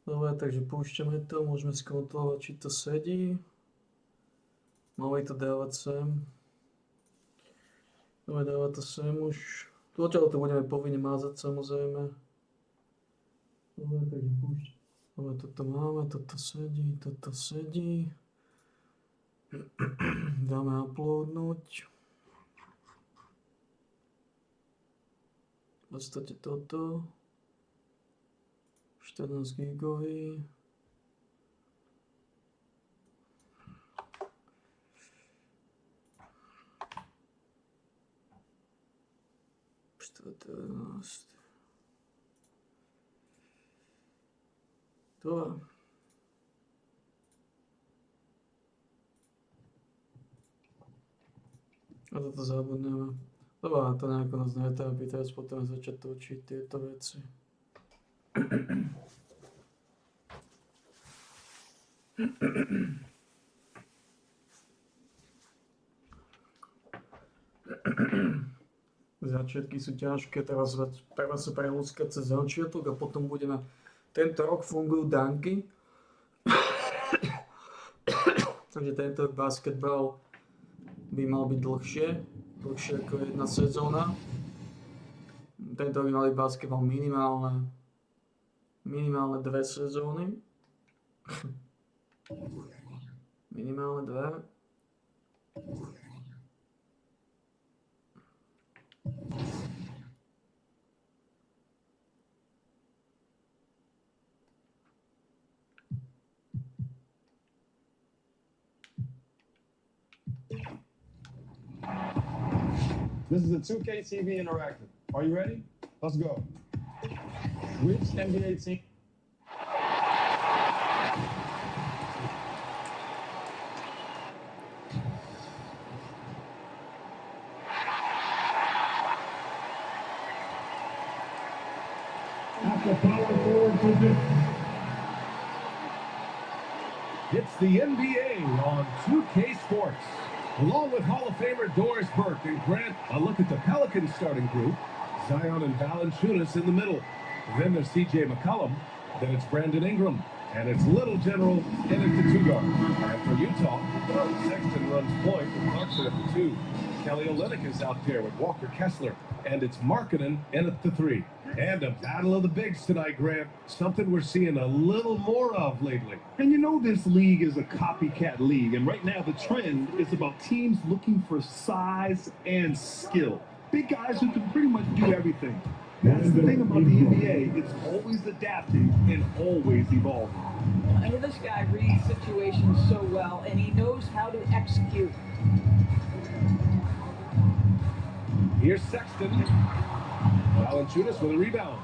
Dobre, takže púšťame to, môžeme skontrolovať, či to sedí. Malo to dávať sem. Dobre, dáva to sem už. Odtiaľ to budeme povinne mázať, samozrejme. Dobre, takže púšťame. Dobre, toto máme, toto sedí. Dáme uploadnúť. V podstate toto. 14 gigový. To. A toto zabudneme. Dobre, to nejako nás netrápi, teraz potom začať točiť tieto veci. Začiatky sú ťažké, teraz sa prelúskať cez začiatok a potom budeme... Tento rok fungujú danky. Takže tento basketbal by mal byť dlhšie ako jedna sezóna. Tento by mali basketbal minimálne 2 sezóny. Minimálne 2. This is a 2K TV Interactive. Are you ready? Let's go. Which NBA team? At the power forward position. It's the NBA on 2K Sports. Along with Hall of Famer Doris Burke and Grant, a look at the Pelicans starting group. Zion and Valanciunas in the middle. Then there's CJ McCollum. Then it's Brandon Ingram. And it's Little General in at the 2 guard. And for Utah, Sexton runs point with Clarkson at the 2. Kelly Olynyk is out there with Walker Kessler. And it's Markkanen in at the 3. And a battle of the bigs tonight, Grant. Something we're seeing a little more of lately. And you know this league is a copycat league, and right now the trend is about teams looking for size and skill. Big guys who can pretty much do everything. That's the thing about the NBA. It's always adapting and always evolving. I mean, this guy reads situations so well, and he knows how to execute. Here's Sexton. Valanciunas with a rebound.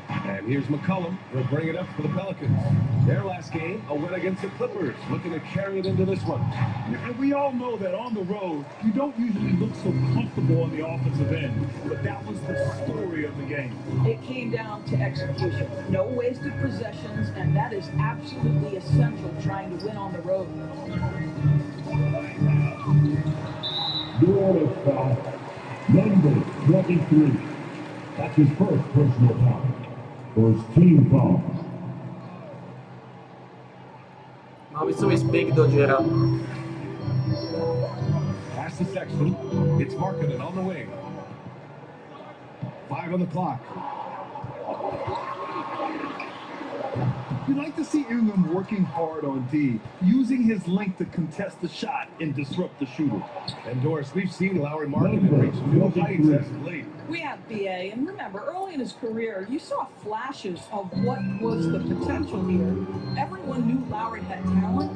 And here's McCollum. He'll bring it up for the Pelicans. Their last game, a win against the Clippers. Looking to carry it into this one. And we all know that on the road, you don't usually look so comfortable on the offensive end. But that was the story of the game. It came down to execution. No wasted possessions, and that is absolutely essential trying to win on the road. Your foul, number 23. That's his first personal foul. First team foul. Mal by som ísť Big Dodgera. Pass to Sexton. It's Markkanen on the wing. 5 on the clock. You like to see Ingram working hard on D, using his length to contest the shot and disrupt the shooter. And Doris, we've seen Lauri Markkanen reach new heights as of late. We have BA, and remember, early in his career, you saw flashes of what was the potential here. Everyone knew Lowry had talent.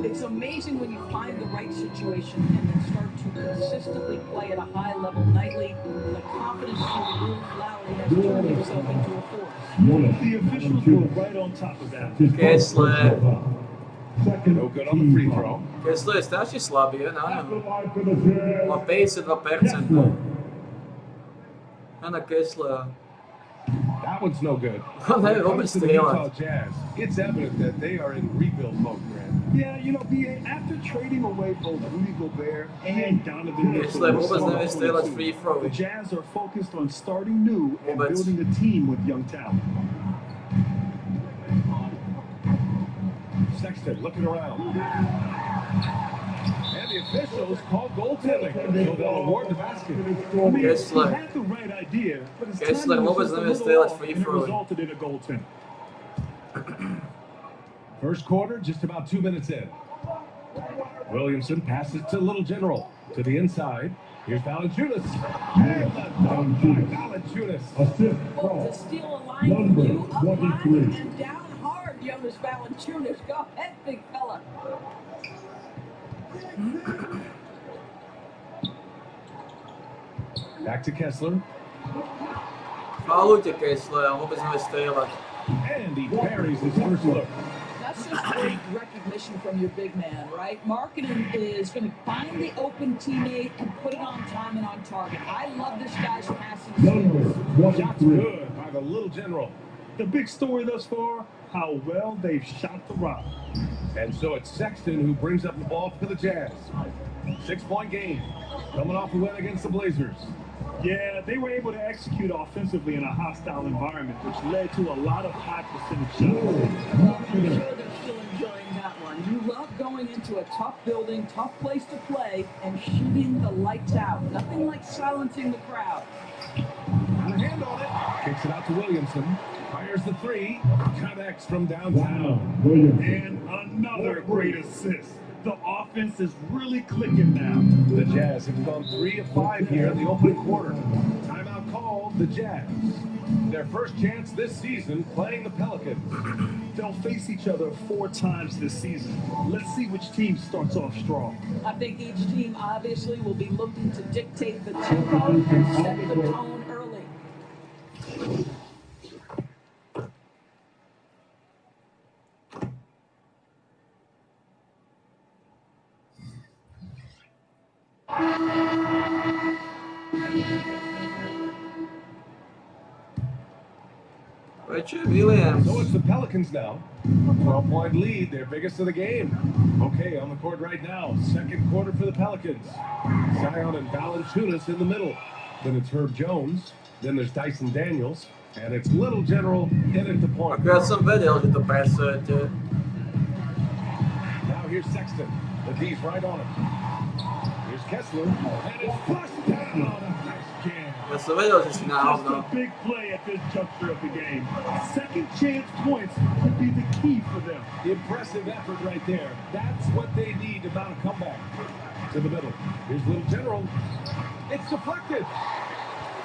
It's amazing when you find the right situation and then start to consistently play at a high level nightly. The confidence through the roof, Lowry has turned himself into a force. The officials were right on top of that. Kessler. No good on the free throw. Kessler je strašne slabý, je? Má 52%. A na Kesslera. That one's no good. Neviem When it vôbec comes to the Utah strieľať. Jazz, it's evident that they are in rebuild mode, Grant. Yeah, you know, BA, after trading away both Rudy Gobert and Donovan Kessler Mitchell, vôbec nevie strieľať free the throwy. Jazz are focused on starting new and Vôbec. building a team with young talent. Sexton looking around. And the officials call goaltending. So they'll award the basket. I mean, Kessler. he had the right idea, but his Kessler, timing what was was just a the mistake? little That's off, free and it throwing. resulted in a goaltend. First quarter, just about 2 minutes in. Williamson passes to Little General. To the inside. Here's Valanciunas. And the dunk by Valanciunas. Assist Well, to steal a line from Number you, up high 23. and down hard, Jonas Valanciunas. Go ahead, big fella. Back to Kessler. Falujte Kessler, opet znaju streljati. And he buries his first look. That's just great recognition from your big man, right? Marketing is going to find the open teammate and put it on time and on target. I love this guy's passing Number skills. Shots 23. good by the Little General. The big story thus far, how well they've shot the rock. And so it's Sexton who brings up the ball for the Jazz. 6-point game. Coming off a win against the Blazers. Yeah, they were able to execute offensively in a hostile environment, which led to a lot of high percentage shots. Well, I'm sure they're still enjoying that one. You love going into a tough building, tough place to play, and shooting the lights out. Nothing like silencing the crowd. Got a hand on it. Kicks it out to Williamson. Fires the three. Connects from downtown. And another great assist. The offense is really clicking now. The Jazz have gone 3 of 5 here in the opening quarter. Timeout called the Jazz. Their first chance this season playing the Pelicans. They'll face each other 4 times this season. Let's see which team starts off strong. I think each team obviously will be looking to dictate the tempo and set the tone early. Richard Williams. So it's the Pelicans now. 12-point lead, their biggest of the game. Okay, on the court right now. Second quarter for the Pelicans. Zion and Valanciunas in the middle. Then it's Herb Jones. Then there's Dyson Daniels. And it's Little General in at the point. Ako ja sam vedel, že to presujete. Now here's Sexton. The D's right on him. Here's Kessler. And it's flushed down. Nice jam. Ja sam vedel, že si Just náhodno. a big play at this juncture of the game. Second chance points could be the key for them. Impressive effort right there. That's what they need to mount a comeback. To the middle. Here's Little General. It's deflected.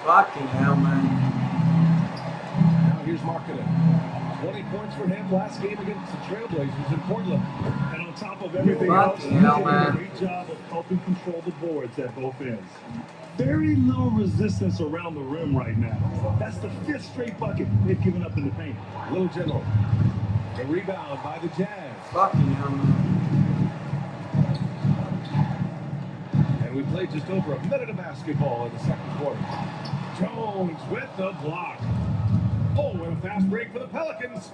Fucking hell, man. Now here's Markkanen. 20 points for him last game against the Trailblazers in Portland. And on top of everything Fuck else, yeah, he did a man. great job of helping control the boards at both ends. Very little resistance around the rim right now. That's the 5th straight bucket they've given up in the paint. Little General. The rebound by the Jazz. Fucking hell, man. And we played just over a minute of basketball in the second quarter. Jones with the block. Oh, and a fast break for the Pelicans.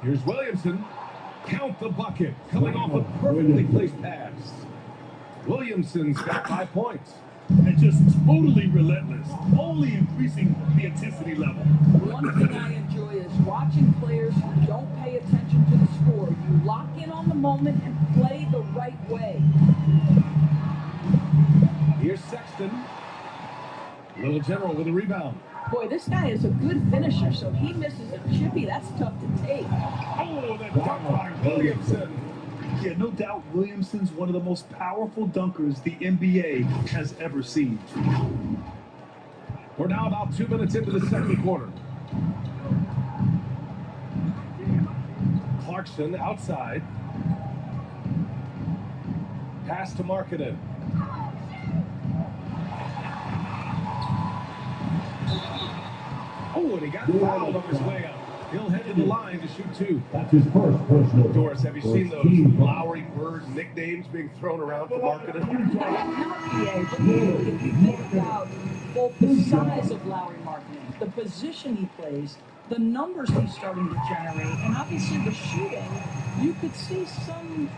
Here's Williamson. Count the bucket. Coming off a perfectly placed pass. Williamson's got 5 points. And just totally relentless, only increasing the intensity level. One thing I enjoy is watching players who don't pay attention to the score. You lock in on the moment and play the right way. Here's Sexton. Little General with a rebound. Boy, this guy is a good finisher, so he misses a chippy. That's tough to take. Oh, the dunk by Williamson. Yeah, no doubt Williamson's one of the most powerful dunkers the NBA has ever seen. We're now about 2 minutes into the second quarter. Clarkson outside. Pass to Markkanen. Oh, and he got fouled on his way up. He'll head to the line to shoot 2. That's his first personal. Doris, have you seen those Team. Lowry Bird nicknames being thrown around for Markkanen? Not PA, but really, if you think about both the size of Lowry Marketing, the position he plays, the numbers he's starting to generate, and obviously the shooting, you could see some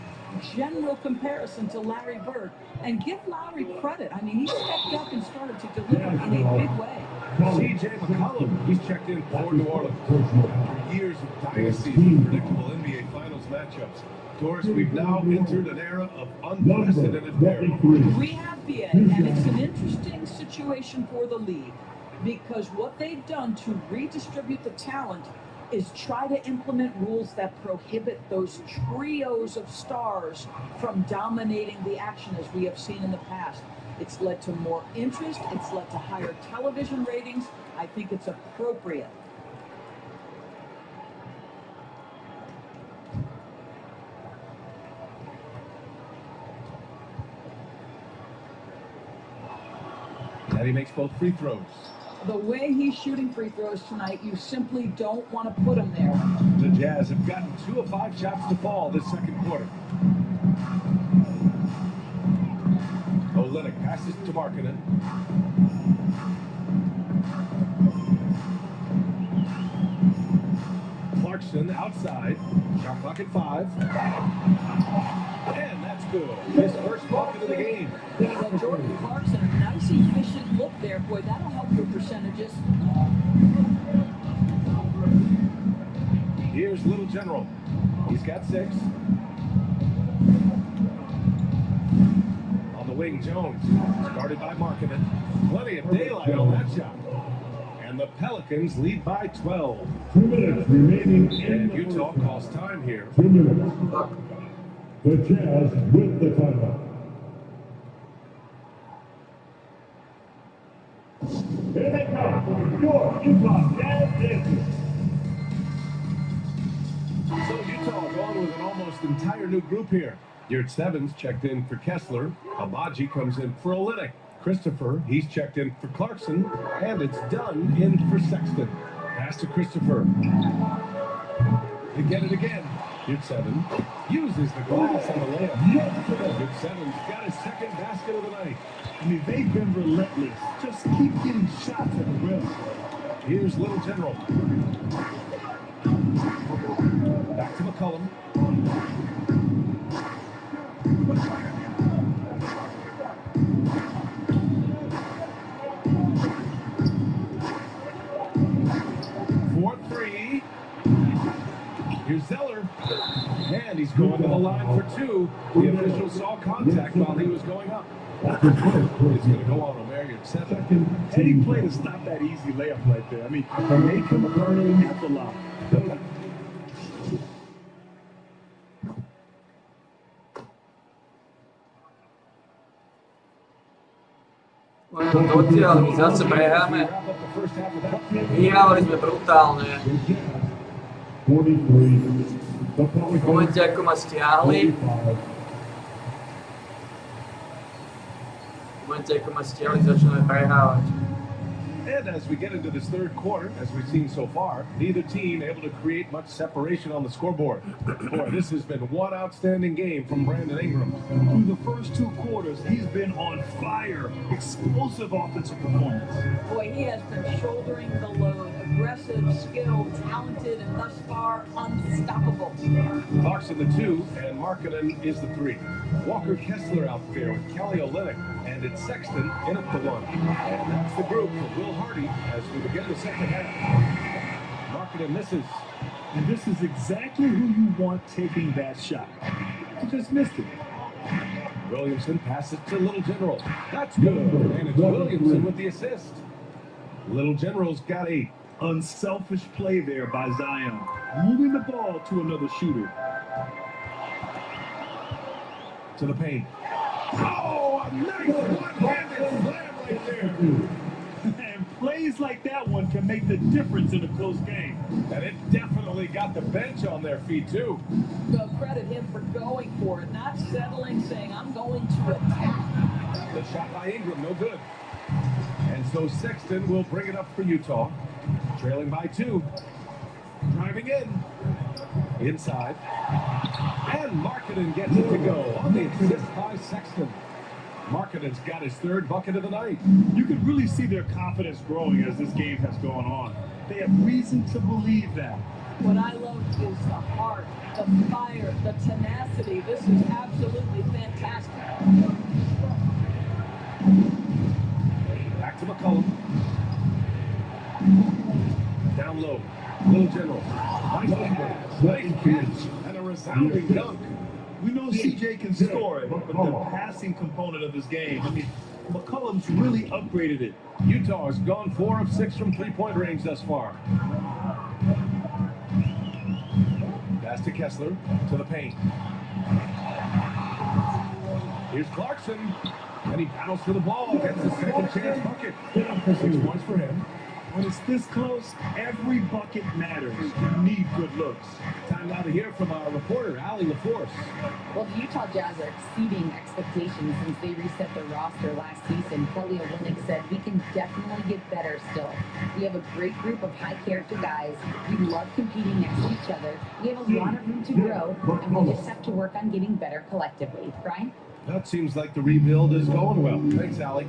general comparison to Larry Bird. And give Lowry credit. I mean, he stepped up and started to deliver in a big way. C.J. McCollum, he's checked in for New Orleans. After years of dynasties and predictable NBA Finals matchups, Doris, we've now entered an era of unprecedented parity. We have been, and it's an interesting situation for the league because what they've done to redistribute the talent is try to implement rules that prohibit those trios of stars from dominating the action as we have seen in the past. It's led to more interest, it's led to higher television ratings. I think it's appropriate. And he makes both free throws. The way he's shooting free throws tonight, you simply don't want to put him there. The Jazz have gotten 2 of 5 shots to fall this second quarter. Olynyk passes to Markkanen. Clarkson outside. Shot clock at 5. And that's good. His first bucket of the game. Well, Jordan Clarkson, a nice efficient look there. Boy, that'll help your percentages. Here's Little General. He's got 6. On the wing, Jones. Guarded by Markkanen. Plenty of daylight on that shot. And the Pelicans lead by 12. 2 minutes remaining in And the Utah first calls time here. 2 minutes. The Jazz with the timeout. Here they come for your Utah Jazz Dancers. So Utah going with an almost entire new group here. Yurt Stevens checked in for Kessler. Abaji comes in for Olynyk. Christopher, he's checked in for Clarkson. And it's Dunn in for Sexton. Pass to Christopher. They get it again. Yurt Stevens uses the glass on the layup. Yurt Stevens got his second basket of the night. I mean, they've been relentless. Just keep getting shots at the rim. Here's Little General. Back to McCollum. For 3. Here's Zeller. And he's going to the line for 2. The official saw contact while he was going up. It's going to go on Omer Yurt Stevens. Eddie play to stop that easy layup right there. I mean, make him burn at the line. Dotiaľ my zase prehráme. Vyhrávali sme brutálne. V momente ako ma stiahli. V momente ako ma stiahli, začneme prehrávať. And as we get into this third quarter, as we've seen so far, neither team able to create much separation on the scoreboard. Boy, this has been one outstanding game from Brandon Ingram. Through the first 2 quarters, he's been on fire. Explosive offensive performance. Boy, he has been shouldering the load. Aggressive, skilled, talented, and thus far unstoppable. Clarkson the 2, and Markkanen is the 3. Walker Kessler out there with Kelly Olynyk, and it's Sexton in at the 1. And that's the group for Will Hardy as we begin the second half. Markkanen misses. And this is exactly who you want taking that shot. He just missed it. Williamson passes to Little General. That's good. And it's Williamson with the assist. Little General's got 8. Unselfish play there by Zion. Moving the ball to another shooter. To the paint. Oh, a nice one-handed slam right there. And plays like that one can make the difference in a close game. And it definitely got the bench on their feet, too. Well, credit him for going for it, not settling, saying, I'm going to attack. The shot by Ingram, no good. And so Sexton will bring it up for Utah. Trailing by 2. Driving in. Inside. And Markkanen gets it to go on the assist by Sexton. Markkanen's got his 3rd bucket of the night. You can really see their confidence growing as this game has gone on. They have reason to believe that. What I love is the heart, the fire, the tenacity. This is absolutely fantastic. Back to McCollum. Down low. Little General. Nice pass. Nice catch. And a resounding dunk. We know CJ can score it, but the passing component of his game, I mean, McCollum's really upgraded it. Utah has gone 4 of 6 from three-point range thus far. Pass to Kessler, to the paint. Here's Clarkson, and he battles for the ball, gets a second chance bucket. 6 points for him. When it's this close, every bucket matters. You need good looks. Time now to hear from our reporter, Allie LaForce. Well, the Utah Jazz are exceeding expectations since they reset their roster last season. Kelly Olynyk said, "We can definitely get better still. We have a great group of high-character guys. We love competing next to each other. We have a lot of room to grow, and we just have to work on getting better collectively." Brian? That seems like the rebuild is going well. Thanks, Allie.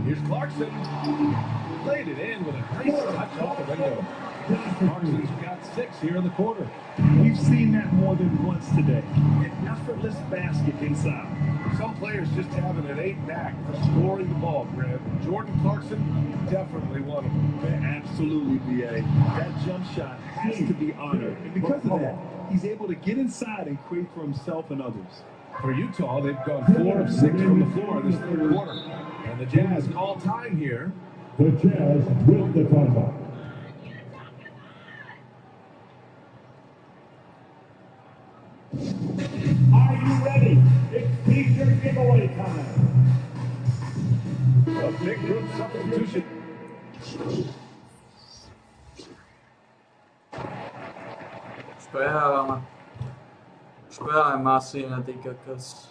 Here's Clarkson. Laid it in with a nice touch off the window. Clarkson's got 6 here in the quarter. We've seen that more than once today. An effortless basket inside. Some players just have an innate knack for scoring the ball, Grant. Jordan Clarkson, definitely one of them. Absolutely, BA. That jump shot has to be honored. And because of that, he's able to get inside and create for himself and others. For Utah, they've gone 4 of 6 from the floor this third quarter. And the Jazz call time here. The Jazz with the timeout. Are you ready? It's T-shirt giveaway time. A big group substitution. Špehávame masívne ty kakos.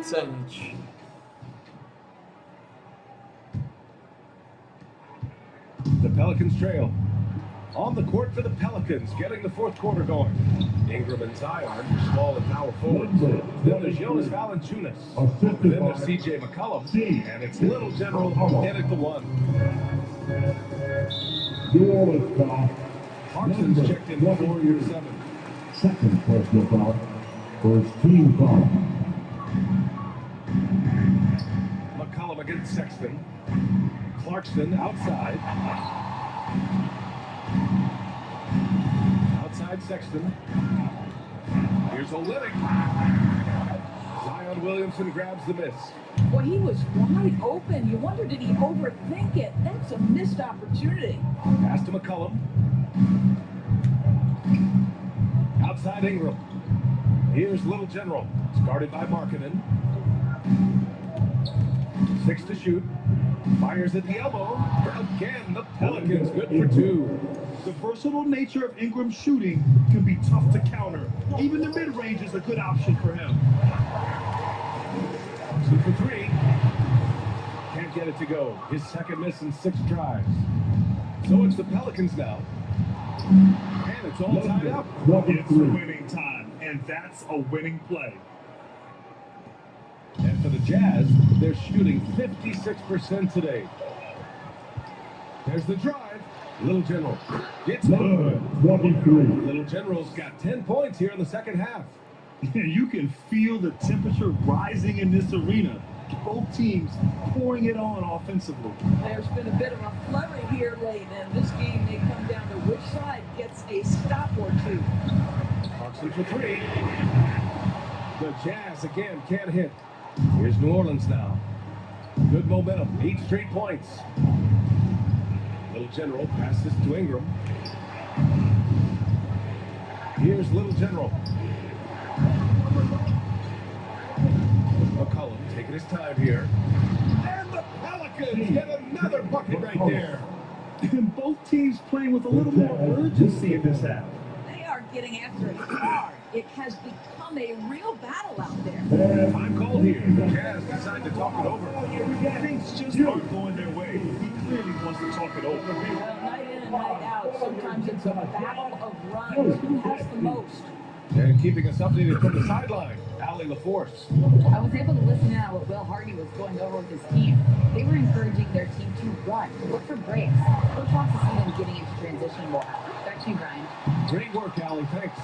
Cenič. The Pelicans trail. On the court for the Pelicans, getting the fourth quarter going. Ingram and Zion, your small and power forwards. Then there's Jonas Valanciunas. Then there's CJ McCollum. And it's Little General in at the 1. New Orleans foul. Parsons checked in for your 7. Second personal foul. First team foul. McCollum against Sexton. Clarkson outside. Outside Sexton. Here's Olynyk. Zion Williamson grabs the miss. Well, he was wide open. You wonder, did he overthink it? That's a missed opportunity. Pass to McCollum. Outside Ingram. Here's Little General. It's guarded by Markkanen. 6 to shoot. Fires at the elbow. Again, the Pelicans good for 2. The versatile nature of Ingram's shooting can be tough to counter. Even the mid-range is a good option for him. Thompson for 3. Can't get it to go. His second miss in 6 tries. So it's the Pelicans now. And it's all tied up. It's winning time, and that's a winning play. And for the Jazz, they're shooting 56% today. There's the drive. Little General gets good. 23. Little General's got 10 points here in the second half. You can feel the temperature rising in this arena. Both teams pouring it on offensively. There's been a bit of a flurry here late, and this game may come down to which side gets a stop or 2. Clarkson for 3. The Jazz again can't hit. Here's New Orleans now. Good momentum, 8 straight points. Little General passes to Ingram. Here's Little General. McCollum taking his time here. And the Pelicans get another bucket right there. And both teams playing with a little more urgency in this half. They are getting after it hard. It has become a real battle out there. Time called here. The Jazz decide to talk it over. Things just aren't going their way. He clearly wants to talk it over. Well, night in and night out, sometimes it's a battle of runs. Who has the most? And keeping us updated from the sideline, Allie LaForce. I was able to listen in on what Will Hardy was going over with his team. They were encouraging their team to run, to look for breaks. Coach wants to see them getting into transition more. Back to you, Brian. Great work, Allie. Thanks.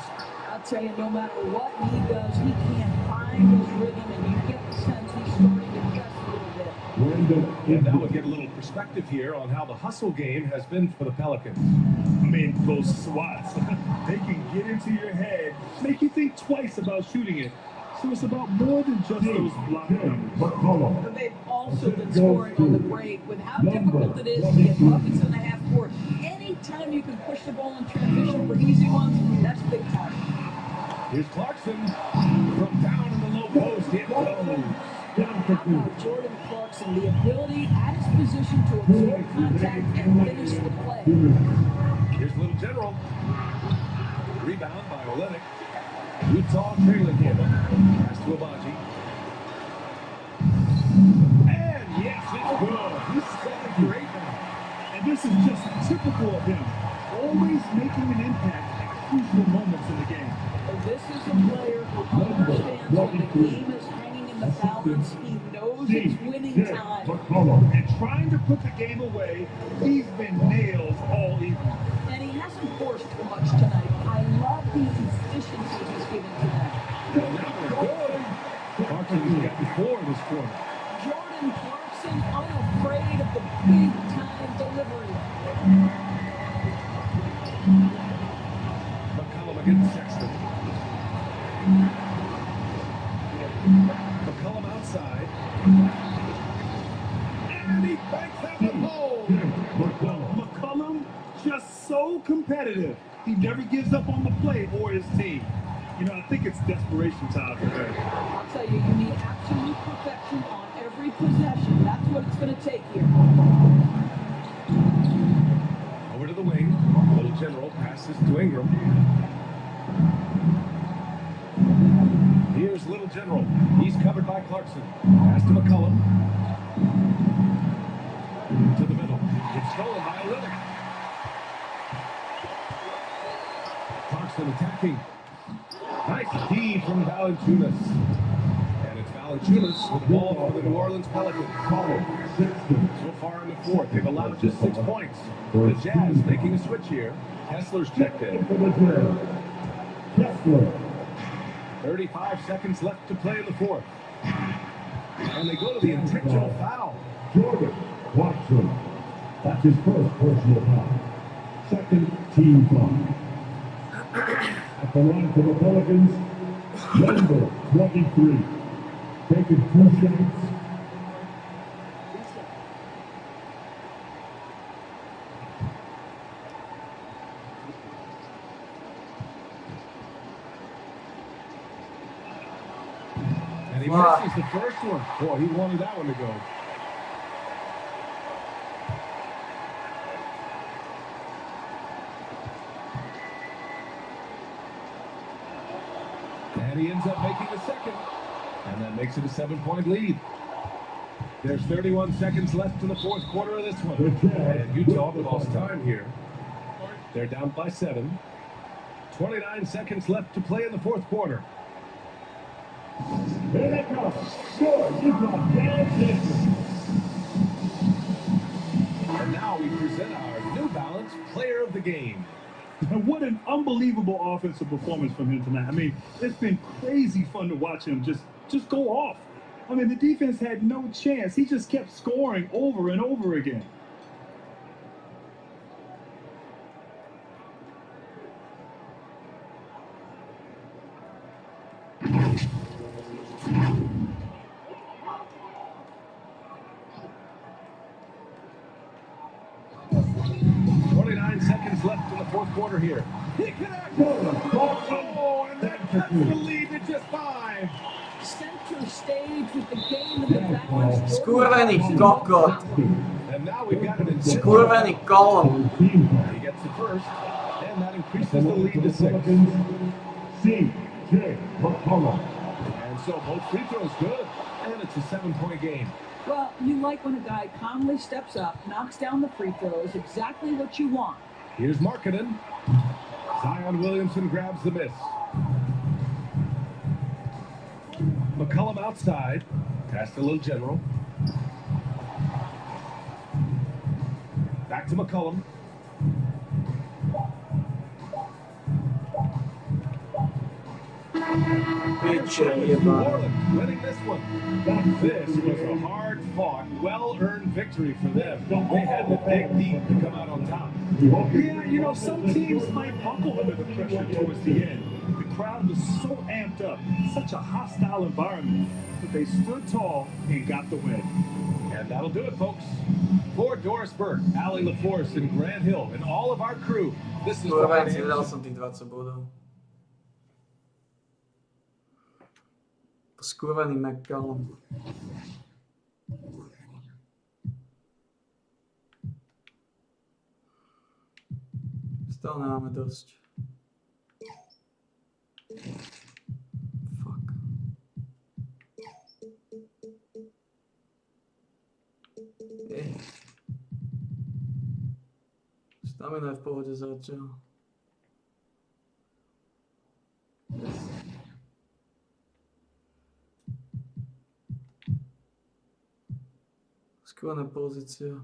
I'll tell you, no matter what he does, he can't find his rhythm, and you get the sense he's starting to dress a little bit. And now we'll get a little perspective here on how the hustle game has been for the Pelicans. I mean, those swats, they can get into your head, make you think twice about shooting it. So it's about more than just those block numbers. But they've also been scoring on the break. With how difficult it is to get buckets in the half court, anytime you can push the ball in transition for easy ones, that's big time. Here's Clarkson from down in the low post. It goes. How about Jordan Clarkson, the ability at his position to absorb contact and finish the play? Here's Little General. Rebound by Olenek. Utah trailing him. Pass to Abaji. And yes, it's good. He's 7 for 8 now. And this is just typical of him, always making an impact at crucial moments in the game. And this is a player who understands when the game is hanging in the balance. He knows it's winning time. And trying to put the game away, he's been nailed all evening. And he hasn't forced too much tonight. I love the efficiency he's given to them. And now we're good. Clarkson's got 4 this quarter. Jordan Clarkson unafraid of the big time delivery. McCollum against Sexton. McCollum outside. And he banks that one home. McCollum, just so competitive. He never gives up on the play or his team. You know, I think it's desperation time for him. I'll tell you, you need absolute perfection on every possession. That's what it's going to take here. Over to the wing. Little General passes to Ingram. Here's Little General. He's covered by Clarkson. Pass to McCollum. To the middle. It's stolen by Olenek. Clarkson attacking. Nice D from Valanciunas. And it's Valanciunas with the ball for the New Orleans Pelicans. So far in the fourth, they've allowed just 6 points. The Jazz making a switch here. Kessler's checked in. 35 seconds left to play in the fourth. And they go to the intentional foul. Jordan Watson. That's his first personal foul. Second team foul. At the line for the Pelicans, number 23. Taking 2 shots. And he Wow. misses the first one. Boy, he wanted that one to go. And he ends up making the second. And that makes it a 7-point lead. There's 31 seconds left in the fourth quarter of this one. And Utah lost time here. They're down by 7. 29 seconds left to play in the fourth quarter. Here they come. Score. You've got Dan Jackson. And now we present our New Balance Player of the Game. And what an unbelievable offensive performance from him tonight. I mean, it's been crazy fun to watch him just go off. I mean, the defense had no chance. He just kept scoring over and over again. Seconds left in the fourth quarter here. He connects. Oh, and that cuts the lead to just 5. Center stage with the game in the balance. Skurvený kokot. And now we've got an intense. Skurvený kolom. He gets the first, and that increases the lead to 6. C.J. McCollum. And so both free throws good, and it's a 7-point game. Well, you like when a guy calmly steps up, knocks down the free throws, exactly what you want. Here's Markkanen. Zion Williamson grabs the miss. McCollum outside. Pass to Little General. Back to McCollum. Bitch, New jebana. Orleans winning this one. This was a hard-fought, well-earned victory for them. They had to dig deep to come out on top. Yeah, you know, some teams might buckle under the pressure towards the end. The crowd was so amped up, such a hostile environment, but they stood tall and got the win. And that'll do it, folks. For Doris Burke, Allie LaForce, and Grant Hill, and all of our crew, this is Kurwa, Brian si nedal Anderson. som tých 20 bodov. Skurvený McCallum. Stále nemáme dosť. Fuck. Stamina je v pohode zatiaľ. Yes. Skvelá pozícia.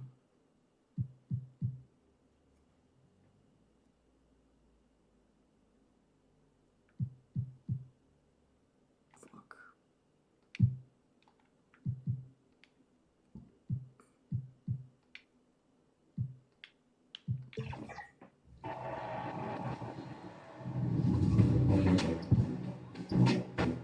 Fuck.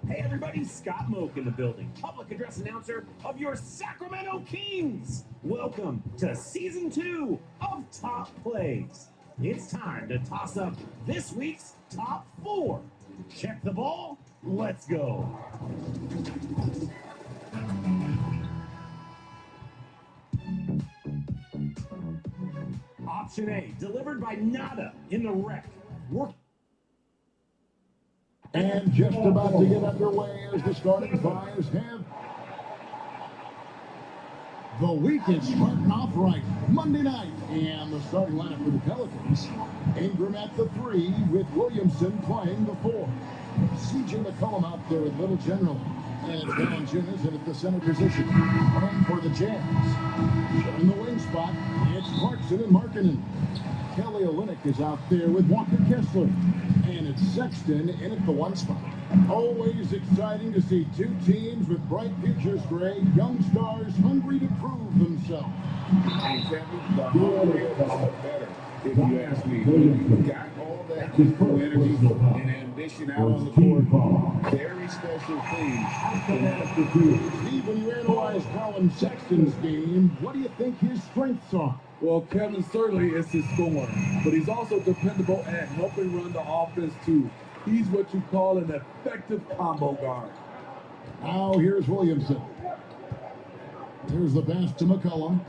Hey everybody, Scott Moak in the building, public address announcer of your Sacramento Kings. Welcome to season 2 of Top Plays. It's time to toss up this week's top 4. Check the ball, let's go. Option A, delivered by Nada in the wreck. Work. And just about to get underway as the starting fives have. The week is starting off right. Monday night, and the starting lineup for the Pelicans. Ingram at the 3, with Williamson playing the 4. CJ McCollum out there with Little General. And Valanciunas in at the center position. And for the Jazz, in the wing spot, it's Clarkson and Markkanen. Kelly Olynyk is out there with Walker Kessler. And it's Sexton in at the 1 spot. Always exciting to see two teams with bright futures, Gray. Young stars hungry to prove themselves. And Kevin, the hungrier is the better, if you ask me. You got all that youthful energy and ambition out on the court. Very special things to have. Steve, when you analyze Colin Sexton's game, what do you think his strengths are? Well, Kevin, certainly it's his scoring, but he's also dependable at helping run the offense too. He's what you call an effective combo guard. Now here's Williamson. Here's the pass to McCollum.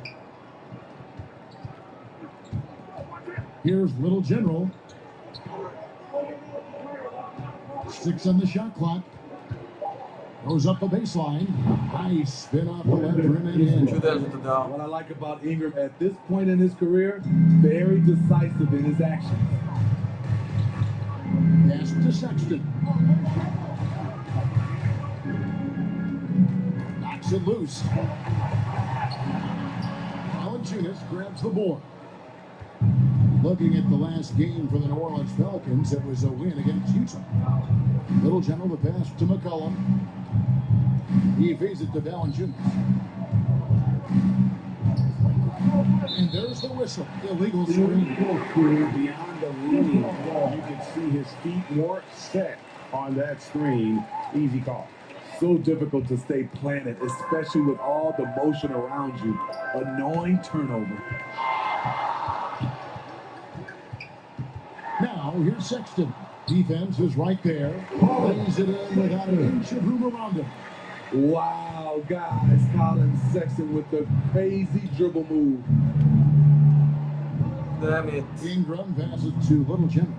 Here's Little General. 6 on the shot clock. Goes up the baseline. Nice spin off the left rim and in. What I like about Ingram at this point in his career, very decisive in his actions. Pass to Sexton. Knocks it loose. Valanciunas grabs the board. Looking at the last game for the New Orleans Pelicans, it was a win against Utah. Little General, the pass to McCollum. He feeds it to Valanciunas. And there's the whistle. Illegal screen. Beyond the leaning, you can see his feet more set on that screen. Easy call. So difficult to stay planted, especially with all the motion around you. Annoying turnover. Now, here's Sexton. Defense is right there. Lays it in without an inch of room around him. Wow, guys, Colin Sexton with the crazy dribble move. Damn it. Ingram passes to Little General.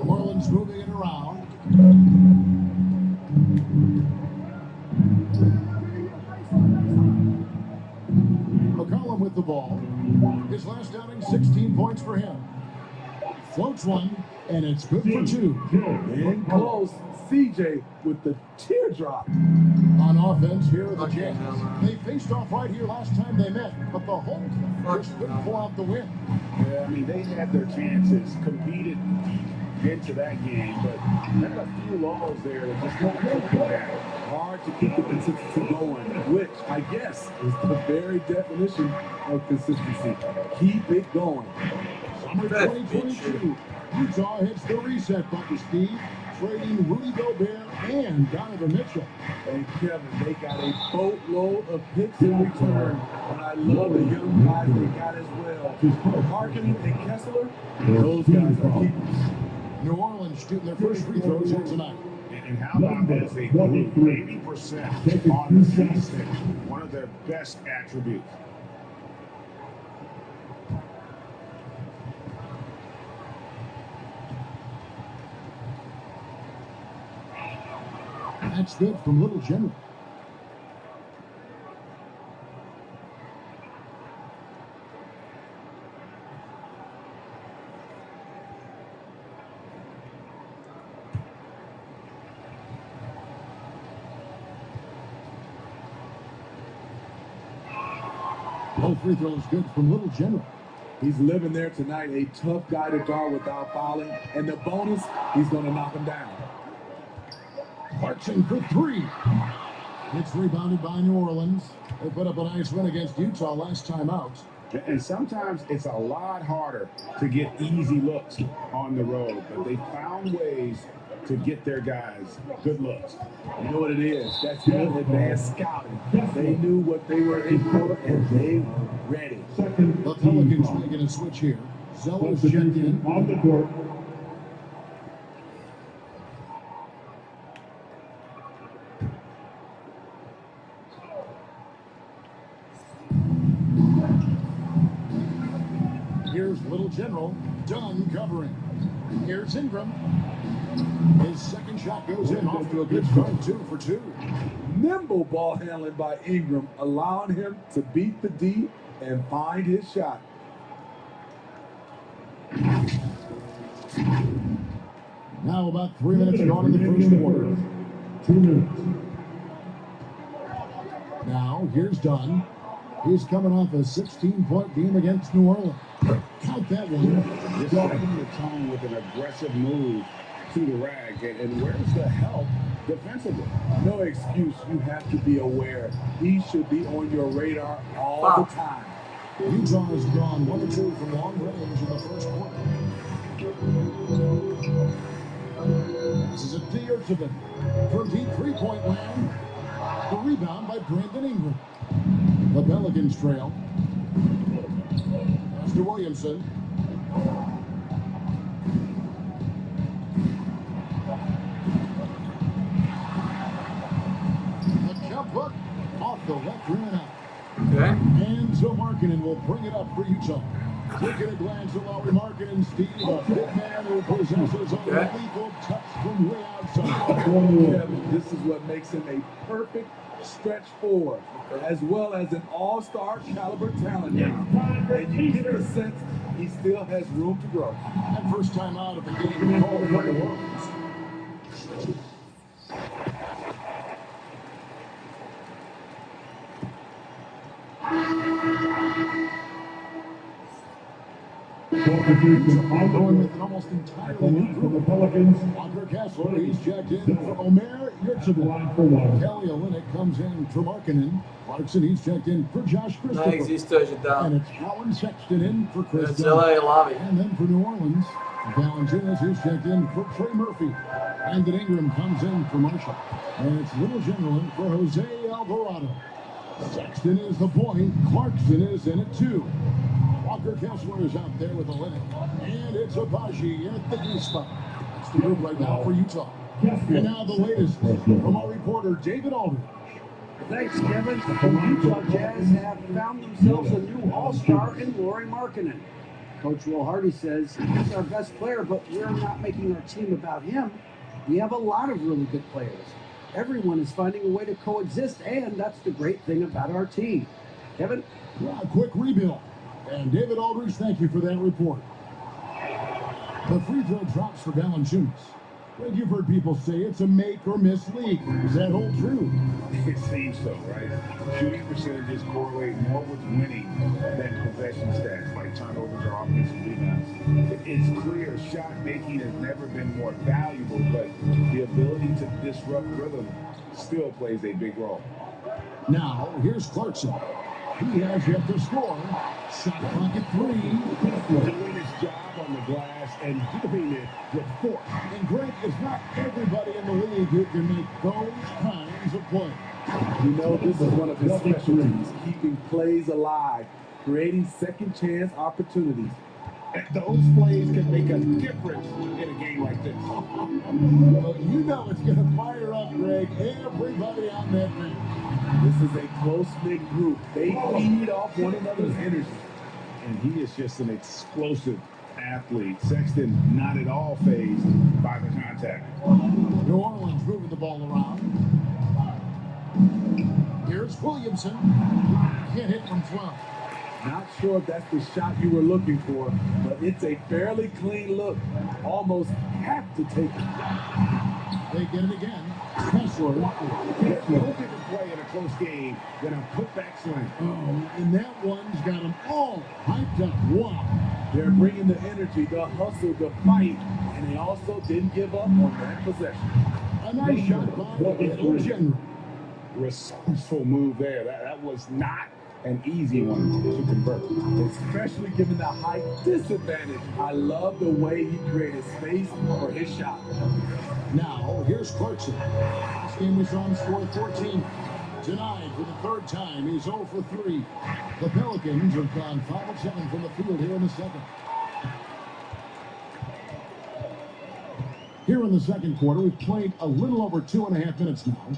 New Orleans moving it around. McCollum with the ball. His last outing, 16 points for him. Floats one, and it's good for 2. In close, CJ with the teardrop. On offense here are the Jazz. They faced off right here last time they met, but the Hulk just couldn't pull out the win. Yeah, I mean, they had their chances, competed deep been to that game, but had a few lulls there that just don't keep them down. Hard to keep the consistency going, which I guess is the very definition of consistency. Keep it going. Summer 2022. Utah hits the reset button, Steve, trading Rudy Gobert and Donovan Mitchell. And Kevin, they got a boatload of picks in return. And I love the young guys they got as well. Harkinen and Kessler, those guys are keepers. New Orleans shooting their first free throws here tonight. And how about this? They blew 80% on the season. One of their best attributes. That's good from Little General. No free throws good from Little General. He's living there tonight, a tough guy to guard without fouling. And the bonus, he's going to knock him down. Clarkson for three. It's rebounded by New Orleans. They put up a nice win against Utah last time out. And sometimes it's a lot harder to get easy looks on the road, but they found ways to get their guys good looks. You know what it is? That's good advanced scouting. They knew what they were in for, and they were ready. The Pelicans making a switch here. Zeller's checked in. On the court. Here's Little General, Dunn covering. Here's Ingram. His second shot goes in, off to a good start, 2 for 2. Nimble ball handling by Ingram, allowing him to beat the D and find his shot. Now about 3 minutes gone in the first quarter. 2 minutes. Now, here's Dunn. He's coming off a 16-point game against New Orleans. Count that one. Just setting the tone with an aggressive move to the rag. And where's the help defensively? No excuse. You have to be aware. He should be on your radar all the time. Utah has drawn 1 or 2 from long range in the first quarter. This is a D'Ursuvan for deep three-point land. The rebound by Brandon Ingram. The Pelicans trail. Master Williamson. The jump hook off the left rim and out. Okay. And so Markkanen will bring it up for Utah. Quick at a glance at Lauri Markkanen, Steve, a big man who possesses a lethal touch from way outside. Kevin, this is what makes him a perfect stretch forward, as well as an all-star caliber talent now. And you get the sense he still has room to grow. And first time out of the game called for the Warriors. Going with an almost entirely new group. The Pelicans. Walker Kessler, he's checked in for Omer Yurtseven. Kelly Olynyk comes in for Markkanen. Clarkson, he's checked in for Josh Não Christopher. existe hoje, tá? And it's Alan Sexton in for Chris It's Dunn. LA Lobby. And then for New Orleans, Valanciunas, he's checked in for Trey Murphy. Brandon Ingram comes in for Marshall. And it's Little General in for Jose Alvarado. Sexton is the point. Clarkson is in at 2. Walker Kessler is out there with Olynyk. And it's Abaji at the D spot. That's the group right now for Utah. And now the latest from our reporter, David Aldridge. Thanks, Kevin. The Utah Jazz have found themselves a new all-star in Lauri Markkanen. Coach Will Hardy says he's our best player, but we're not making our team about him. We have a lot of really good players. Everyone is finding a way to coexist, and that's the great thing about our team. Kevin? Well, a quick rebuild. And David Aldridge, thank you for that report. The free throw drops for Valanciunas. Well, you've heard people say it's a make or miss league. Does that hold true? It seems so, right? Shooting percentages correlate more with winning than possession stats, like turnovers or offensive rebounds. It's clear shot making has never been more valuable, but the ability to disrupt rhythm still plays a big role. Now, here's Clarkson. He has yet to score. Shot clock at 3. Doing his job on the glass and doing it with force. And Greg, it's not everybody in the league who can make those kinds of plays. You know, this is one of his specialties, keeping plays alive, creating second chance opportunities. And those plays can make a difference in a game like this. Well, you know it's going to fire up, Greg, everybody on that bench. This is a close-knit group. They feed off one another's energy. And he is just an explosive athlete. Sexton not at all fazed by the contact. New Orleans moving the ball around. Here's Williamson. Can't hit from 12. Not sure if that's the shot you were looking for, but it's a fairly clean look. Almost have to take it. They get it again. Kessler. No bigger play in a close game than a putback slam. Oh, and that one's got them all hyped up. Wow. They're bringing the energy, the hustle, the fight, and they also didn't give up on that possession. A nice shot by Little General. Resourceful move there. That was not an easy one to convert. Especially given the height disadvantage. I love the way he created space for his shot. Now, here's Clarkson. This game we saw him score 14. Tonight, for the third time, he's 0 for 3. The Pelicans have gone 5 of 7 from the field here in the second. Here in the second quarter, we've played a little over 2.5 minutes now.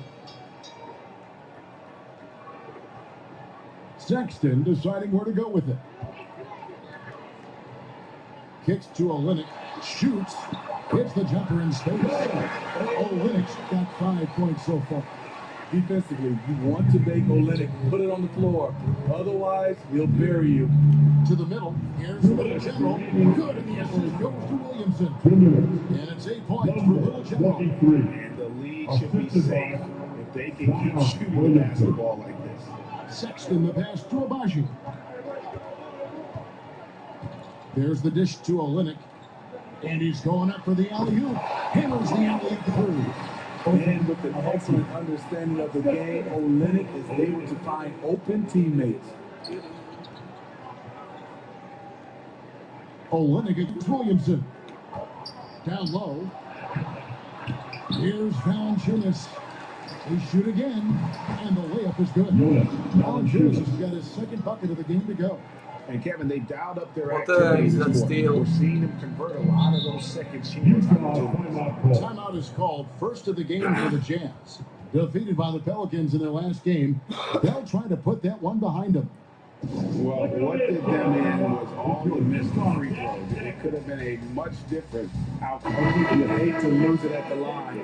Sexton deciding where to go with it. Kicks to Olynyk, shoots, hits the jumper in space. Olynyk's got 5 points so far. Defensively, you want to make Olynyk put it on the floor. Otherwise, he'll bury you. To the middle, here's Little General. Good in the effort, goes to Williamson. And it's 8 points for Little General. And the league should be safe if they can keep shooting the basketball like this. Sexton the pass to Abaji. There's the dish to Olynyk. And he's going up for the alley-oop. Hammers the alley-oop through. And with an excellent understanding of the game, Olynyk is able to find open teammates. Olynyk against Williamson. Down low. Here's Valanciunas. They shoot again, and the layup is good. Valanciunas has got his second bucket of the game to go. And Kevin, they dialed up their What activities. is that steal? We're seeing them convert a lot of those second chance opportunities. Timeout is called, first of the game for the Jazz. Defeated by the Pelicans in their last game, they'll try to put that one behind them. Well, what did them in was all the missed free throws. It could have been a much different outcome. You hate to lose it at the line.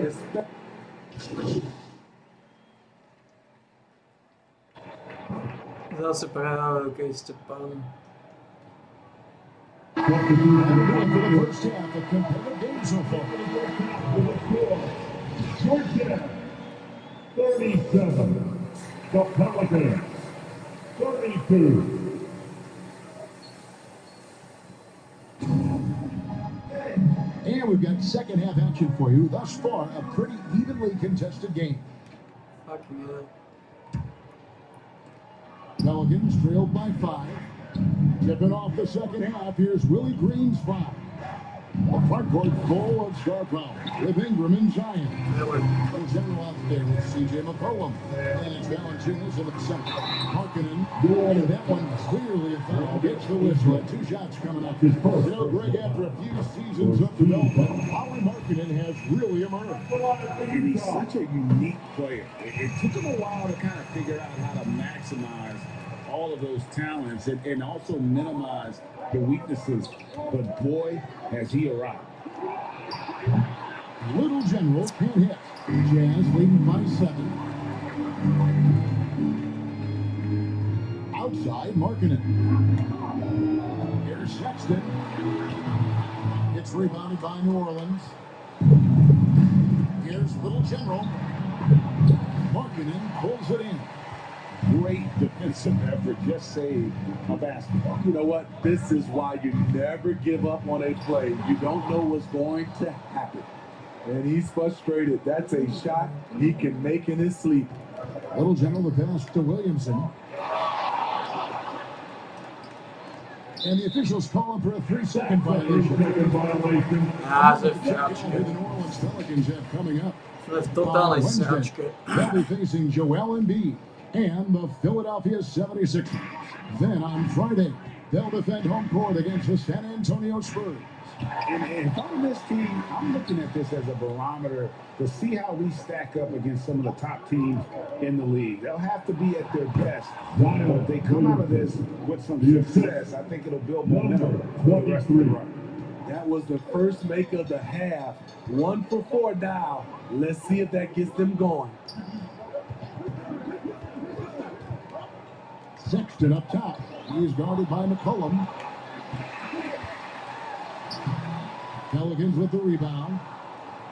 Zase prehrávaju, keď Stepan. For the first half, a competitive game so far. Georgia, 37. The Pelicans, 32. And we've got second half action for you. Thus far, a pretty evenly contested game. Fucking hell. Pelicans trailed by 5. Tipping off the second half, here's Willie Green's 5. The front court full of star power with Ingram and Zion. The general out there with C.J. McCollum. And it's Valanciunas in the center. Markkanen, and that one clearly a foul. Gets the whistle. 2 shots coming up. You know, Greg, after a few seasons of development, Lauri Markkanen has really emerged. And he's such a unique player. It took him a while to kind of figure out how to maximize all of those talents and also minimize the weaknesses. But boy, has he arrived. Little General can't hit. Jazz leading by 7. Outside, Markkanen. Here's Sexton. It's rebounded by New Orleans. Here's Little General. Markkanen pulls it in. great defensive effort just saved a basketball. You know what? This is why you never give up on a play. You don't know what's going to happen. And he's frustrated. That's a shot he can make in his sleep. Little General the pass to Williamson. And the officials call him for a 3-second violation. Ja, ze heeft The sračke. New Orleans Pelicans have coming up. Ze heeft totale On Wednesday, sračke. they'll be facing Joel Embiid and the Philadelphia 76ers. Then on Friday, they'll defend home court against the San Antonio Spurs. And if I'm this team, I'm looking at this as a barometer to see how we stack up against some of the top teams in the league. They'll have to be at their best. But if they come out of this with some success, I think it'll build momentum for the rest of the run. That was the first make of the half. 1 for 4 now. Let's see if that gets them going. Sexton up top. He is guarded by McCollum. Pelicans with the rebound.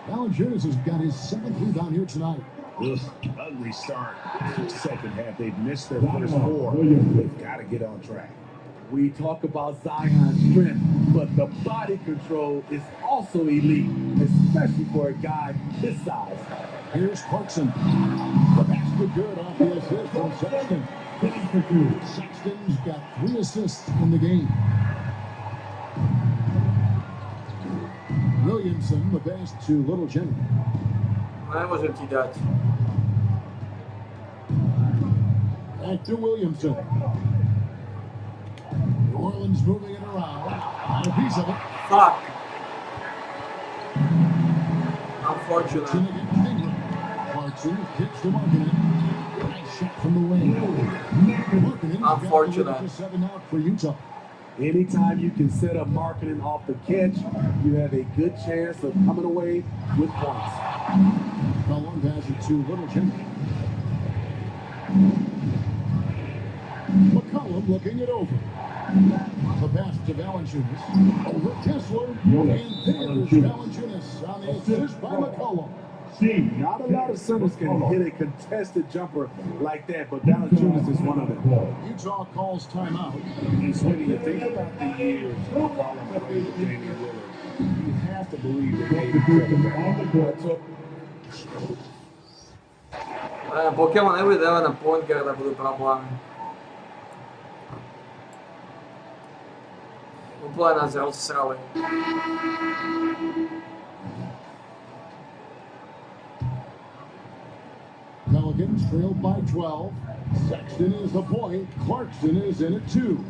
Valanciunas has got his 7th rebound here tonight. Ugh, ugly start to the second half. They've missed their first 4. They've got to get on track. We talk about Zion's strength, but the body control is also elite, especially for a guy his size. Here's Clarkson. The basket good off the assist from Sexton. Sexton's got 3 assists in the game. Williamson, the pass to Little General. Ne može ti dati. Back to Williamson. New Orleans moving it around. On a piece of it. Fuck. Unfortunate. Clarkson against Ingram. Clarkson kicks to Markkanen. Nice shot from the wing. Markkanen Unfortunate. 7 out for Utah. Anytime you can set up Markkanen off the catch, you have a good chance of coming away with points. McCollum pass it to Little General. McCollum looking it over. The pass to Valanciunas. Over Kessler. And there's Valanciunas on the assist by McCollum. Not a lot of centers can hit a contested jumper like that, but Valanciunas is one of them. Utah calls timeout. And Smitty, you think about the years McCollum played with Damian Lillard. You have to believe that they Pokemon ne bude na point guarda budu problémy. Úplně nás rozsrali. Pelicans trailed by 12. Sexton is the point. Clarkson is in at 2.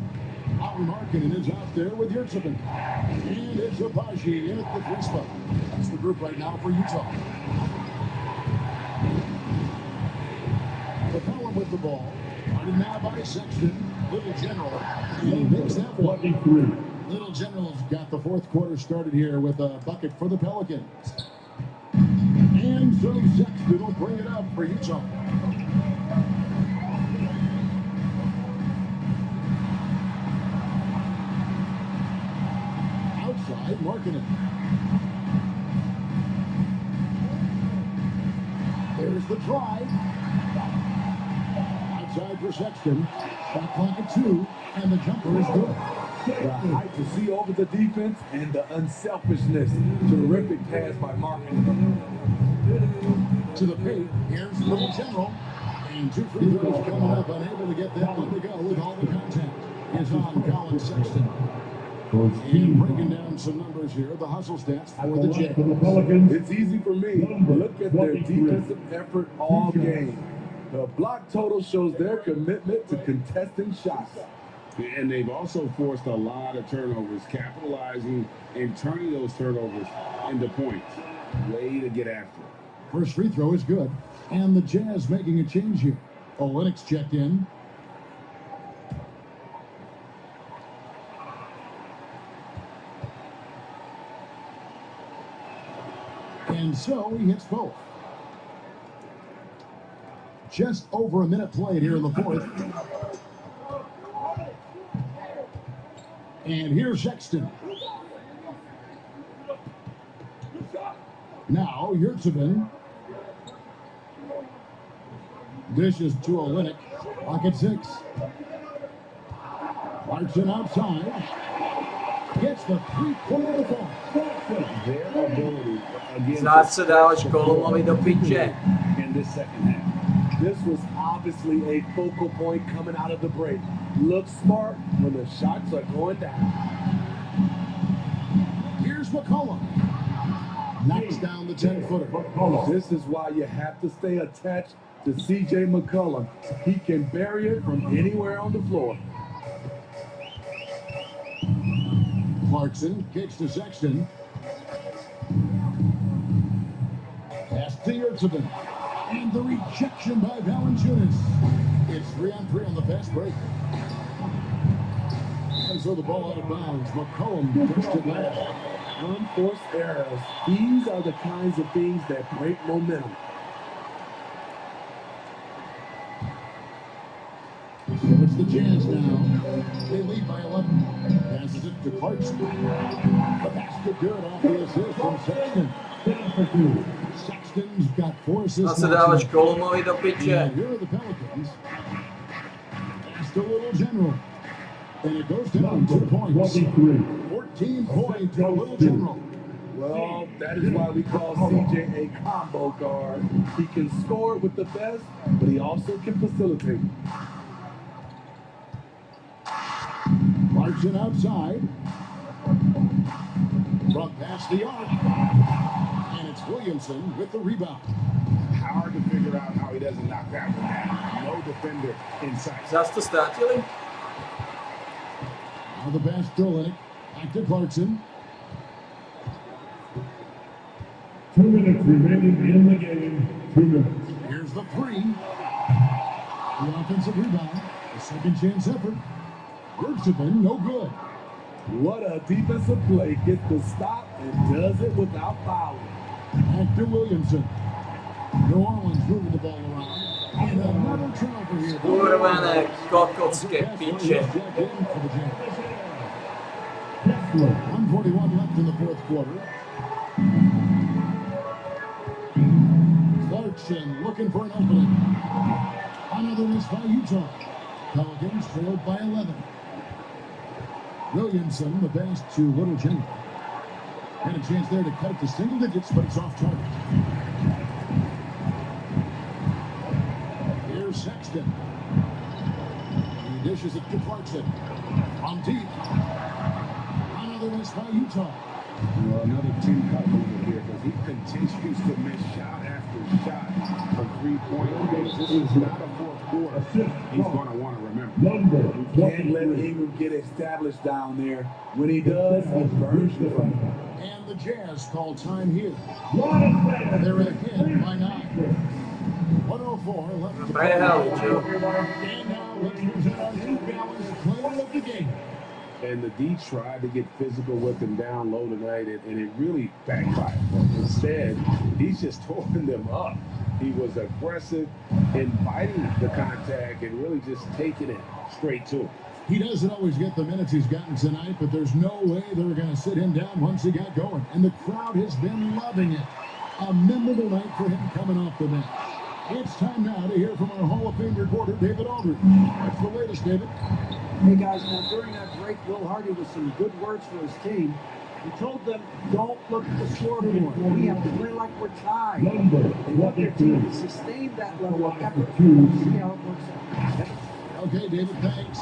Alton Markkanen is out there with Yurtseven. And it's Abaji in at the 3 spot. That's the group right now for Utah. McCollum with the ball. Guarded now by Sexton. Little General. And he makes that one. Little General's got the 4th quarter started here with a bucket for the Pelicans. And so Sexton will bring it up for Utah. Outside, Markkanen. There's the drive. Outside for Sexton. Shot clock at 2, and the jumper is good. The height to see over the defense and the unselfishness. Terrific pass by Markkanen. To the paint, here's Little General. And 2 free throws coming up, unable to get that one to go with all the contact. Is on Colin Sexton. And breaking down some numbers here, the hustle stats for the Jazz. It's easy for me. Look at their defensive effort all game. The block total shows their commitment to contesting shots. And they've also forced a lot of turnovers, capitalizing and turning those turnovers into points. Way to get after it. First free throw is good. And the Jazz making a change here. Olynyk checked in. And so he hits both. Just over a minute played here in the 4th. And here's Sexton. Now Yurtseven. Dishes to Olynyk. Clock at 6. Clarkson outside. Gets the three-pointer to fall. Their ability against Zase dałeś Kolomowi do picie. in this second half. This was obviously a focal point coming out of the break. Look smart when the shots are going down. Here's McCollum. Knocks down the 10-footer. This is why you have to stay attached to C.J. McCollum. He can bury it from anywhere on the floor. Clarkson kicks to Sexton. Pass to Yurtsevin. And the rejection by Valanciunas. It's 3-on-3 on the fast break. And so the ball out of bounds. McCollum pushed it last. Unforced errors. These are the kinds of things that break momentum. So it's the Jazz now. They lead by 11. Passes it to Clarkson. The basket good off the assist from Sexton. Sexton's got 4 assists. Zase dałeś Kolomowi do picie. And here are the Pelicans. Just a little general. And it goes down 2 points. 14 points to a little general. Well, that is why we call CJ a combo guard. He can score with the best, but he also can facilitate. Clarkson outside. From past the arc. And it's Williamson with the rebound. Hard to figure out how he doesn't knock that one down. No defender in sight. Zas to ztratili? Now the pass to Olynyk. Back to Clarkson. 2 minutes remaining in the game. 2 minutes. Here's the 3. The offensive rebound. A second chance effort. Yurtsevin, no good. What a defensive play. Gets the stop and does it without fouling. Back to Williamson. New Orleans moving the ball around. And another turnover here. Kurvené kokotské piče. 141 left in the fourth quarter. Clarkson looking for an opening. Another miss by Utah. Pelicans trailed by 11. Williamson, the pass to Little Jimmy. Had a chance there to cut it to single digits, but it's off target. Here's Sexton. He dishes it to Clarkson. From deep. Another miss by Utah. Well, another team cut movement here because he continues to miss shot after shot from 3-point range. This is not a fourth quarter he's going to want to remember. You can't let Ingram get established down there. When he does, he burns you from it. And the Jazz call time here. They're ahead by 9. 104 left to play. Prehali, Joe. And now let's present our new balanced player of the game. And the D tried to get physical with him down low tonight, and it really backfired. Instead, he's just holding them up. He was aggressive, inviting the contact, and really just taking it straight to him. He doesn't always get the minutes he's gotten tonight, but there's no way they're going to sit him down once he got going. And the crowd has been loving it. A memorable night for him coming off the bench. It's time now to hear from our Hall of Fame reporter, David Aldridge. What's the latest, David? Hey guys, now during that break, Will Hardy with some good words for his team. He told them, don't look at the scoreboard. We have to play like we're tied. They want their team to sustain that level of effort. See how it works out. Okay, David, thanks.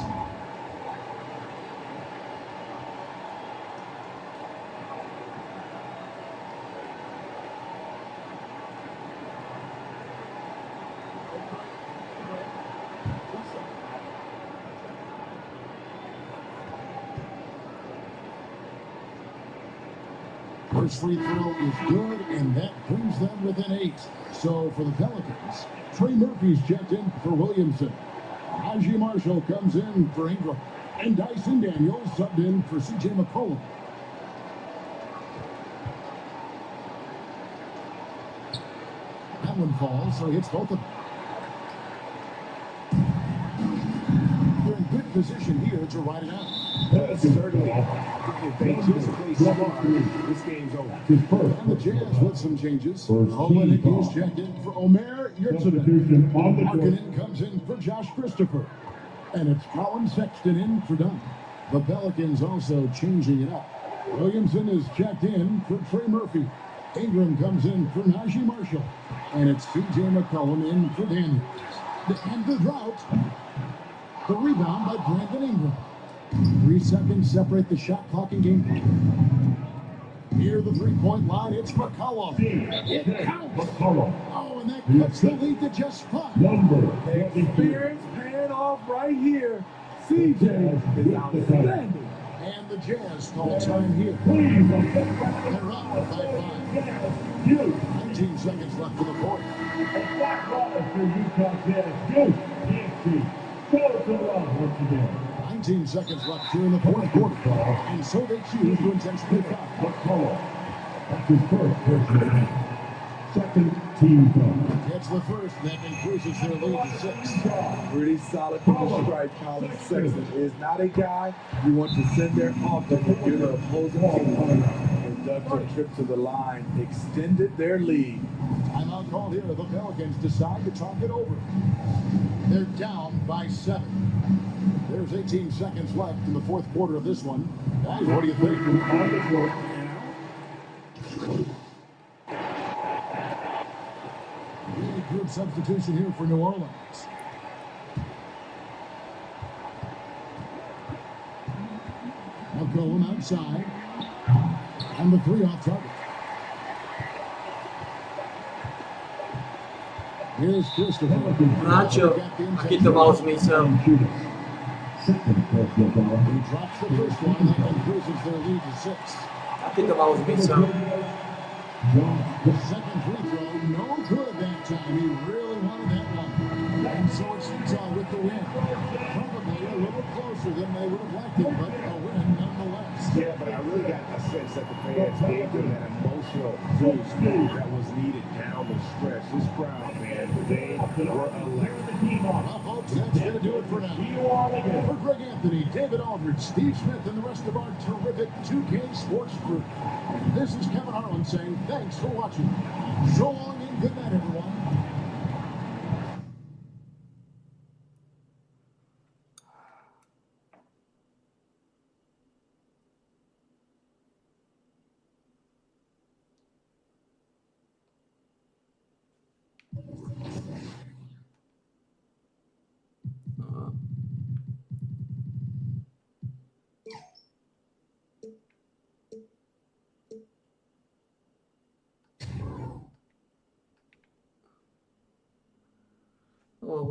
First free throw is good, and that brings them within 8. So for the Pelicans, Trey Murphy's checked in for Williamson. Najee Marshall comes in for Ingram. And Dyson Daniels subbed in for C.J. McCollum. That one falls, so he hits both of them. They're in good position here to ride it out. Certainly, if they just play smart, this game's over. And the Jazz with some changes. Olenek is checked in for Omer Yurtseven. Substitution on the court. Markkanen comes in for Josh Christopher. And it's Colin Sexton in for Dunn. The Pelicans also changing it up. Williamson is checked in for Trey Murphy. Ingram comes in for Najee Marshall. And it's C.J. McCollum in for Daniels. And the drought. The rebound by Brandon Ingram. 3 seconds separate the shot clock and game clock. Near the three-point line, it's McCollum. It counts. McCollum. Oh, and that cuts the lead to just 5. Number Experience paying off right here. CJ is outstanding. And the Jazz call time here. Please, They're up by 5. 19 seconds left in the fourth. a back line for Utah Jazz. Go, TNT. Go to love once again. 19 seconds left here in the fourth quarter. And so they choose to intentionally foul. McCollum. That's his first personal foul. Second team foul. It's the first that increases their lead to 6. Pretty solid from the strike. Colin Sexton is not a guy you want to send there often if you're the opposing team. Conduct a trip to the line, extended their lead. Timeout called here. The Pelicans decide to talk it over. They're down by 7. There's 18 seconds left in the fourth quarter of this one. Guys, what do you think? On the court. Really good substitution here for New Orleans. McCollum outside. And the 3 off target. Here's Christopher. Nacho, aquí to malo zmysel. Second personal foul. He drops the first one and increases their lead to 6. Aquí to malo zmysel. The second free throw, no good that time. He really wanted that one. And so it's Utah with the win. Probably a little closer than they would have liked it, but a win nonetheless. Yeah, but I really got a sense that the fans gave them that emotional boost that was needed down the stretch. This crowd, man, they were electric. Well, folks, that's going to do it for now. For Greg Anthony, David Aldridge, Steve Smith, and the rest of our terrific 2K Sports group, this is Kevin Harlan saying thanks for watching. So long and good night, everyone.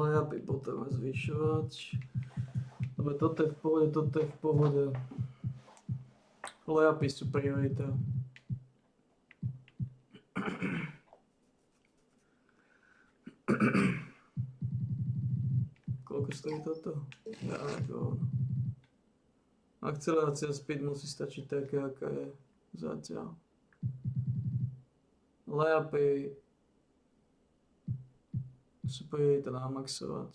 Layupy potrebujeme zvyšovať. Dobre, toto je v pohode, toto je v pohode. Layupy sú priorita. Koľko stojí toto? Ja, ako... Akcelerácia speed musí stačiť taká, aká je zatiaľ. Layupy sú priorita namaxovať.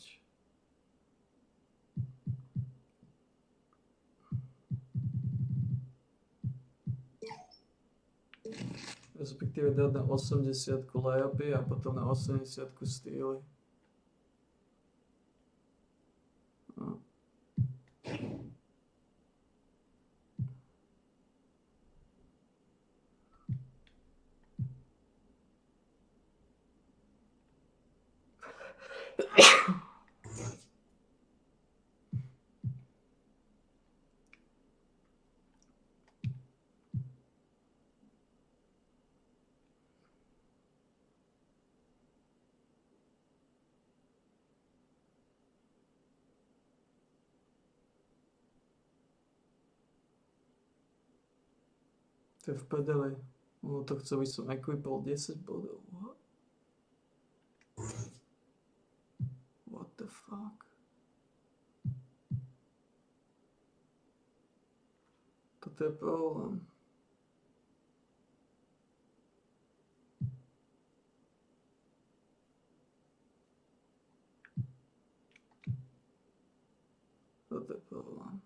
Respektíve dať na 80 layupy a potom na 80 steely. No. To je v pedeli. No to chce, aby som equipol 10 bodov. What the fuck? Toto je problém. Toto je problém.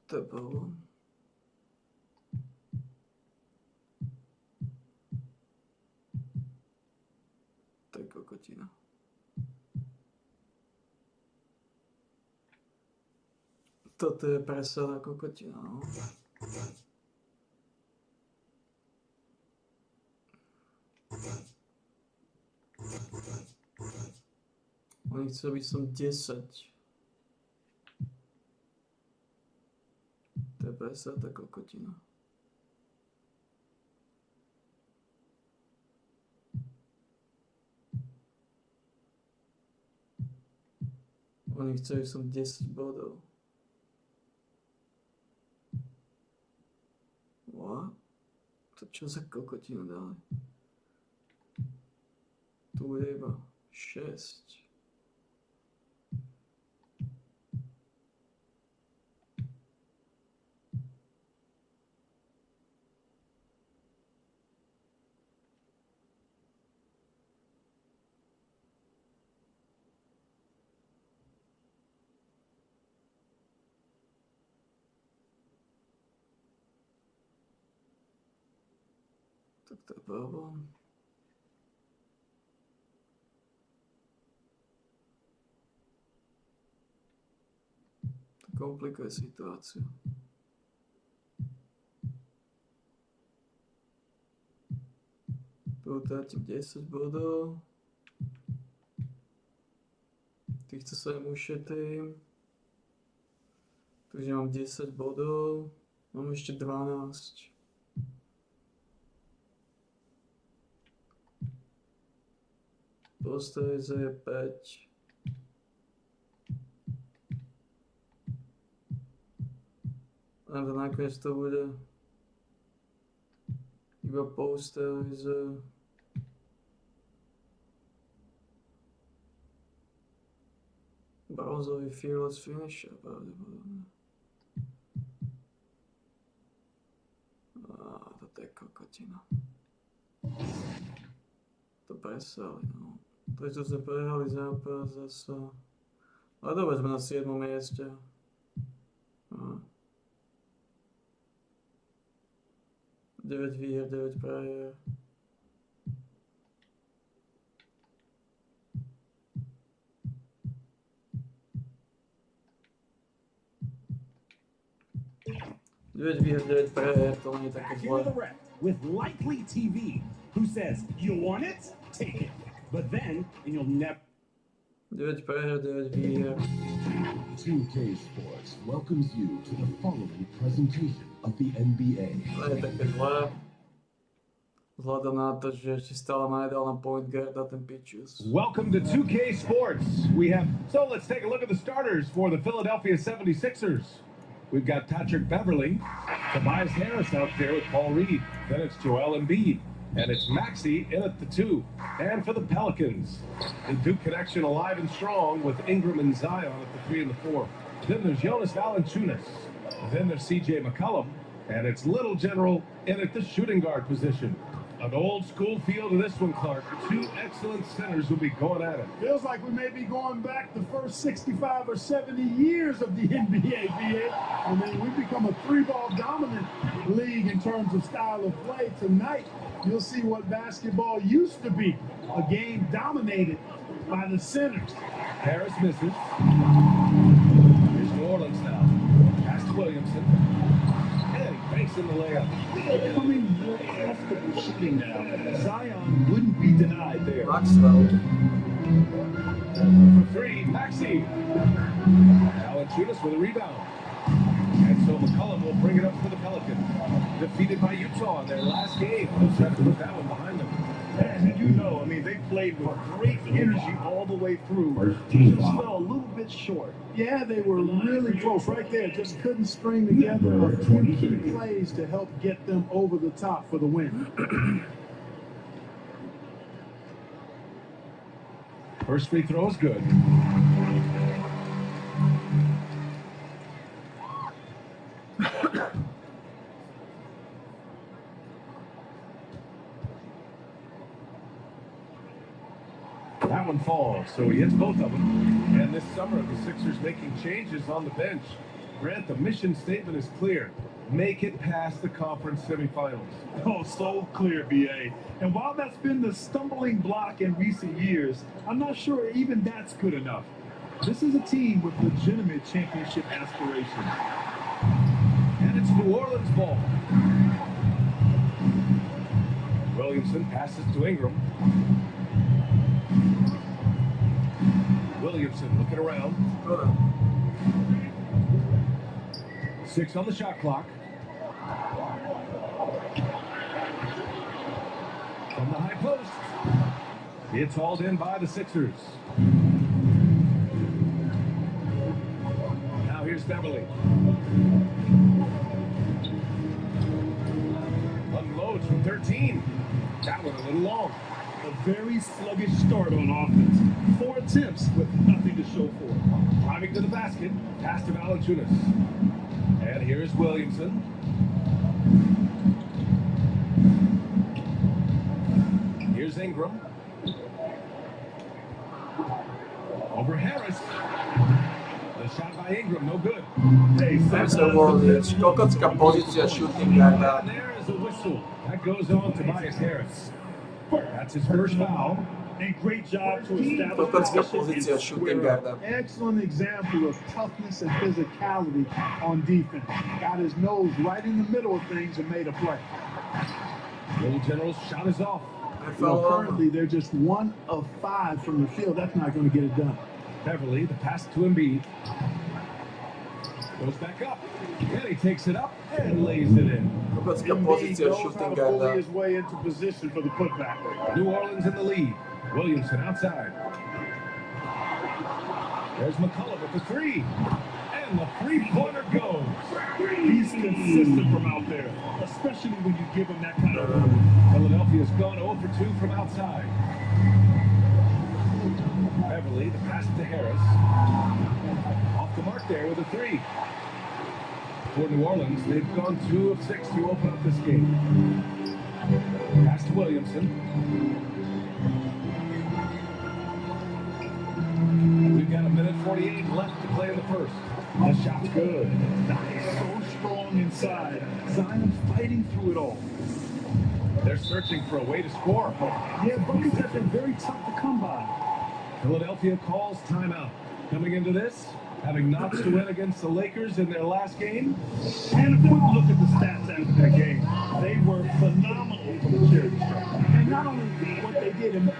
To je balón. To je kokotina. Toto je presaná kokotina, no. Oni chcú, aby som 10. To je presatá kokotina. Oni chcú, aby som 10 bodov. What? To čo za kokotinu dali? Tu je iba 6. Tak to je problém. To komplikuje situáciu. Tu trátim 10 bodov. Týchto sa im ušetrím. Takže mám 10 bodov. Mám ešte 12. Posterize je 5. A to nakoniec to bude iba posterize. Bronzový fearless finisher pravdepodobne. Toto je kokotina. To presali, no. Prečo sme prehrali zápas zase. Ale dobre, sme na 7. mieste. 9 výher, 9 prehier. To nie je také Back into zlé. the rep with Likely TV, who says, "You want it? Take it." But then, and you'll never. 9 prehier, 9 výher. 2K Sports welcomes you to the following presentation of the NBA. To je také zlé. Vzhľadom na to, že ešte stále ma nedal na point guard a ten Pictures. Welcome to 2K Sports. So let's take a look at the starters for the Philadelphia 76ers. We've got Patrick Beverly, Tobias Harris out there with Paul Reed. Then it's Joel Embiid. And it's Maxey in at the 2. And for the Pelicans, the Duke connection alive and strong with Ingram and Zion at the 3 and the 4. Then there's Jonas Valanciunas. Then there's CJ McCollum. And it's Little General in at the shooting guard position. An old school feel to this one, Clark. Two excellent centers will be going at it. Feels like we may be going back the first 65 or 70 years of the NBA, BA. I mean, we've become a three-ball dominant league in terms of style of play. Tonight, you'll see what basketball used to be, a game dominated by the centers. Harris misses. Here's New Orleans now. Pass to Williamson. And he banks in the layup. They're coming real comfortable shooting now. Zion wouldn't be denied there. Maxwell. For 3, Maxey. Valanciunas with a rebound. And so McCollum will bring it up for the Pelicans. Defeated by Utah in their last game. They'll try to put that one behind them. And you know, I mean, they played with great energy all the way through. Just fell a little bit short. Yeah, they were really close right there. Just couldn't string together a few key plays to help get them over the top for the win. First free throw is good. That one falls, so he hits both of them. And this summer, the Sixers making changes on the bench. Grant, the mission statement is clear. Make it past the conference semifinals. Oh, so clear, BA. And while that's been the stumbling block in recent years, I'm not sure even that's good enough. This is a team with legitimate championship aspirations. And it's New Orleans ball. Williamson passes to Ingram. Williamson looking around. 6 on the shot clock. From the high post. It's hauled in by the Sixers. Now here's Beverly. Unloads from 13. That one a little long. A very sluggish start on offense. 4 attempts with nothing to show for it. Driving to the basket. Pass to Valanciunas. And here's Williamson. Here's Ingram. Over Harris. The shot by Ingram, no good. Hey, Emerson Warlic, kokocka pozycja shooting guarda. And there is a whistle. That goes on Tobias Harris. That's his first foul. And great job to establish Kokocka position pozycja and shooting square up. guarda. Excellent example of toughness and physicality on defense. Got his nose right in the middle of things and made a play. Little General's shot is off. Currently, they're just 1 of 5 from the field. That's not going to get it done. Beverly, the pass to Embiid. Goes back up. And he takes it up and lays it in. Kokocka Embiid pozycja knows how shooting to bully guarda. his way into position for the putback. New Orleans in the lead. Williamson outside. There's McCullough with the 3. And the three-pointer goes. He's consistent from out there, especially when you give him that kind of room. Philadelphia's gone 0 for 2 from outside. Beverly, the pass to Harris. Off the mark there with a 3. For New Orleans, they've gone 2 of 6 to open up this game. Pass to Williamson. We've got 1:48 left to play in the first. The shot's good. He's so strong inside. Zion's fighting through it all. They're searching for a way to score. Yeah, buckets have been very tough to come by. Philadelphia calls timeout. Coming into this, having notched to win against the Lakers in their last game. And a quick look at the stats after that game. They were phenomenal from the charity stripe. And not only what they did in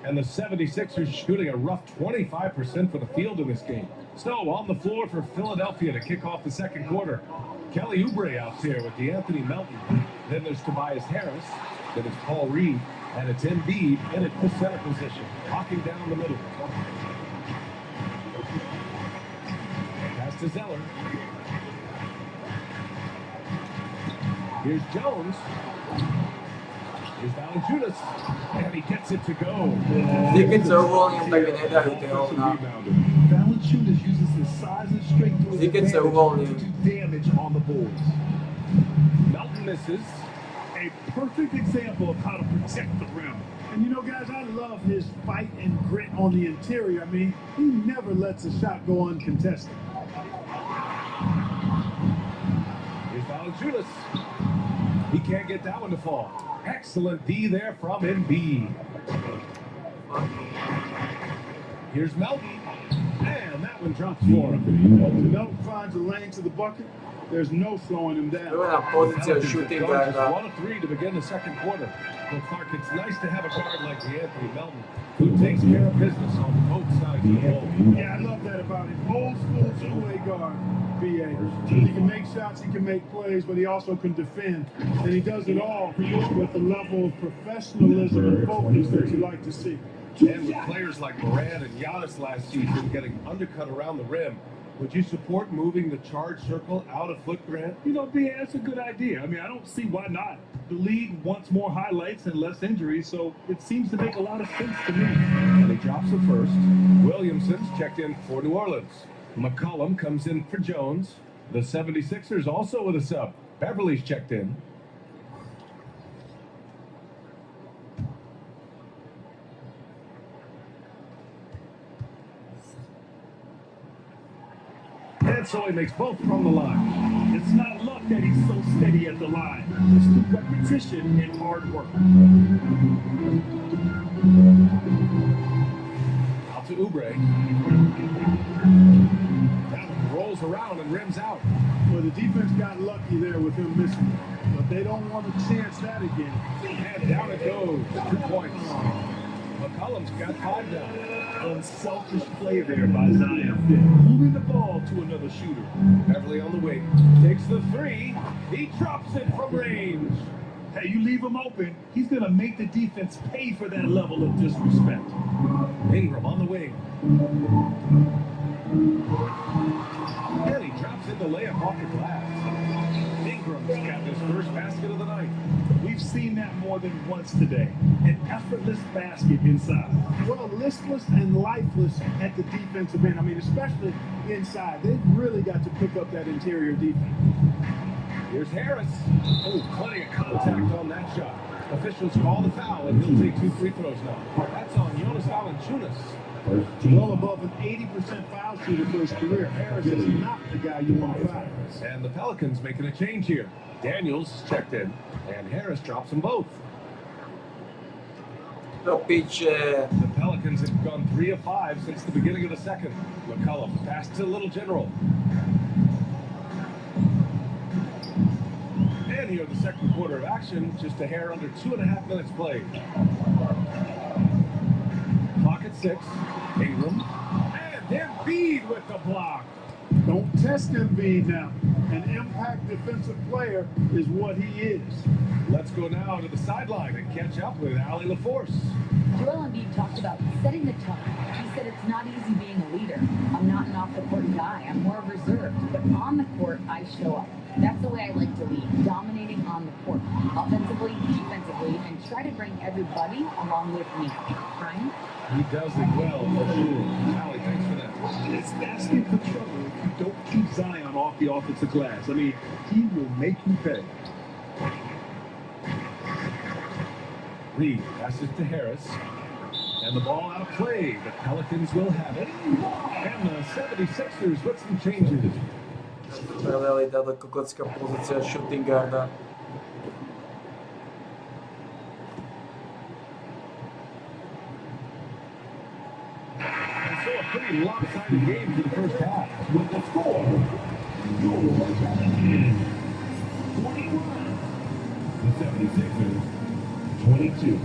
And the 76ers shooting a rough 25% for the field in this game. So on the floor for Philadelphia to kick off the second quarter. Kelly Oubre out there with Anthony Melton. Then there's Tobias Harris. Then it's Paul Reed. And it's Embiid in at the center position, locking down the middle. Pass to Zeller. Here's Jones. Here's Valanciunas. And he gets it to go. Zikec uvoľním, tak je nedajú tie hovná. Valanciunas uses his size and strength to his Zikec sa advantage uvoľním. to do damage on the boards. Melton misses. A perfect example of how to protect the rim. And you know, guys, I love his fight and grit on the interior. I mean, he never lets a shot go uncontested. Here's Valanciunas. He can't get that one to fall. Excellent D there from Embiid. Here's Melton. And that one drops for him. Melton finds a lane to the bucket. There's no slowing him down. Druhá pozícia shooting guarda. 1 of 3 to begin the second quarter. Well, Clark, it's nice to have a guard like Anthony Melton who takes care of business on both sides of the ball. Yeah, I love that about him. Old school two-way guard, BA. He can make shots, he can make plays, but he also can defend. And he does it all with a level of professionalism and focus that you like to see. And with players like Morant and Giannis last season getting undercut around the rim, would you support moving the charge circle out of foot, Grant? You know, BA, that's a good idea. I mean, I don't see why not. The league wants more highlights and less injuries, so it seems to make a lot of sense to me. And he drops it first. Williamson's checked in for New Orleans. McCollum comes in for Jones. The 76ers also with a sub. Beverly's checked in. And so he makes both from the line. It's not luck that he's so steady at the line. It's through repetition and hard work. Out to Oubre. That rolls around and rims out. Well, the defense got lucky there with him missing, but they don't want to chance that again. And down it goes. 2 points. McCollum's got 5 down. Unselfish play there by Zion. Moving the ball to another shooter. Beverly on the wing. Takes the 3. He drops it from range. Hey, you leave him open, he's going to make the defense pay for that level of disrespect. Ingram on the wing. And he drops in the layup off the glass. Ingram's got his first basket of the night. We've seen that more than once today. An effortless basket inside. Well, listless and lifeless at the defensive end. I mean, especially inside. They've really got to pick up that interior defense. Here's Harris. Oh, plenty of contact on that shot. Officials call the foul, and he'll take 2 free throws now. That's on Jonas Valanciunas. Well above an 80% foul shooter for his career. Harris is not the guy you want to foul. And the Pelicans making a change here. Daniels is checked in, and Harris drops them both. The pitch. The Pelicans have gone 3 of 5 since the beginning of the second. McCollum pass to Little General. And here the second quarter of action, just a hair under 2.5 minutes played. Clock at 6. Ingram. And Embiid with the block. Don't test Embiid now. An impact defensive player is what he is. Let's go now to the sideline and catch up with Allie LaForce. Joel Embiid talked about setting the tone. He said it's not easy being a leader. I'm not an off-the-court guy. I'm more reserved. But on the court, I show up. That's the way I like to lead, dominating on the court, offensively, defensively, and try to bring everybody along with me. Brian? He does it well for sure. Allie, thanks for that. It's asking for trouble if you don't keep Zion off the offensive glass. I mean, he will make you pay. Reed passes to Harris. And the ball out of play. The Pelicans will have it. And the 76ers with some changes. Preleli tada kocka pozicija shooting guarda. And so a pretty lopsided game for the first half. With the score, your 21. The 76ers, 22.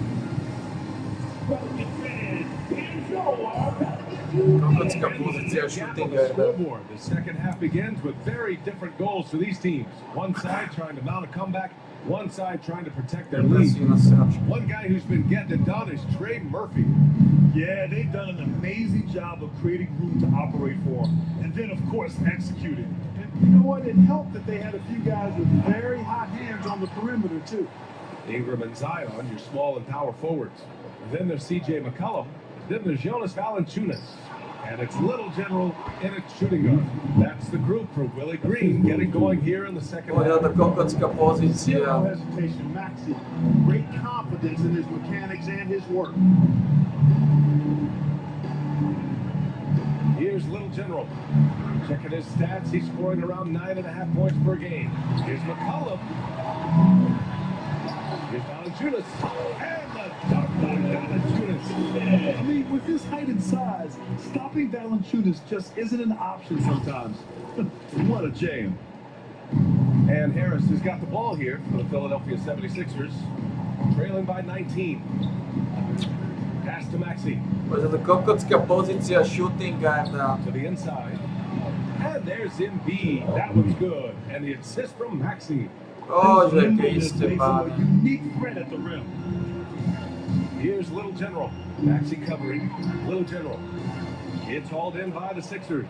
Kocka pozicija shooting guarda. Scoreboard. The second half begins with very different goals for these teams. One side trying to mount a comeback, one side trying to protect their lead. One guy who's been getting it done is Trey Murphy. Yeah, they've done an amazing job of creating room to operate for him. And then, of course, executing. And you know what? It helped that they had a few guys with very hot hands on the perimeter, too. Ingram and Zion, your small and power forwards. Then there's C.J. McCollum. Then there's Jonas Valanciunas. And it's Little General in its shooting guard. That's the group for Willie Green getting going here in the second half. Ovdje kocka Zero pozicija. hesitation. Maxey, great confidence in his mechanics and his work. Here's Little General. Checking his stats, he's scoring around 9.5 points per game. Here's McCollum. Here's Valanciunas. And the dunk by Valanciunas. I mean, with his height and size, stopping Valanciunas just isn't an option sometimes. What a jam. And Harris has got the ball here for the Philadelphia 76ers, trailing by 19. Pass to Maxey. Ovdje kocka pozicija shooting guarda. To the inside. And there's Embiid. That one's good. And the assist from Maxey. Ovdje Makes iste him a pane. unique threat at the rim. Here's Little General. Maxey covering. Little General. It's hauled in by the Sixers.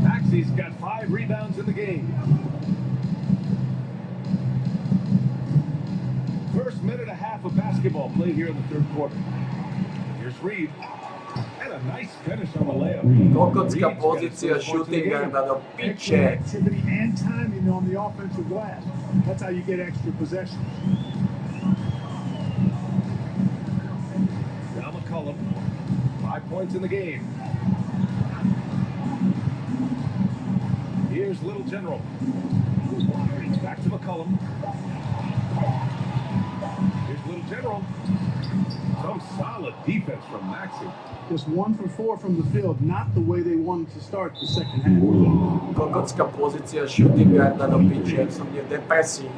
Maxey's got 5 rebounds in the game. First minute and a half of basketball played here in the third quarter. Here's Reed. And a nice finish on the layup. Kokotska pozicija shooting guarda do Extra piče. activity and timing on the offensive glass. That's how you get extra possession. Now McCollum, 5 points in the game. Here's Little General. Back to McCollum. Here's Little General. Some solid defense from Maxey. Just 1 for 4 from the field, not the way they wanted to start the second half. Kokotska pozicija shooting guarda do piče, jer sam je v depresiji.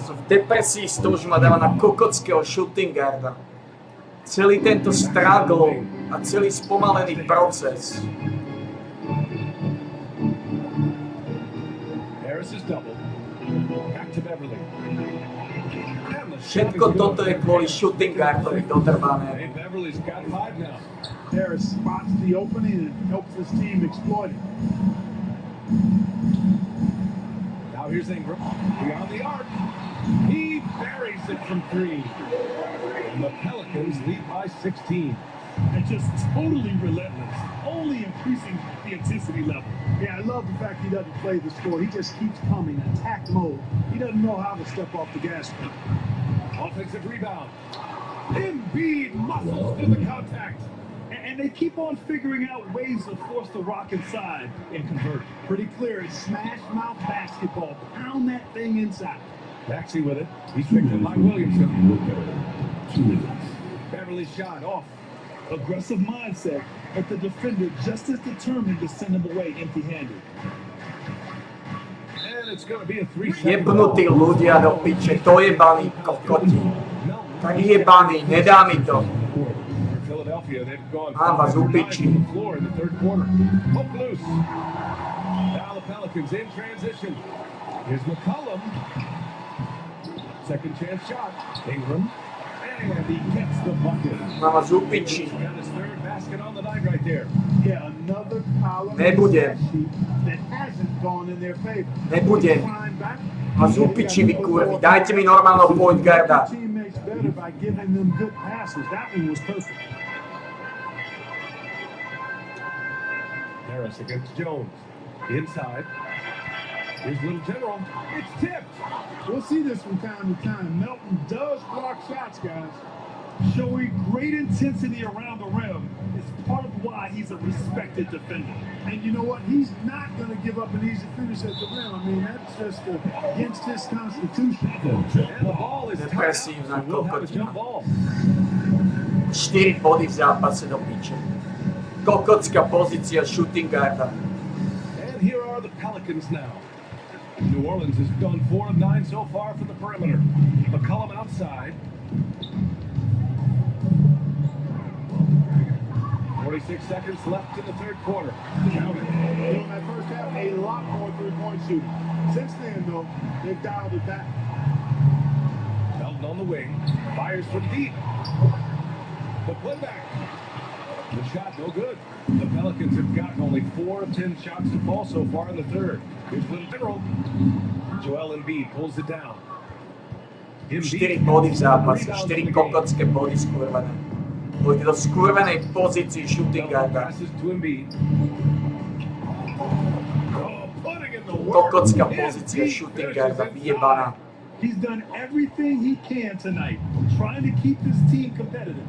Som v depresiji s tou, že ma dáva na kokotského shooting guarda. Celý tento struggle a celý spomalený proces. Harris is double. Back to Beverly. Všetko toto je kvôli shooting guardovi dodrbané. Hey, Beverly's got 5 now. Harris spots the opening and helps his team exploit it. Now here's Ingram. Beyond the arc. He buries it from 3. And the Pelicans lead by 16. And just totally relentless, only increasing the intensity level. Yeah, I love the fact he doesn't play the score. He just keeps coming, attack mode. He doesn't know how to step off the gas pedal. Offensive rebound. Embiid muscles through the contact. And they keep on figuring out ways to force the Rock inside and convert. Pretty clear. It's smash mouth basketball. Pound that thing inside. Maxey with it. He's picked up by Williamson. Beverly shot off. Aggressive mindset, but the defender just as determined to send him away empty-handed. And it's going to be a 3-second. Jebnutí ľudia do piče, to je baný kokoti. Tak jebaný, nedá mi to. Philadelphia, they've gone Mám vás from upiči. the floor in the third quarter. Hook loose. Now the Pelicans in transition. Here's McCollum. Second chance shot. Ingram. And he gets the bucket. Mám vás upiči. Got his third basket on the night right there. Yeah, another column Nebudem. that hasn't gone in their favor. Nebudem. Climb back. Vás upiči vy kurvi, dajte mi normálneho point guarda. Teammates better by giving them good passes. That one was perfect. Harris against Jones. Inside. Here's Little General. It's tipped. We'll see this from time to time. Melton does block shots, guys. Showing great intensity around the rim is part of why he's a respected defender. And you know what? He's not going to give up an easy finish at the rim. I mean, that's just against his constitution. And the ball is Depresívna we'll have a kokotina. jump ball. 4 body v zápase do piče. Kokotská pozícia shooting guarda. And here are the Pelicans now. New Orleans has gone 4 of 9 so far from the perimeter. McCollum outside. 46 seconds left in the third quarter. Count it. In that first half, a lot more three-point shooting. Since then, though, they've dialed it back. Melton on the wing. Fires from deep. The putback. The shot no good. The Pelicans have gotten only 4 of 10 shots to fall so far in the third. Here's Little General. Joel Embiid pulls it down. 4 body v zápase, 4 kokotské body skurvené. Boli do skurvenej pozícii shooting guarda. Passes to Embiid. Oh, putting in the work. Kokotská pozícia shooting guarda, vyjebaná. He's done everything he can tonight, trying to keep his team competitive.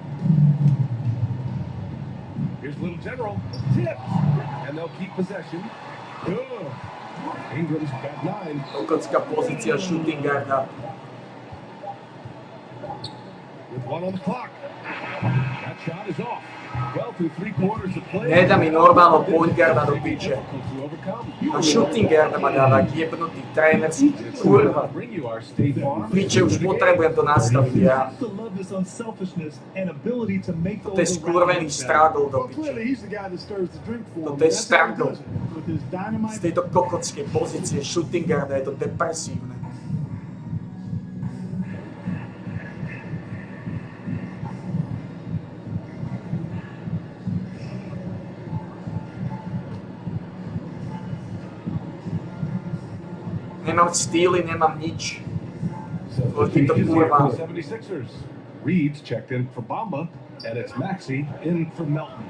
Here's Little General. Tipped. And they'll keep possession. Good. Ingram's got 9. Kokotská pozícia shooting guarda. With 1 on the clock. That shot is off. Well through 3 quarters of play. Nedá mi normálno point guarda do piče. Difficult to overcome. A shooting guarda ma dáva jebnutý trénerský kurva. Bring you our State Farm. Piče, už potrebujem to nastaviť, ja. To love this unselfishness and ability to make Toto je those skurvený struggle do Well, piče. clearly, he's the guy that stirs the drink for him. Toto je That's how he struggle. does it. With his Z dynamite. tejto kokotskej pozície shooting guarda je to depresívne. Nemám stíly, nemám nič. Títo Substitutions here kurva. for the 76ers. Reed's checked in for Bamba. And it's Maxey in for Melton.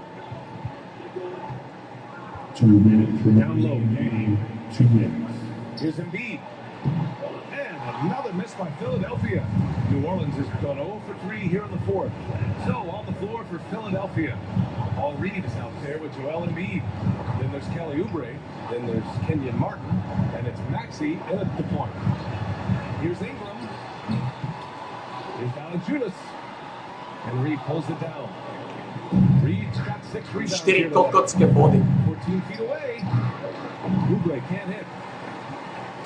2 minutes remaining Down low. in the game. 2 minutes. Here's Embiid. And another miss by Philadelphia. New Orleans has gone 0 for 3 here in the fourth. So on the floor for Philadelphia. Paul Reed is out there with Joel Embiid. Then there's Kelly Oubre. Then there's Kenyon Martin. And it's Maxey in at the point. Here's Ingram. Here's Valanciunas. And Reed pulls it down. Reed's got 6 rebounds. 4 kokotske body. 14 feet away. Oubre can't hit.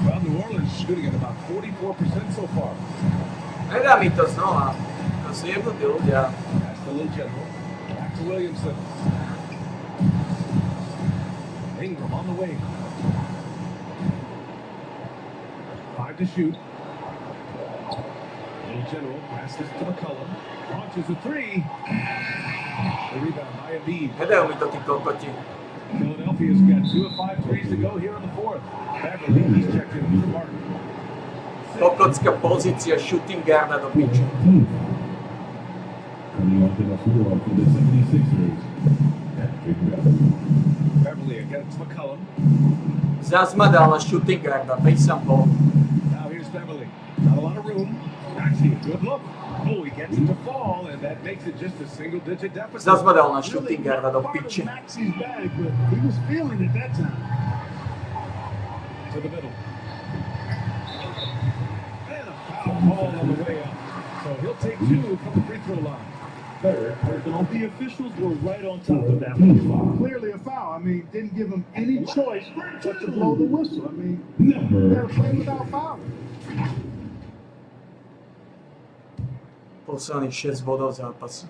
Well, New Orleans shooting at about 44% so far. Ne dá mi to znova. To sú jebnutí ľudia. That's the little general. Back to Williamson. Ingram on the wing. 5 to shoot. Little general passes to McCollum. Launches a 3. The rebound by Embiid. Ne dajú mi to tí kokoti. Philadelphia's got 2 of 5 threes to go here in the fourth. Beverly, he's checked in for Martin. Kokotska pozícia shooting guarda do piče. Coming onto the floor for the 76ers. Patrick Beverly. Beverly against McCollum. Zas ma dal na shooting guarda, pejsam bol. Now here's Beverly. Not a lot of room. Actually, a good look. Oh, he gets it to fall, and that makes it just a single-digit deficit. Zas ma dal na shooting guarda do Part of piče. Maxey's bag, but he was feeling it that time. To the middle. And a foul ball on the way up. So he'll take 2 from the free throw line. Third personal. The officials were right on top of that one. Clearly a foul. I mean, didn't give him any choice but to blow the whistle. I mean, they're playing without foul. Posledných 6 bodov zápasu.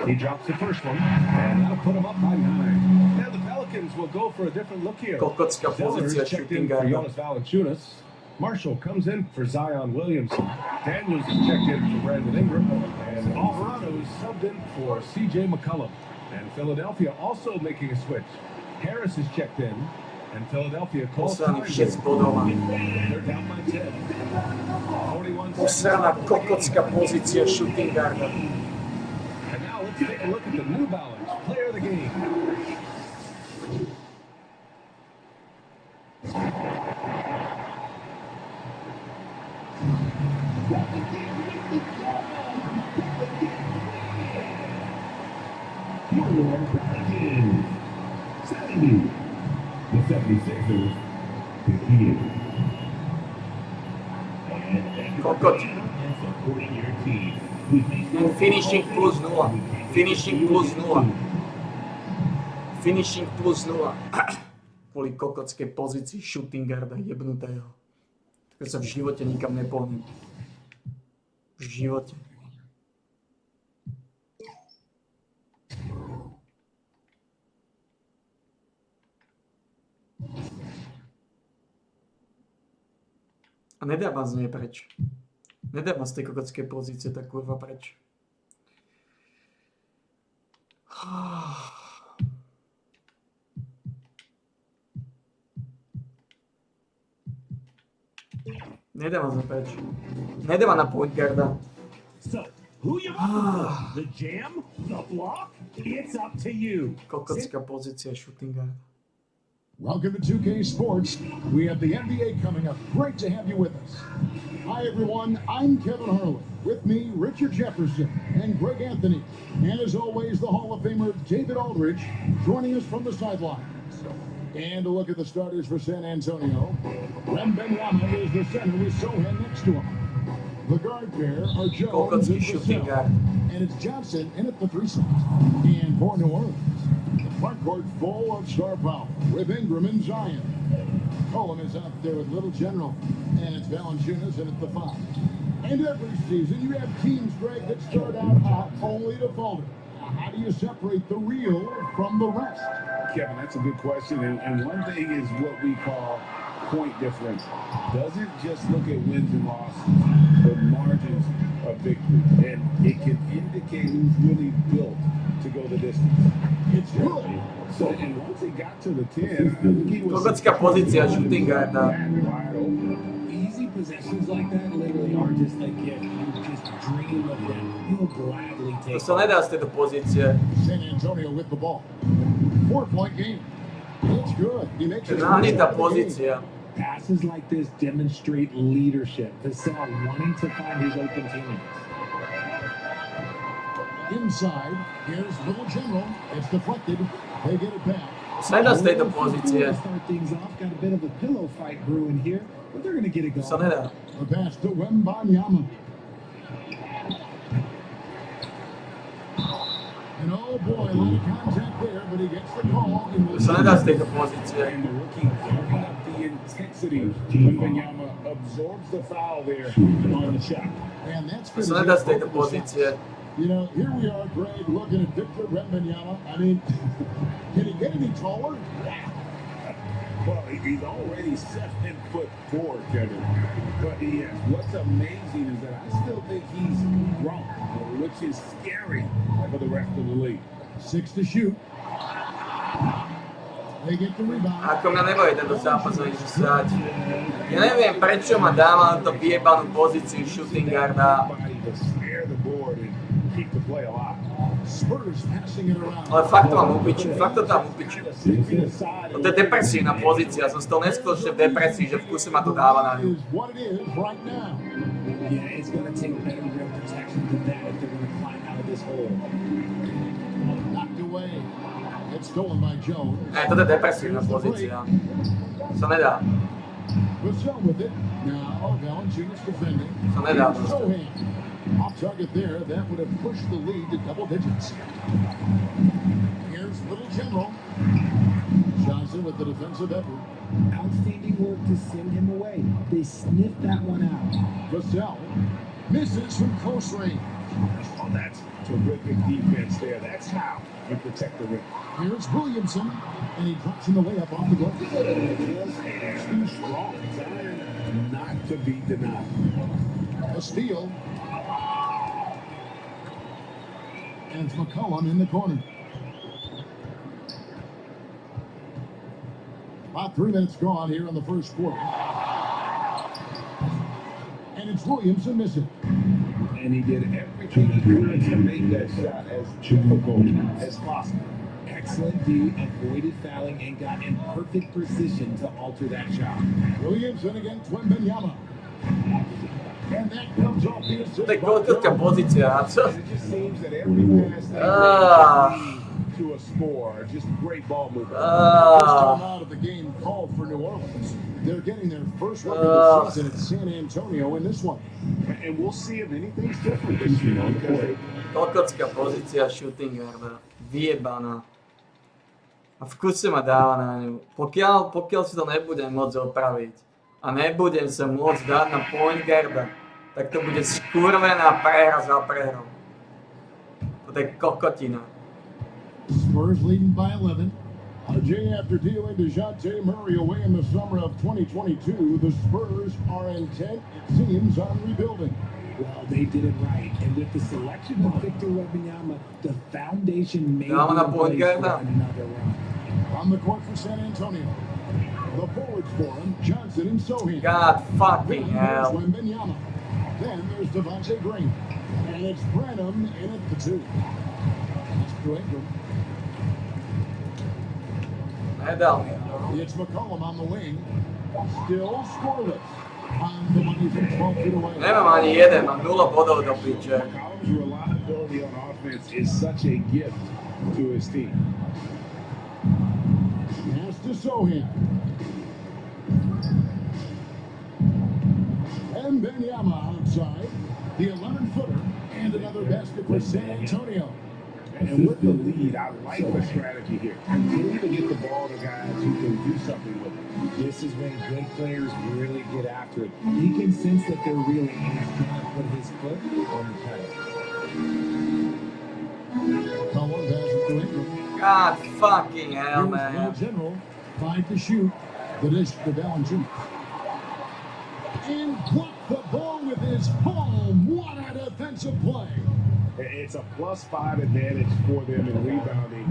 He drops the first one, and that'll put him up by 9. Now the Pelicans will go for a different look here. Kokotska Zeller pozícia is checked shooting in for guarda. Jonas Valanciunas. Marshall comes in for Zion Williamson. Daniels is checked in for Brandon Ingram. And Alvarado is subbed in for C.J. McCollum. And Philadelphia also making a switch. Harris is checked in, and Philadelphia calls Posledných time. 6 bodov. They're down by 10. 41 Posledná kokotska pozícia shooting guarda. And now let's take a look at the New Balance player of the game. Your Pelicans. 70. The 76ers. 58. Kokot. Supporting your team. Finishing plus 0. Finishing plus 0. Finishing plus 0. Kvôli kokotskej pozícii shooting guarda jebnutého. Tak sa v živote nikam nepohnem. V živote. A nedávam z nej preč. Nedávam z tej kokotskej pozície tak kurva preč. Nedávam z nej preč. Nedávam na point guarda. So, who you want? The jam? The block? It's up to you. Kokotska pozícia shooting guard. Welcome to 2K Sports. We have the NBA coming up. Great to have you with us. Hi, everyone. I'm Kevin Harlan. With me, Richard Jefferson and Greg Anthony. And as always, the Hall of Famer David Aldridge joining us from the sidelines. And a look at the starters for San Antonio. Wembanyama is the center with Sohan next to him. The guard pair are Jones and Vassell. And it's Johnson in at the 3 spot. And for New Orleans, the front court full of star power with Ingram and Zion. Colin is out there with Little General. And it's Valanciunas in at the 5. And every season you have teams, Greg, that start out hot only to falter. How do you separate the real from the rest? Kevin, that's a good question. And one thing is what we call point difference. Doesn't just look at wins and losses, but margins of victory. And it can indicate who's really built to go the distance. It's good. So, and once it got to the 10, I think he was... Kokotska pozícia shooting guarda. Wide open. Easy possessions like that literally are are just a gift. You just dream of them. You'll gladly To take sa nedá z tejto pozície. San Antonio with the ball. 4-point game. It's good. He makes it. Náhnitá pozícia. Passes like this demonstrate leadership. Vassell wanting to find his open teammates. Inside, here's Little General. It's deflected. They get it back. Sa nedá z tejto pozície. Start things off. Got a bit of a pillow fight brewing here, but they're going to get it going. Sa nedá. The pass to Wembanyama. And oh boy, a lot of contact there, but he gets the call. Sa nedá z tejto pozície. And the rookie building up the intensity. Wembanyama absorbs the foul there on the shot. And that's Sa nedá z tejto pozície. You know, here we are, Greg, looking at Victor Wembanyama. I mean, can he get any taller? Well, he's already 7'4", Kevin. But yes, what's amazing is that I still think he's grown, which is scary for the rest of the league. 6 to shoot. They get the rebound. Ako mňa nebaví tento zápas, oni sa srať. Ja neviem, prečo ma dáva na to vyjebanú pozíciu shooting guarda. Ale fakt to mám upiču, fakt to tam upiču. To je depresívna pozícia, som z toho neskutočne v depresii, že v kuse ma to dáva na ňu. Yeah, it's going to take better rim protection than that if they're going to climb out of this hole. Knocked away. It's stolen by Jones. Toto je depresívna pozícia. Sa nedá. Vassell with it. Now Valanciunas defending. Sa nedá. Off target there, that would have pushed the lead to double digits. Here's Little General. Johnson with the defensive effort. Outstanding work to send him away. They sniffed that one out. Vassell misses from close range. Oh, that's terrific defense there. That's how you protect the rim. Here's Williamson, and he drops him away up off the glass. Too strong. Zion not to be denied. A steal. And it's McCollum in the corner. About 3 minutes gone here in the first quarter. And it's Williamson missing. And he did everything he could to make that shot as difficult as possible. Excellent D, avoided fouling and got in perfect position to alter that shot. Williamson against Wembanyama. And that comes off the assist. To je krótka pozícia, a co? It just seems that every pass they to a score, just great ball movement. First time out of the game called for New Orleans. They're getting their first win of the season at San Antonio in this one. And we'll see if anything's different this year on the court. Kokocká pozícia shooting guarda. Vyjebaná. A v kuse ma dáva na ňu. Pokiaľ si to nebudem môcť opraviť a nebudem sa môcť dať na point guarda, tak to bude skurvená prehra za prehrou. To je kokotina. Spurs leading by 11. Jay, after dealing DeJounte Murray away in the summer of 2022, the Spurs are intent, it seems, on rebuilding. Well, they did it right, and with the selection of Victor Wembanyama, the foundation may be Dáva na in point place for guarda. another round. On the court for San Antonio. The forwards for him, Johnson and Sohan. God fucking hell. Wembanyama. Then there's Devontae Green. And it's Branham in at the 2. That's to Ingram. Nedal mi. It's McCollum on the wing. Still scoreless. On the money from 12 feet away. Nemám ani jeden, mám 0 bodov do piče. McCollum's reliability on offense is such a gift to his team. Pass to Sohan. And Wembanyama outside. The 11-footer. And another basket for San Antonio. And with the lead, I like the strategy here. You need to get the ball to guys who can do something with it. This is when good players really get after it. He can sense that they're reeling and he's trying to put his foot on the pedal. Collins has it to Ingram. God fucking hell, Here's man. Will General. 5 to shoot. The dish to Valanciunas. And blocked the ball with his palm. What a defensive play. It's a +5 advantage for them in rebounding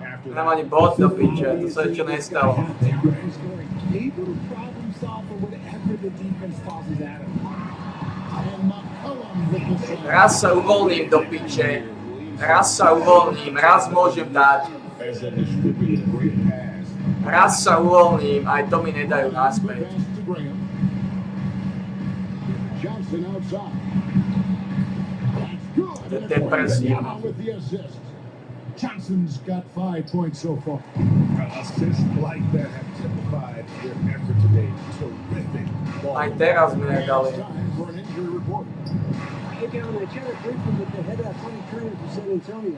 after Nemám ani bod do piče, to sa ešte nestalo. Able to problem solve for whatever the defense tosses at him. And Raz sa uvoľním do piče. Raz sa uvoľním, raz môžem dať. As a distributed great pass. Raz sa uvoľním, aj to mi nedajú naspäť. Johnson outside. That's good. Depresívne. With the assist. Johnson's got 5 points so far. Assists like that have typified their effort today. Terrific ball. Aj teraz mi nedali. Time for an injury report. Hey, Gavin, I chatted briefly with the head athletic trainer for San Antonio.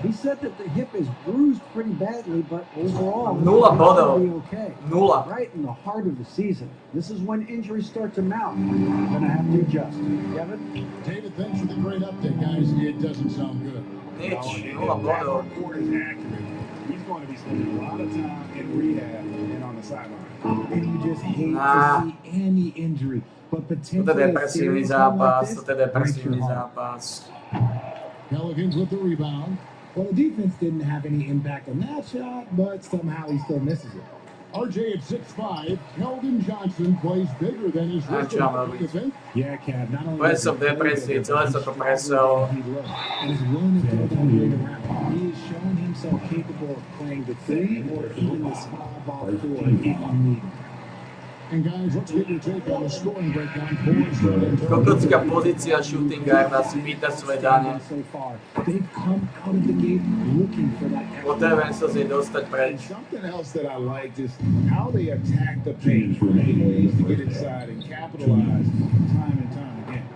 He said that the hip is bruised pretty badly, but overall, Nula bodov. it'll be okay. Nula. Right in the heart of the season. This is when injuries start to mount. You're going to have to adjust. Kevin? David, thanks for the great update, guys. It doesn't sound good. Nič, If nula that bodov. report is accurate, he's going to be spending a lot of time in rehab and on the sideline. And you just hate Nah. to see any injury, but Toto je potentially a depresívny serious one like zápas, this toto je depresívny breaks your heart. zápas. Pelicans with the rebound. Well, the defense didn't have any impact on that shot, but somehow he still misses it. RJ at 6'5", Keldon Johnson plays bigger than his Ah, wrist. John You think? Yeah, Cav, not only Bude does som he v play depresii, better, celé sa to preselo. he loves and is willing to throw down great around. He is showing himself capable of playing the three or even the small ball four if you need him. And guys, let's get your take on the scoring breakdown for San Antonio. Kokocká pozícia shooting guarda si pýta svoje dane. So far, they've come out of the gate looking for that extra. Potrebujem sa z nej dostať And preč. something else that I liked is how they attack the paint, finding ways to get inside and capitalize time and time again.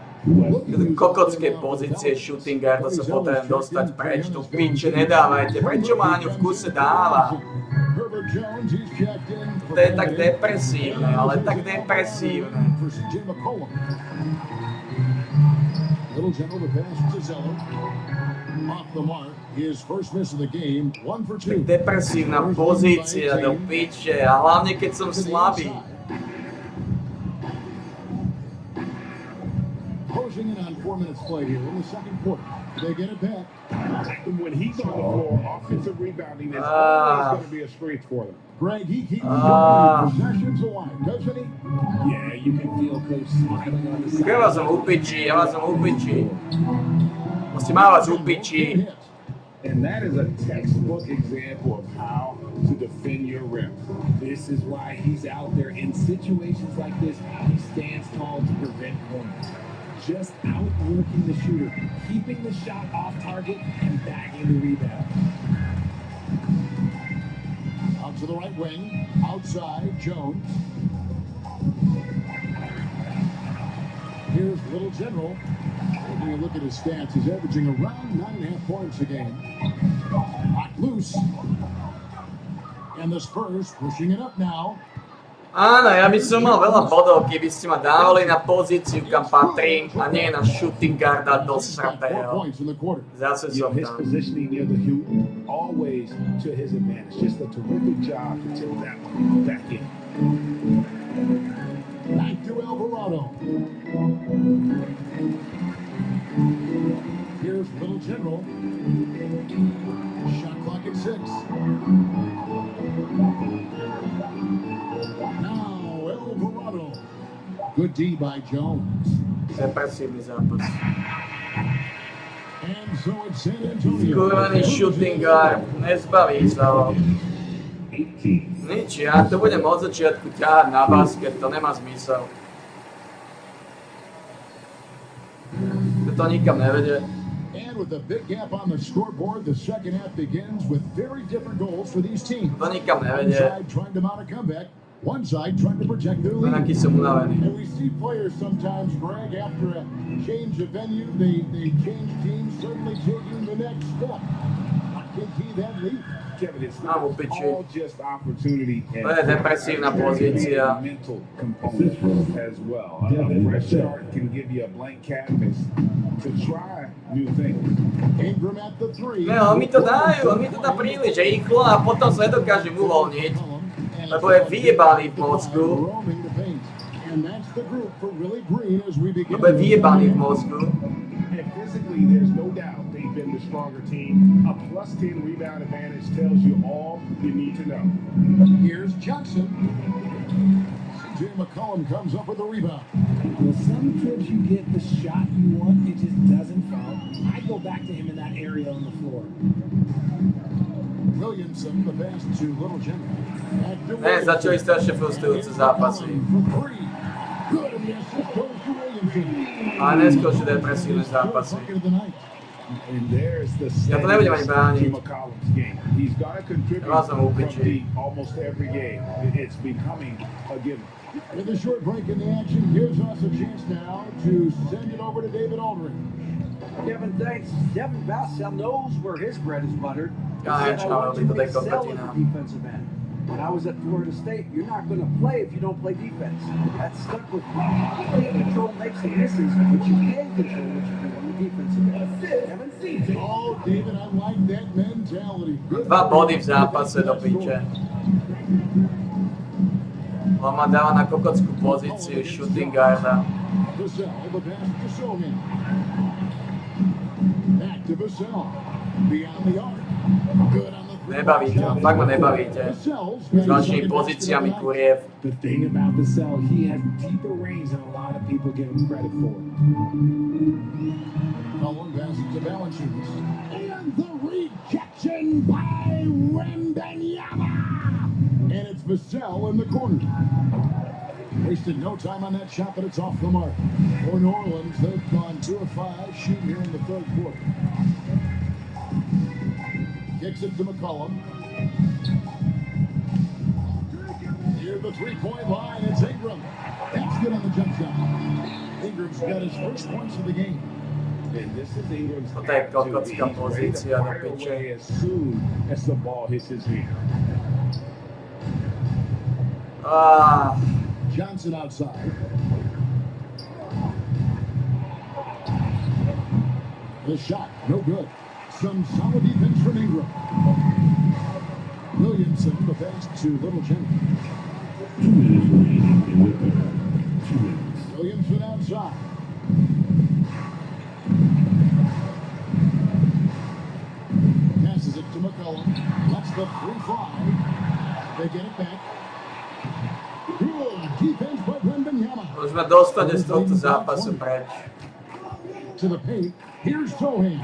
Z kokockej pozície shooting guarda sa potrebujem dostať preč. Tu piče nedávajte, prečo ma ani v kuse dáva? Herbert Jones, he's checked in. To je tak depresívne, ale tak depresívne. For CJ McCollum. Little General the pass to Zeller. Off the mark. His first miss of the game. 1 for 2. Depresívna pozícia do piče a hlavne keď som slabý. Closing in on 4 minutes play here in the second quarter. They get it back. When he's on the floor, offensive rebounding is Ah. always going to be a strength for them. Greg, he keeps Ah. possessions alive, doesn't he? Yeah, you can feel Coach smiling on the side. Ja vás som u piči. Musím mávať u piči. And that is a textbook example of how to defend your rim. This is why he's out there in situations like this. He stands tall to prevent corners. Just outworking the shooter, keeping the shot off target, and bagging the rebound. Out to the right wing. Outside, Jones. Here's Little General. Taking a look at his stats, he's averaging around 9.5 points a game. Knocked loose. And the Spurs pushing it up now. Áno, ja by som mal veľa bodov, keby ste ma dávali na pozíciu, kam patrím, a nie na shooting guarda do He's got 4 sratého. points in the quarter. Zase You know, som his tam. positioning near the hoop, always to his advantage. Just a terrific job to tip that one back in. Back to Alvarado. Here's Little General. Shot clock at 6. Now Alvarado. Good D by Jones. Depresívny zápas. And so it's San Antonio. Skurvený shooting guard, nezbaví sa ho. Nič, ja to budem od začiatku ťahať na basket, to nemá zmysel. To nikam nevedie. And with a big gap on the scoreboard, the second half begins with very different goals for these teams. To nikam One nevedie. side trying to mount a comeback, one side trying to protect their lead. Len aký som unavený. And we see players sometimes, Greg, after a change of venue, they change teams, certainly taking the next step. Not can key that lead. Kevin, it's Ah, not well, pitch all just opportunity and To je depresívna pozícia. mental component as well. A fresh start can give you a blank canvas to try new things. Ingram at the 3. Ne, on mi to dá príliš rýchlo a potom sa nedokážem uvoľniť, lebo je vyjebaný v mozgu. Roaming the paint. And that's the group for Willie Green as we begin. Lebo je vyjebaný v mozgu. And physically, there's no doubt they've been the stronger team. A plus 10 rebound advantage tells you all you need to know. Here's Johnson. CJ McCollum comes up with a rebound. Well, some trips sometimes you get the shot you want, it just doesn't fall. I go back to him in that area on the floor. Williamson, the pass to Little Jimmy. Ne, začali strašne frustrujúce zápasy. Good, and the assist goes to Williamson. A neskôr sú depresívne zápasy. And there's the Ja to nebudem ani brániť. Jim McCollum's game. He's got to contribute Ja som from upičí. deep almost every game. It's becoming a given. With a short break in the action, gives us a chance now to send it over to David Aldridge. Kevin, thanks. Devin Vassell knows where his bread is buttered. He Ja, said, I want you to to excel at the defensive end. When I was at Florida State, you're not going to play if you don't play defense. That stuck with me. You can't control makes and misses, but you can control what you do on the defensive end. Kevin? Oh, David, I like that mentality. Good. 2 body v zápase do piče. On ma dáva na kokockú pozíciu shooting guarda. Vassell, the pass to Sohan. Back to Vassell. Beyond the arc. Good on the Nebavíte, fakt ma nebavíte. S vašimi pozíciami kuriev. The thing about Vassell, he has deeper range than a lot of people give him credit for. Cullen passes to Valanciunas. And the rejection by Wembanyama. And it's Vassell in the corner. Wasted no time on that shot, but it's off the mark. For New Orleans, they've gone 2 of 5 shooting here in the third quarter. Kicks it to McCollum. Near the three-point line, it's Ingram. That's good on the jump shot. Ingram's got his first points of the game. And this is Ingram's To je kokocká attitude. He's ready to pozícia do fire piče. away as soon as the ball hits his hand. Johnson outside. The shot, no good. Some solid defense from Ingram. Williamson, the pass to Little Jimmy. 2 minutes remaining in the third. 2 minutes. Williamson outside. Passes it to McCollum. Lets the free fly. They get it back. Good defense by Wembanyama. Môžeme dostať z tohto zápasu preč. To the paint. Here's Sohan.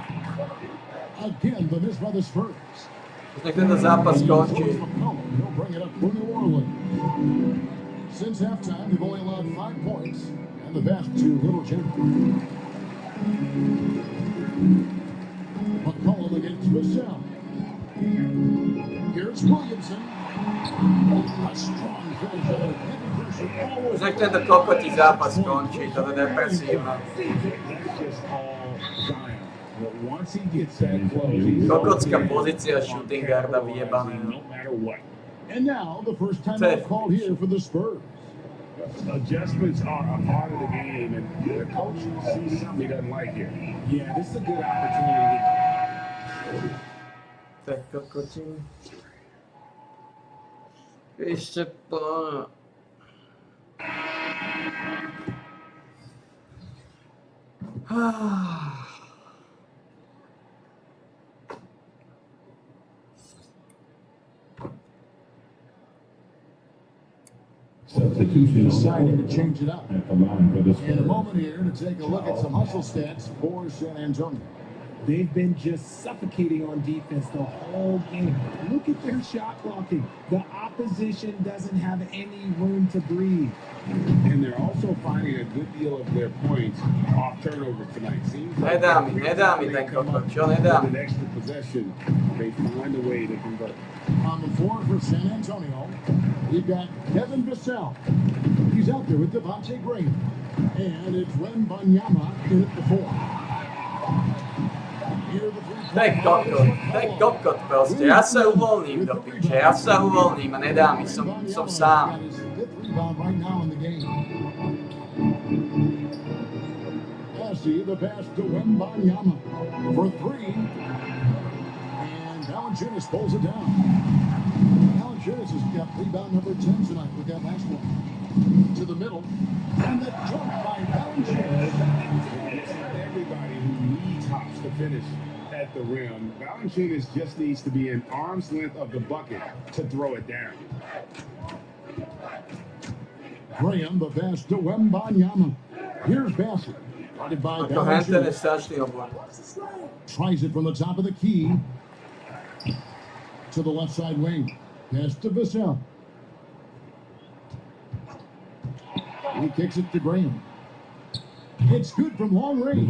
Again, the miss by the Spurs. Už nech tento zápas skončí. He'll bring it up for New Orleans. Since halftime, they've only allowed 5 points, and the pass to Little Jimmy. McCollum against Vassell. Here's Williamson. A strong finish on a heavy pressure. Už nech tento kokotí zápas skončí, toto je depresívne. That's just all Zion. But once he gets that close, he's Kokocká pozícia shooting guarda vyjebané. no matter what. And now, the first time Safe. out called here for the Spurs. Adjustments are a part of the game, and the coach sees something he doesn't like here. Yeah, this is a good opportunity. Tak kokotí. Ešte po... Substitution Deciding to change it up. at the line for the In a Spurs. moment here to take a look at some hustle stats for San Antonio. They've been just suffocating on defense the whole game. Look at their shot blocking. The opposition doesn't have any room to breathe. And they're also finding a good deal of their points off turnovers tonight. Seems like Nedá mi every ten time they kokot, come up čo nedá with mi? an extra possession, they find a way to convert. On the floor for San Antonio, we've got Kevin Vassell. He's out there with Devontae Graham. And it's Wembanyama in at the 4. Ten kokot proste, ja sa uvoľním do piče, ja sa uvoľním a nedá mi, som sám. Passy, the pass to Wembanyama for 3. And Valanciunas pulls it down. Valanciunas has got rebound number 10 tonight with that last one. To the middle. And the jump by Valanciunas. It's not everybody who needs hops to finish at the rim. Valanciunas just needs to be an arm's length of the bucket to throw it down. Graham, the pass to Wembanyama. Here's Bassett. Guarded by Ako Hampton je Valanciunas. strašný obor. Tries it from the top of the key to the left side wing. Pass to Vassell. He kicks it to Graham. It's good from long range.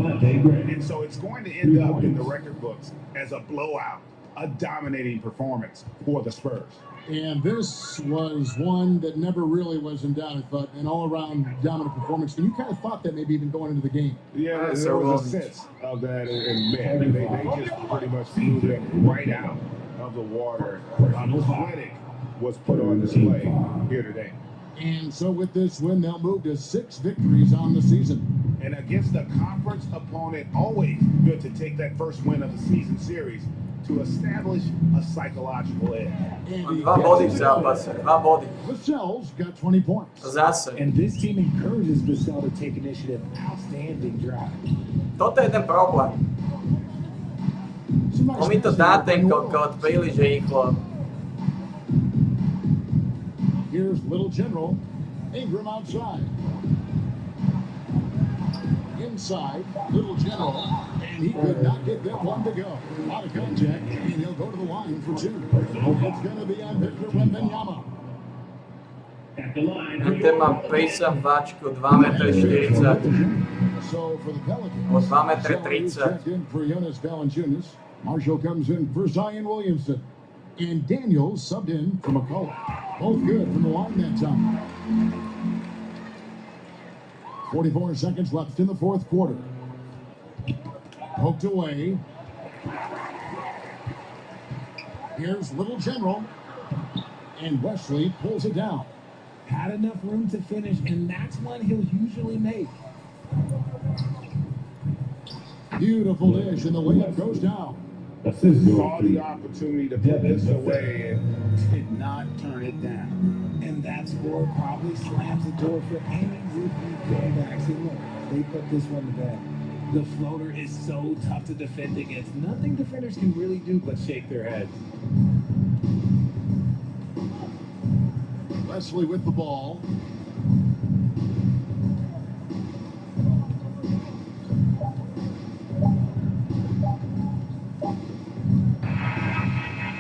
And so it's going to end up in the record books as a blowout, a dominating performance for the Spurs. And this was one that never really was in doubt, I thought, an all-around dominant performance. And you kind of thought that maybe even going into the game. Yeah, there was a sense of that, and man, they just pretty much flew them right out of the water. Athletic was put on display here today. And so with this win, they'll move to 6 victories on the season. And against a conference opponent, always good to take that first win of the season series to establish a psychological edge. Dva body v zápase, 2 body. Vassell's got 20 points. Zase. And this team encourages Vassell to take initiative. Outstanding drive. Toto je ten problém. On mi to dá ten kokot príliš rýchlo. Here's Little General. Ingram outside. Inside, Little General, and he could not get that one to go. Out of contact, and he'll go to the line for 2. It's going to be on Victor Wembanyama. Ten má pejsam váčku 2,40 m. So for the Pelicans, O 2,30 m. checked in for Jonas Valanciunas. Marshall comes in for Zion Williamson. And Daniels subbed in for McCullough. Both good from the line that time. 44 seconds left in the fourth quarter. Poked away. Here's Little General. And Wesley pulls it down. Had enough room to finish, and that's one he'll usually make. Beautiful dish, and the layup goes down. Saw the opportunity to put this away and did not turn it down. And that score probably slams the door for any would-be comebacks. And look, they put this one to bed. The floater is so tough to defend against. Nothing defenders can really do but shake their heads. Wesley with the ball.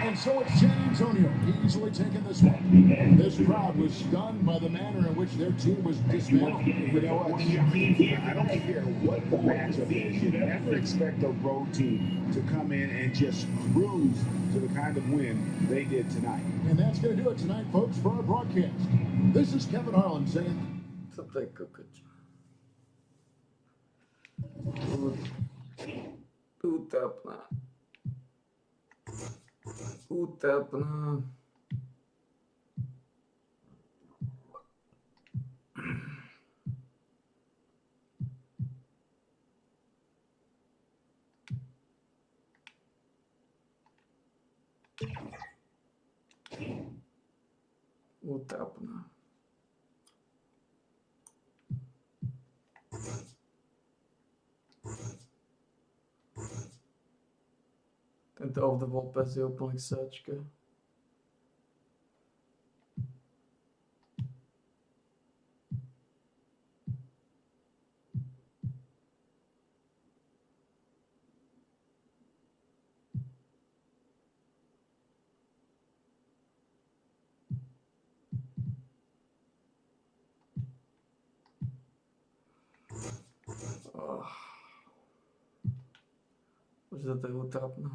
And so it's San Antonio easily taking this one. This crowd was stunned by the manner in which their team was dismantled. You know what? I don't care what the matchup is. You never expect a road team to come in and just cruise to the kind of win they did tonight. And that's going to do it tonight, folks, for our broadcast. This is Kevin Harlan saying... Co to je kokoč? Útrapná. Útrapná. Útrapná. Tento off the ball pass je úplne sáčka. Už to je útrapné.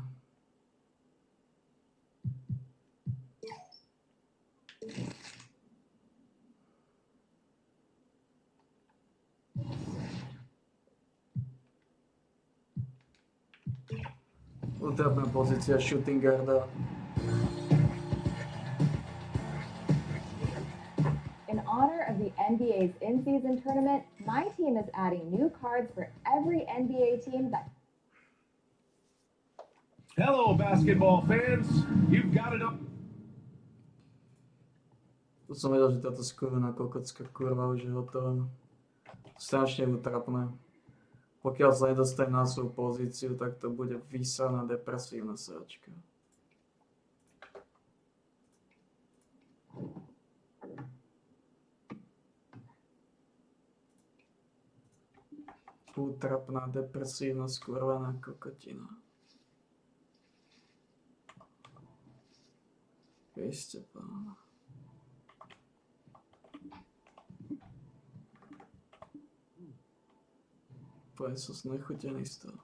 Útrapná pozícia shooting guarda. In honor of the NBA's in-season tournament, my team is adding new cards for every NBA team that... Hello, basketball fans. You've got it up. To som vedel, že táto skurvená kokocká kurva už je hotová. Strašne útrapné. Pokiaľ sa nedostane na svoju pozíciu, tak to bude vysaná depresívna sáčka. Útrapná, depresívna, skurvená kokotina. Ešte pána. Úplne som znechutený z toho.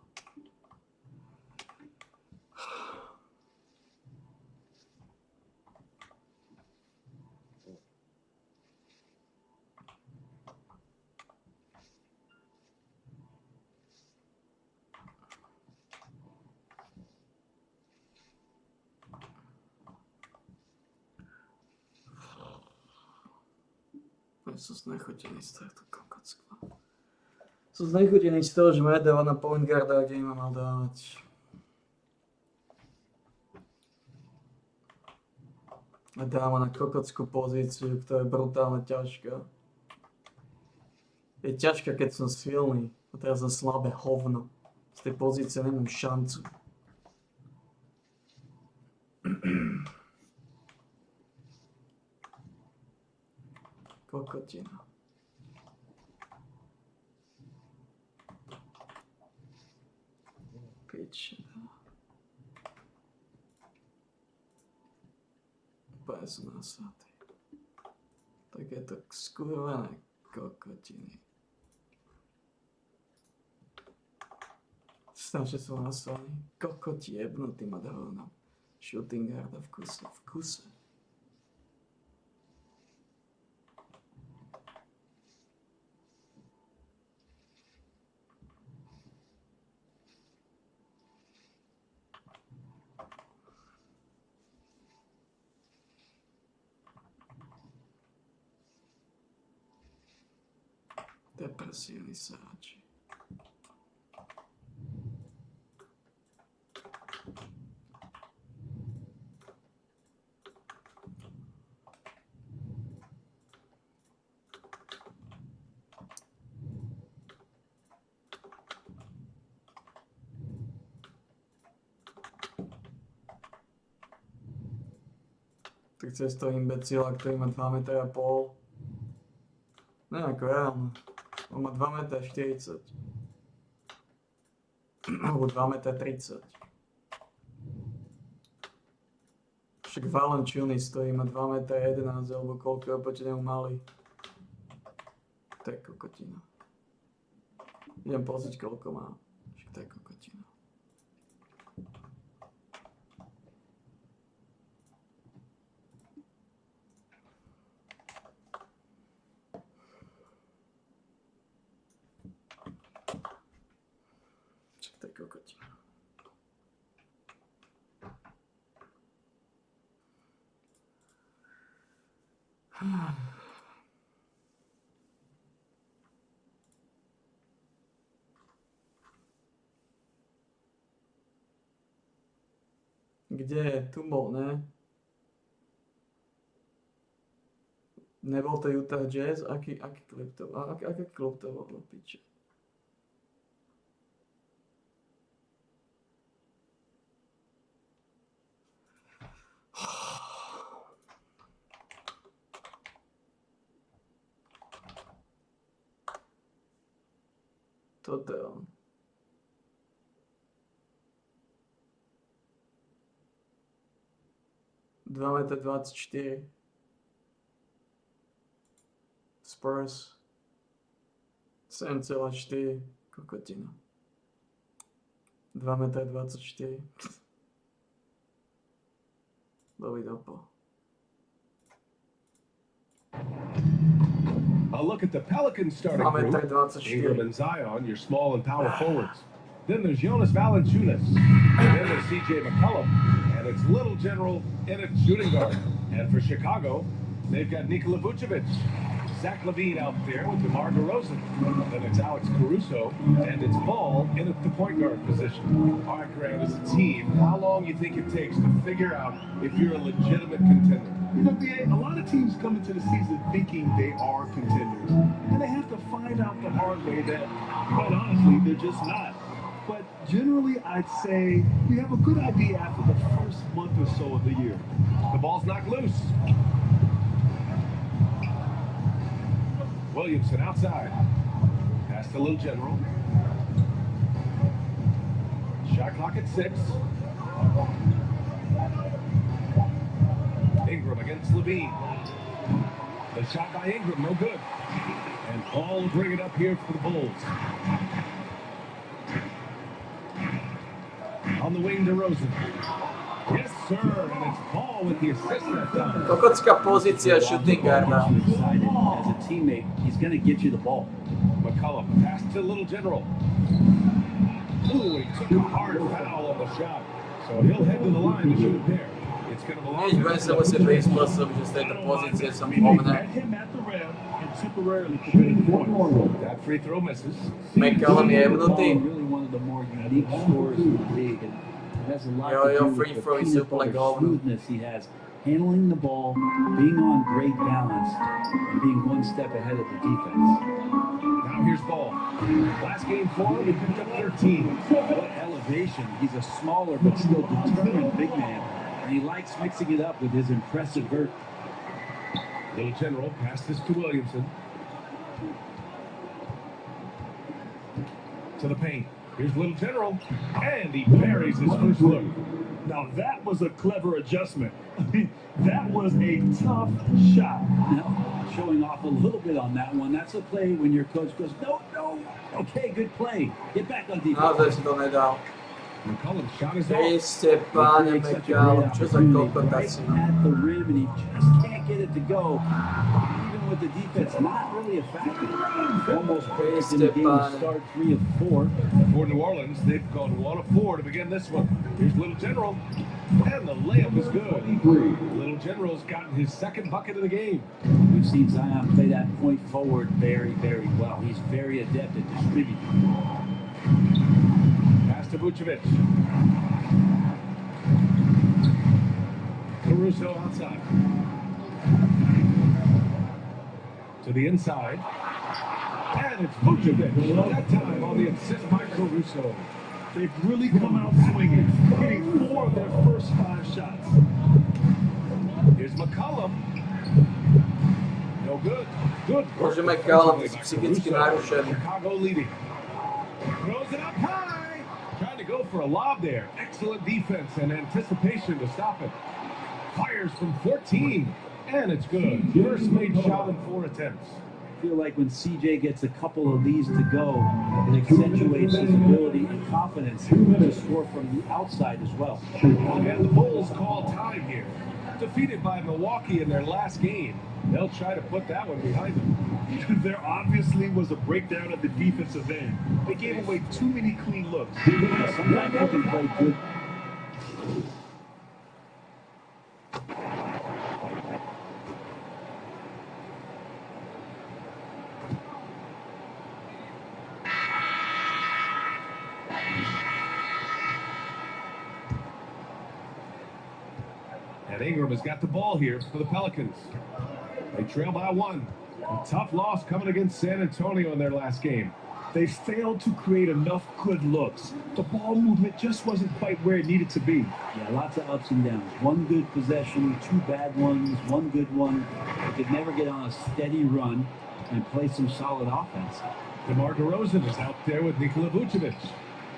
Som znechutený z tohto kokocka. Som znechutený z toho, že ma dáva na point guarda, kde ma mal dávať. A dáva na kokockú pozíciu, ktorá je brutálne ťažká. Je ťažká, keď som silný. A teraz som slabé hovno. Z tej pozície nemám šancu. Kokotina. Pičina. Úplne sú nasratý. Takéto skurvené kokotiny. Strašne sú nasraný. Kokoti jebnutý ma dával na shooting guarda v kuse. Depresívny sáči. Tak cez toho imbecila, ktorý má 2,5 m. Ne ako reálne. On má 2,40 m. Alebo 2,30 m. Však Valanciunas stojí, má 2,11 m, alebo koľko je oproti nemu malý. To je kokotina. Idem pozrieť, koľko má. Však to je kokotina. Kokotina. Kde je? Tu bol, ne? Nebol to Utah Jazz? Aký klub to bol? Aký klub to bol, piče? Toto je on. $2,24 m. Spurs 7,4 kokotina. 2,24 m. Bobby Doppel. A look at the Pelicans starting group. Ingram and Zion, your small and power forwards. Then there's Jonas Valanciunas. And then there's CJ McCollum. And it's little general Ennis shooting guard. And for Chicago, they've got Nikola Vucevic. Zach LaVine out there with DeMar DeRozan. Then it's Alex Caruso. And it's Ball in at the point guard position. All right, Grant, as a team, how long do you think it takes to figure out if you're a legitimate contender? You know, BA, a lot of teams come into the season thinking they are contenders. And they have to find out the hard way that, quite honestly, they're just not. But generally, I'd say we have a good idea after the first month or so of the year. The ball's knocked loose. Williamson outside. Pass to Little General. Shot clock at 6. Ingram against Levine. The shot by Ingram, no good. And Paul will bring it up here for the Bulls. On the wing to Rosen. Yes, sir, and it's Paul with the assist that time. Kokocka pozicija shooting guarda. As a teammate, he's going to get you the ball. McCollum pass to Little General. Ooh, he took a hard foul on the shot. So he'll head to the line to shoot there. It's going to belong to Nećemo se bez sposobni, že ste pozicije sam pomene. That free throw misses. McCollum je jebnuti. Really one of the more unique scorers in the league. And it has a lot to do free with throw the is super peanut butter legal. smoothness he has. Handling the ball, being on great balance, and being one step ahead of the defense. Now here's Ball. Last game for him, he picked up 13. What elevation. He's a smaller but still determined big man. And he likes mixing it up with his impressive vert. Little General passed this to Williamson. To the paint. Here's Little General. And he buries his first look. Now that was a clever adjustment. I mean, that was a tough shot. Now, showing off a little bit on that one. That's a play when your coach goes, no. Okay, good play. Get back on defense. Naozaj si to nedal. McCollum's shot is off. Kriste, pane McCollum, čo za kokotacina. At the rim, and he just can't get it to go. Even with the defense not really a factor. Almost praised in the game to start 3 of 4. For New Orleans, they've gone 1 of 4 to begin this one. Here's Little General. And the layup is good. Little General's gotten his second bucket of the game. We've seen Zion play that point forward very, very well. He's very adept at distributing. Pass to Vucevic. Caruso outside. To the inside. And it's Vucevic. That time on the assist by Caruso. They've really come out swinging, hitting 4 of their first 5 shots. Here's McCollum. No good. Good. Može McCollum psihički narušen. Chicago leading. Throws it up high. Trying to go for a lob there. Excellent defense and anticipation to stop it. Fires from 14. And it's good. First made shot in 4 attempts. I feel like when CJ gets a couple of these to go, it accentuates his ability and confidence to score from the outside as well. And the Bulls call time here. Defeated by Milwaukee in their last game. They'll try to put that one behind them. There obviously was a breakdown at the defensive end. They gave away too many clean looks. Sometimes they can play good. And Ingram has got the ball here for the Pelicans. They trail by 1. A tough loss coming against San Antonio in their last game. They failed to create enough good looks. The ball movement just wasn't quite where it needed to be. Yeah, lots of ups and downs. 1 good possession, 2 bad ones, 1 good one. They could never get on a steady run and play some solid offense. DeMar DeRozan is out there with Nikola Vucevic.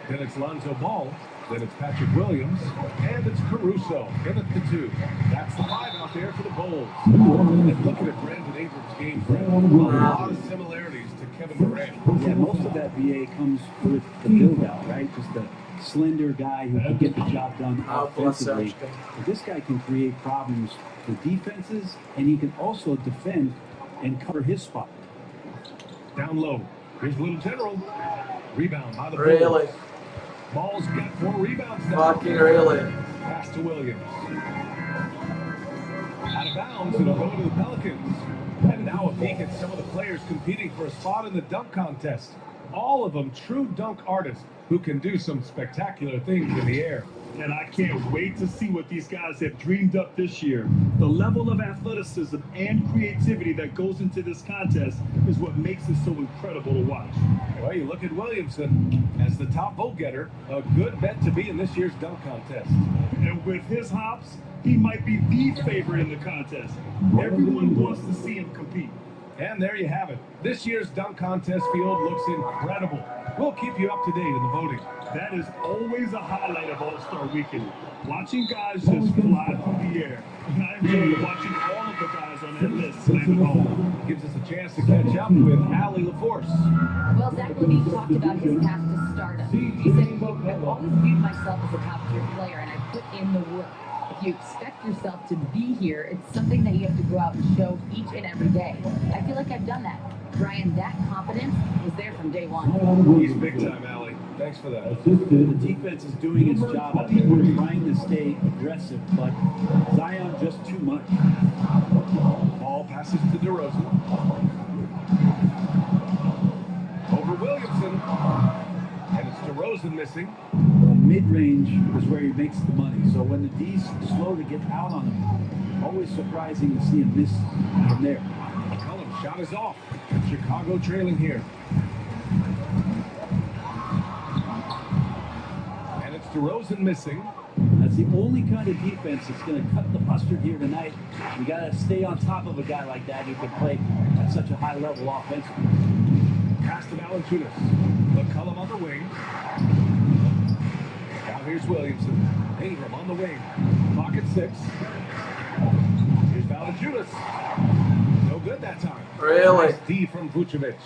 Then it's Lonzo Ball. Then it's Patrick Williams. And it's Caruso in at the 2. That's the 5 out there for the Bulls. And looking at Brandon Ingram's game, a lot of similarities to Kevin Durant. Yeah, most of that VA comes with the build-out, right? Just a slender guy who can get the job done offensively. But this guy can create problems for defenses, and he can also defend and cover his spot. Down low. Here's Little General. Rebound by the Bulls. Really? Ball's got 4 rebounds now. Fucking really. Pass to Williams. Out of bounds, it'll go to the Pelicans. And now a peek at some of the players competing for a spot in the dunk contest. All of them true dunk artists who can do some spectacular things in the air. And I can't wait to see what these guys have dreamed up this year. The level of athleticism and creativity that goes into this contest is what makes it so incredible to watch. Well, you look at Williamson as the top vote getter, a good bet to be in this year's dunk contest. And with his hops, he might be the favorite in the contest. Everyone wants to see him compete. And there you have it. This year's dunk contest field looks incredible. We'll keep you up to date in the voting. That is always a highlight of All-Star Weekend. Watching guys just fly through the air. And I enjoy watching all of the guys on that list slam it home. Gives us a chance to catch up with Allie LaForce. Well, Zach Levine talked about his path to stardom. He said, quote, I've always viewed myself as a top-tier player, and I put in the work. If you expect yourself to be here, it's something that you have to go out and show each and every day. I feel like I've done that. Brian, that confidence was there from day one. He's big time, Allie. Thanks for that. The defense is doing its job. I think we're trying to stay aggressive, but Zion just too much. Ball passes to DeRozan. Over Williamson. And it's DeRozan missing. Mid-range is where he makes the money. So when the D's slow to get out on him, always surprising to see him miss from there. McCollum's shot is off. Chicago trailing here. And it's DeRozan missing. That's the only kind of defense that's going to cut the mustard here tonight. You got to stay on top of a guy like that who can play at such a high level offensively. Pass to Valanciunas. McCollum on the wing. Now here's Williamson. Ingram on the wing. Clock at 6. Here's Valanciunas. No good that time. Really? Nice D from Vucevic.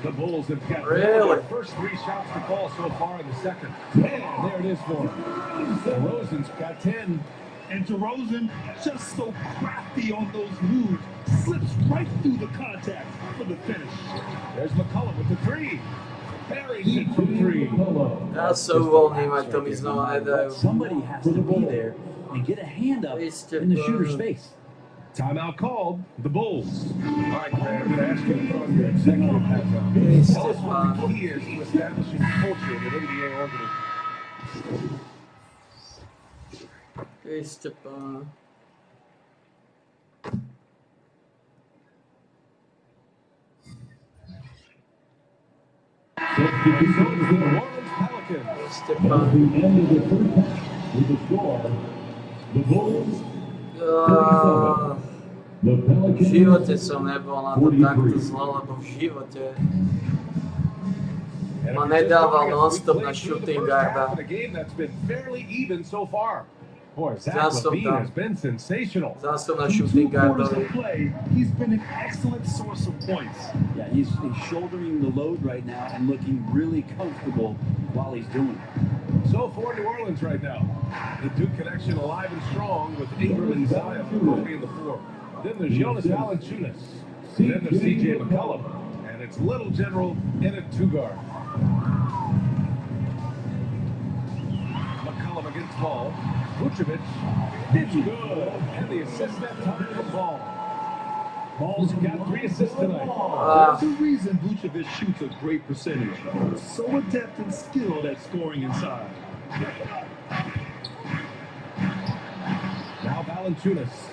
The Bulls have got Really? their first 3 shots to fall so far in the second. And there it is for him. DeRozan's got 10. And DeRozan, just so crafty on those moves, slips right through the contact for the finish. There's McCollum with the 3. Buries it from 3. Ja su volim, aj to mi znova ne daju. Somebody has to be there and get a hand up in the shooter's face. Timeout called. The Bulls. All right, Greg, I'm going to ask you to put on your executive hat on. Tell us what the key is to establishing culture in an NBA organization. Okay, Stepan. The New Orleans Pelicans. At the end of the first half, with the score, the Bulls the V Pelicans živote som nebol na to takto zlo, lebo v živote ma nedával non-stop na shooting guarda. A game that's been fairly even so far. Boy, Zach Zas som LaVine tam. has been sensational. Zas som na shooting guardovi. Play, he's been an excellent source of points. Yeah, he's shouldering the load right now and looking really comfortable while he's doing it. So for New Orleans right now, the Duke connection alive and strong with Ingram and Zion in the 4. Then there's Jonas Valanciunas. Then there's C.J. McCollum. And it's Little General in a 2-guard. McCollum against Ball. Vucevic. It's good. And the assist that time from Ball. Ball's got 3 assists tonight. There's a reason Vucevic shoots a great percentage. So adept and skilled at scoring inside. Now Valanciunas.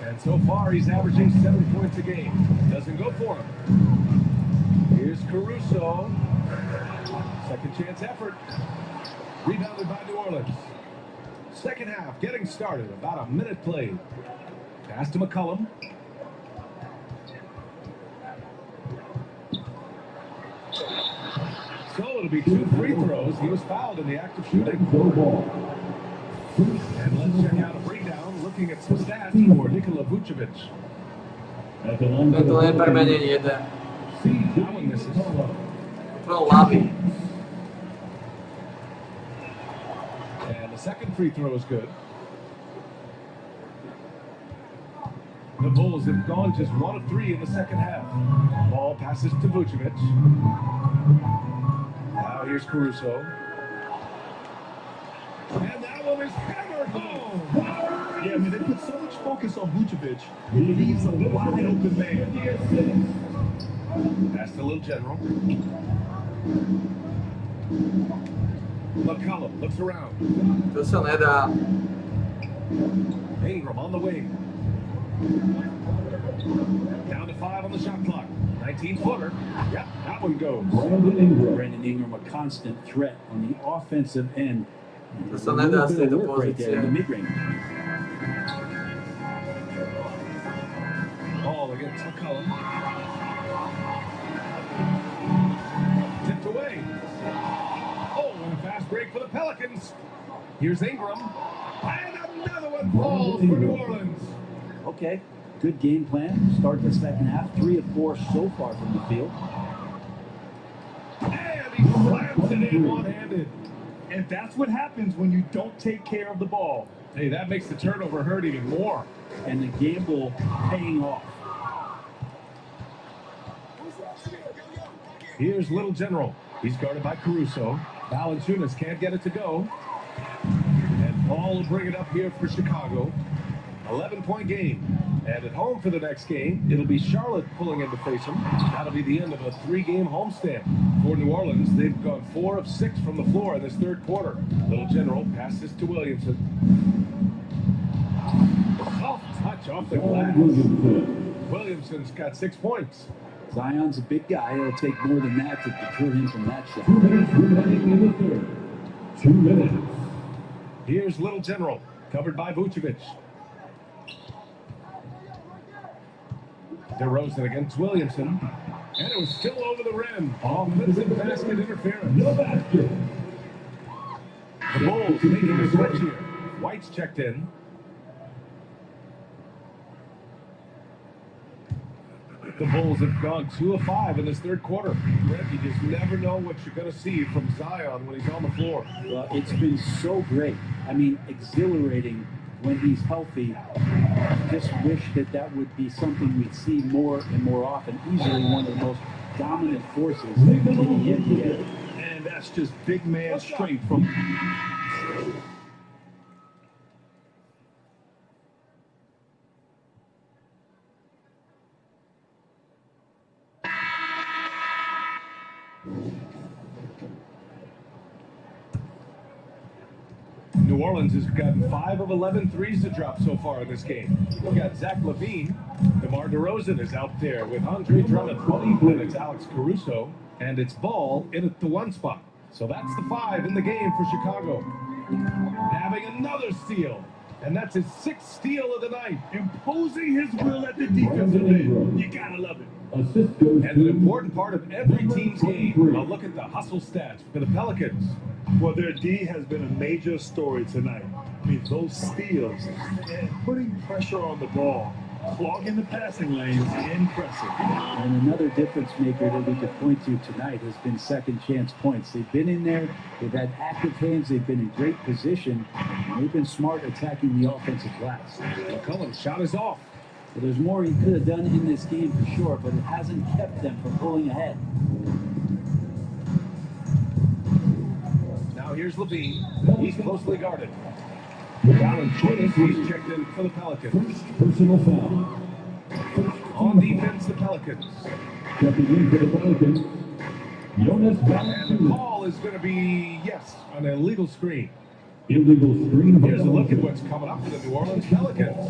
And so far, he's averaging 7 points a game. Doesn't go for him. Here's Caruso. Second chance effort. Rebounded by New Orleans. Second half getting started. About a minute played. Pass to McCollum. So it'll be 2 free throws. He was fouled in the act of shooting. And let's check out a breakdown looking at some stats for Nikola Vucevic. To je premenenie jeden. That one misses. Pro lavi. And the second free throw is good. The Bulls have gone just 1 of 3 in the second half. Ball passes to Vucevic. Now here's Caruso. And that one is hammered home. Yeah, I mean, they put so much focus on Vucevic, it leaves a wide open man. That's the Little General. McCollum looks around. To sa nedá. Ingram on the wing. Down to 5 on the shot clock. 19-footer. Yep, that one goes. Brandon Ingram, a constant threat on the offensive end. To sa nedá z tejto Right there in the pozície. mid-range. Ball against McCollum. Tipped away. break for the Pelicans. Here's Ingram. And another one falls for New Orleans. Okay, good game plan. Start the second half. 3 of 4 so far from the field. And he slams it in one-handed. And that's what happens when you don't take care of the ball. Hey, that makes the turnover hurt even more. And the gamble paying off. Here's Little General. He's guarded by Caruso. Valanciunas can't get it to go. And Paul will bring it up here for Chicago. 11-point game. And at home for the next game, it'll be Charlotte pulling in to face them. That'll be the end of a 3-game homestand. For New Orleans, they've gone 4 of 6 from the floor in this third quarter. Little General passes to Williamson. Soft touch off the glass. Williamson's got 6 points. Zion's a big guy. It'll take more than that to deter him from that shot. 2 minutes remaining in the third. 2 minutes. Here's Little General, covered by Vucevic. DeRozan against Williamson. And it was still over the rim. Offensive basket interference. No basket. The Bulls making a switch here. White's checked in. The Bulls have gone 2 of 5 in this third quarter. Brett, you just never know what you're going to see from Zion when he's on the floor. Well, it's been so great. I mean, exhilarating when he's healthy. Just wish that would be something we'd see more and more often. Easily one of the most dominant forces in the NBA. And that's just big man strength from... New Orleans has gotten 5 of 11 threes to drop so far in this game. We've got Zach LaVine. DeMar DeRozan is out there with Andre Drummond. And it's Alex Caruso. And it's Ball in at the 1 spot. So that's the 5 in the game for Chicago. Nabbing another steal. And that's his 6th steal of the night. Imposing his will at the defensive end. You gotta love it. Assist goes and an important part of every team's game. A look at the hustle stats for the Pelicans. Well, their D has been a major story tonight. I mean, those steals and putting pressure on the ball, clogging the passing lanes, impressive. And another difference maker that we could point to tonight has been second chance points. They've been in there, they've had active hands, they've been in great position, and they've been smart attacking the offensive glass. McCollum's shot is off. Well, there's more he could have done in this game for sure, but it hasn't kept them from pulling ahead. Now here's LaVine. He's closely guarded. Valanciunas, he's checked in for the Pelicans. First personal foul. On defense, the Pelicans. Checking in for the Pelicans. Jonas And the Valanciunas. call is going to be, yes, an illegal screen. Illegal screen. Here's a look at what's coming up for the New Orleans Pelicans.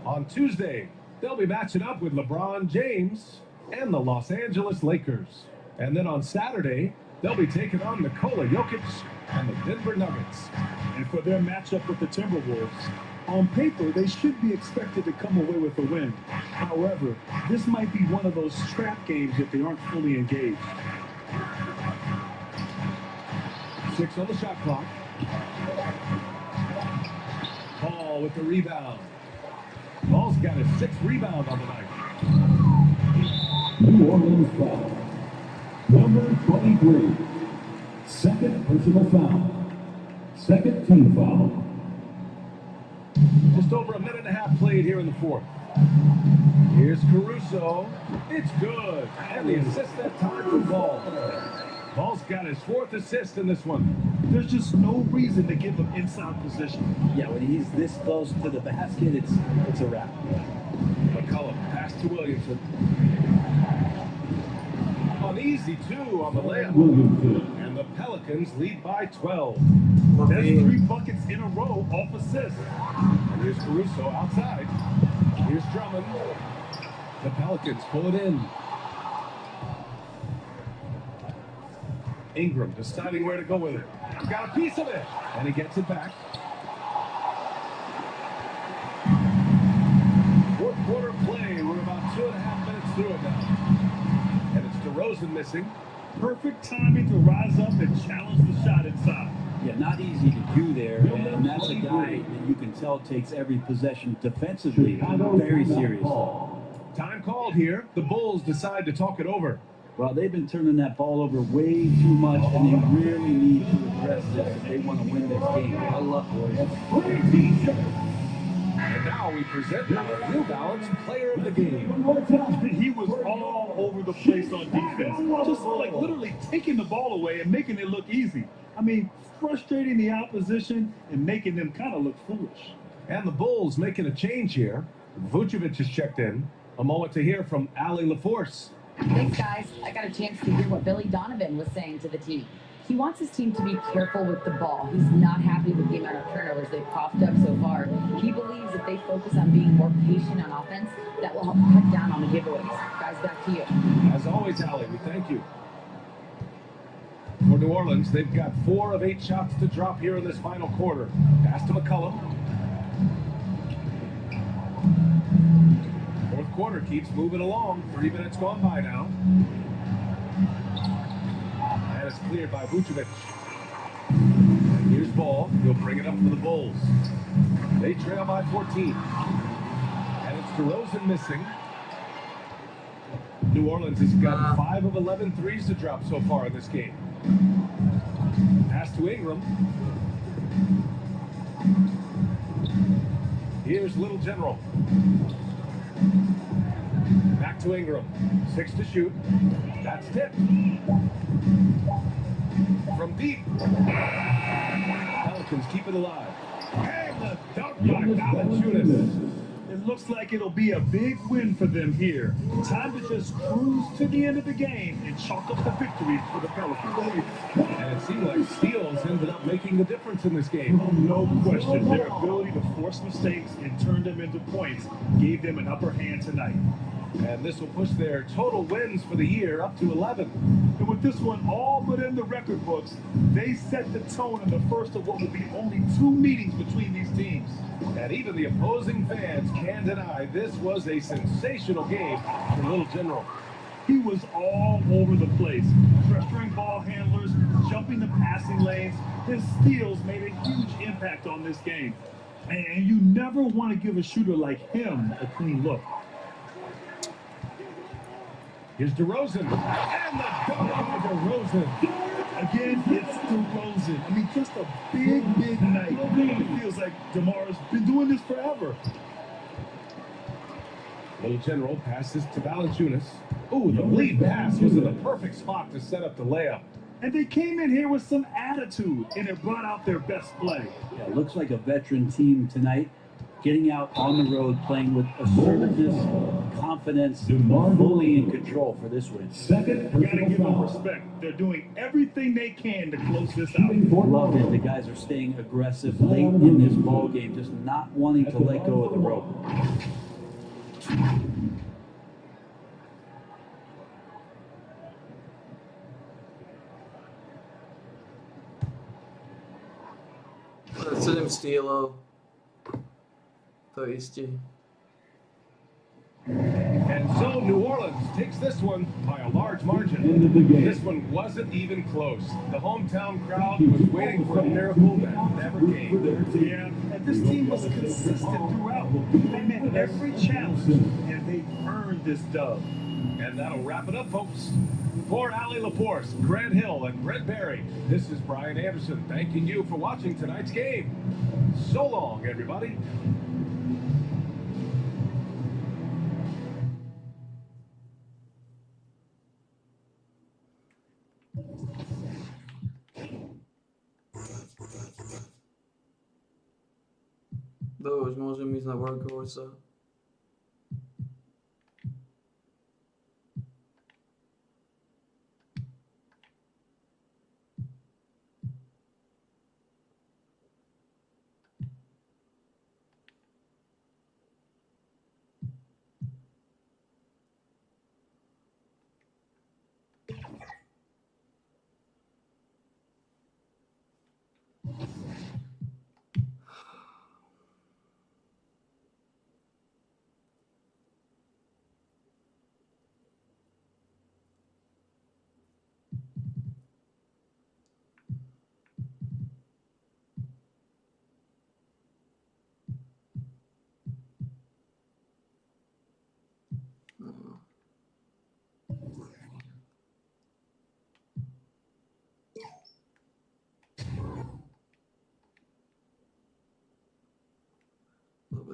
On Tuesday, they'll be matching up with LeBron James and the Los Angeles Lakers. And then on Saturday, they'll be taking on Nikola Jokic and the Denver Nuggets. And for their matchup with the Timberwolves, on paper, they should be expected to come away with a win. However, this might be one of those trap games if they aren't fully engaged. 6 on the shot clock. Ball with the rebound. Ball's got his 6th rebound on the night. New Orleans foul. Number 23. Second personal foul. Second team foul. Just over a minute and a half played here in the fourth. Here's Caruso. It's good. And the assist that time for Ball. Ball's got his 4th assist in this one. There's just no reason to give him inside position. Yeah, when he's this close to the basket, it's a wrap. McCollum pass to Williamson. Uneasy, too, on the layup. And the Pelicans lead by 12. That's 3 buckets in a row off assists. And here's Caruso outside. Here's Drummond. The Pelicans pull it in. Ingram deciding where to go with it. Got a piece of it. And he gets it back. Fourth quarter play. We're about 2.5 minutes through it now. And it's DeRozan missing. Perfect timing to rise up and challenge the shot inside. And that's a guy that you can tell takes every possession defensively very seriously. Time called here. The Bulls decide to talk it over. Well, they've been turning that ball over way too much, and they really need to address this if they want to win this game. Good luck, boys. And now we present our New Balance Player of the Game. He was all over the place on defense. Just like literally taking the ball away and making it look easy. I mean, frustrating the opposition and making them kind of look foolish. And the Bulls making a change here. Vucevic is checked in. A moment to hear from Allie LaForce. Thanks, guys. I got a chance to hear what Billy Donovan was saying to the team. He wants his team to be careful with the ball. He's not happy with the amount of turnovers they've coughed up so far. He believes if they focus on being more patient on offense, that will help cut down on the giveaways. Guys, back to you. As always, Allie, we thank you. For New Orleans, they've got 4 of 8 shots to drop here in this final quarter. Pass to McCollum. Fourth quarter keeps moving along. 3 minutes gone by now. And it's cleared by Vucevic. And here's ball. He'll bring it up for the Bulls. They trail by 14. And it's DeRozan missing. New Orleans has got 5 of 11 threes to drop so far in this game. Pass to Ingram. Here's Little General. Back to Ingram. 6 to shoot. That's tipped. From deep. Pelicans keep it alive. And the dunk by Valanciunas. It looks like it'll be a big win for them here. Time to just cruise to the end of the game and chalk up the victory for the Pelicans. And it seemed like steals ended up making the difference in this game. No question. Their ability to force mistakes and turn them into points gave them an upper hand tonight. And this will push their total wins for the year up to 11. And with this one all but in the record books, they set the tone in the first of what will be only 2 meetings between these teams. And even the opposing fans can't deny this was a sensational game for Little General. He was all over the place, pressuring ball handlers, jumping the passing lanes. His steals made a huge impact on this game. And you never want to give a shooter like him a clean look. Here's DeRozan. And the dunk by DeRozan. Again, it's DeRozan. I mean, just a big night. It feels like DeMar's been doing this forever. Little General passes to Valanciunas. Ooh, the lead pass was in the perfect spot to set up the layup. And they came in here with some attitude, and it brought out their best play. Yeah, it looks like a veteran team tonight, getting out on the road, playing with assertiveness, confidence, fully in control for this win. Gotta give them respect. They're doing everything they can to close this out. Love it. The guys are staying aggressive late in this ball game, just not wanting to let go of the rope. Sedm stýlov. To jistě. And so New Orleans takes this one by a large margin. This one wasn't even close. The hometown crowd was waiting for a miracle that never came. Yeah, and this team was consistent throughout. They met every challenge, and they earned this dub. And that'll wrap it up, folks. For Allie LaForce, Grant Hill, and Brent Barry, this is Brian Anderson thanking you for watching tonight's game. So long, everybody. Už môžem ísť na workhorse.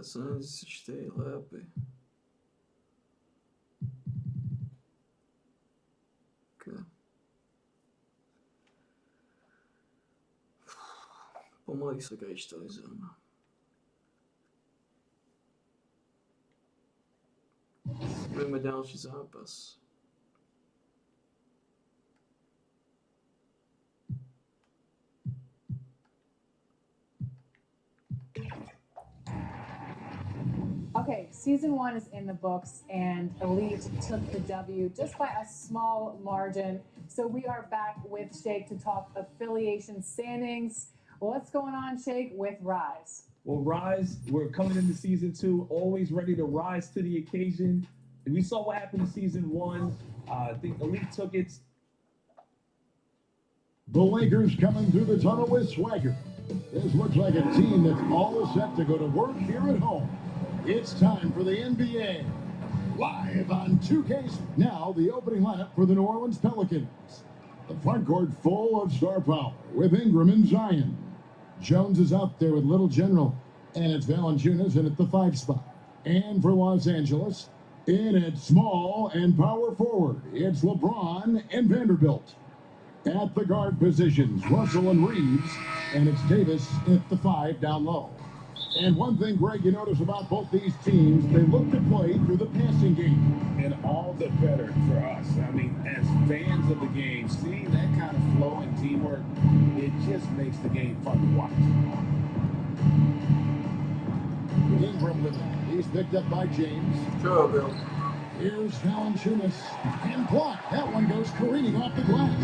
94 lepi. Okay. Pomaly sa kryštalizujem. Budeme ďalší zápas. Okay, season 1 is in the books, and Elite took the W just by a small margin. So we are back with Shake to talk affiliation standings. What's going on, Shake, with Rise? Well, Rise, we're coming into season 2, always ready to rise to the occasion. And we saw what happened in season 1. I think Elite took it. The Lakers coming through the tunnel with swagger. This looks like a team that's all set to go to work here at home. It's time for the NBA. Live on 2K. Now the opening lineup for the New Orleans Pelicans. The front court full of star power with Ingram and Zion. Jones is out there with Little General, and it's Valanciunas in at the 5 spot. And for Los Angeles, in at small and power forward, it's LeBron and Vanderbilt. At the guard positions, Russell and Reeves, and it's Davis at the 5 down low. And one thing, Greg, you notice about both these teams, they look to play through the passing game. And all the better for us. I mean, as fans of the game, seeing that kind of flow and teamwork, it just makes the game fun to watch. Ingram with it. He's picked up by James. Sure, Bill. Here's Valanciunas. And blocked. That one goes careening off the glass.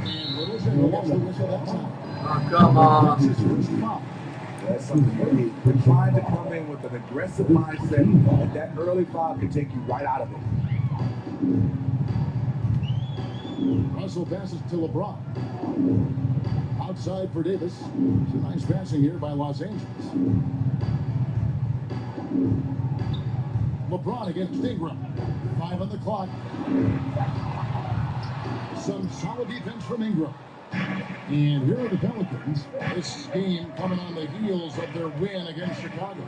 And Little General gets the whistle that time. Oh, come on. That's his first foul. That's something we're trying to come in with an aggressive mindset, and that early foul can take you right out of it. Russell passes to LeBron. Outside for Davis. It's a nice passing here by Los Angeles. LeBron against Ingram. 5 on the clock. Some solid defense from Ingram. And here are the Pelicans. This game coming on the heels of their win against Chicago.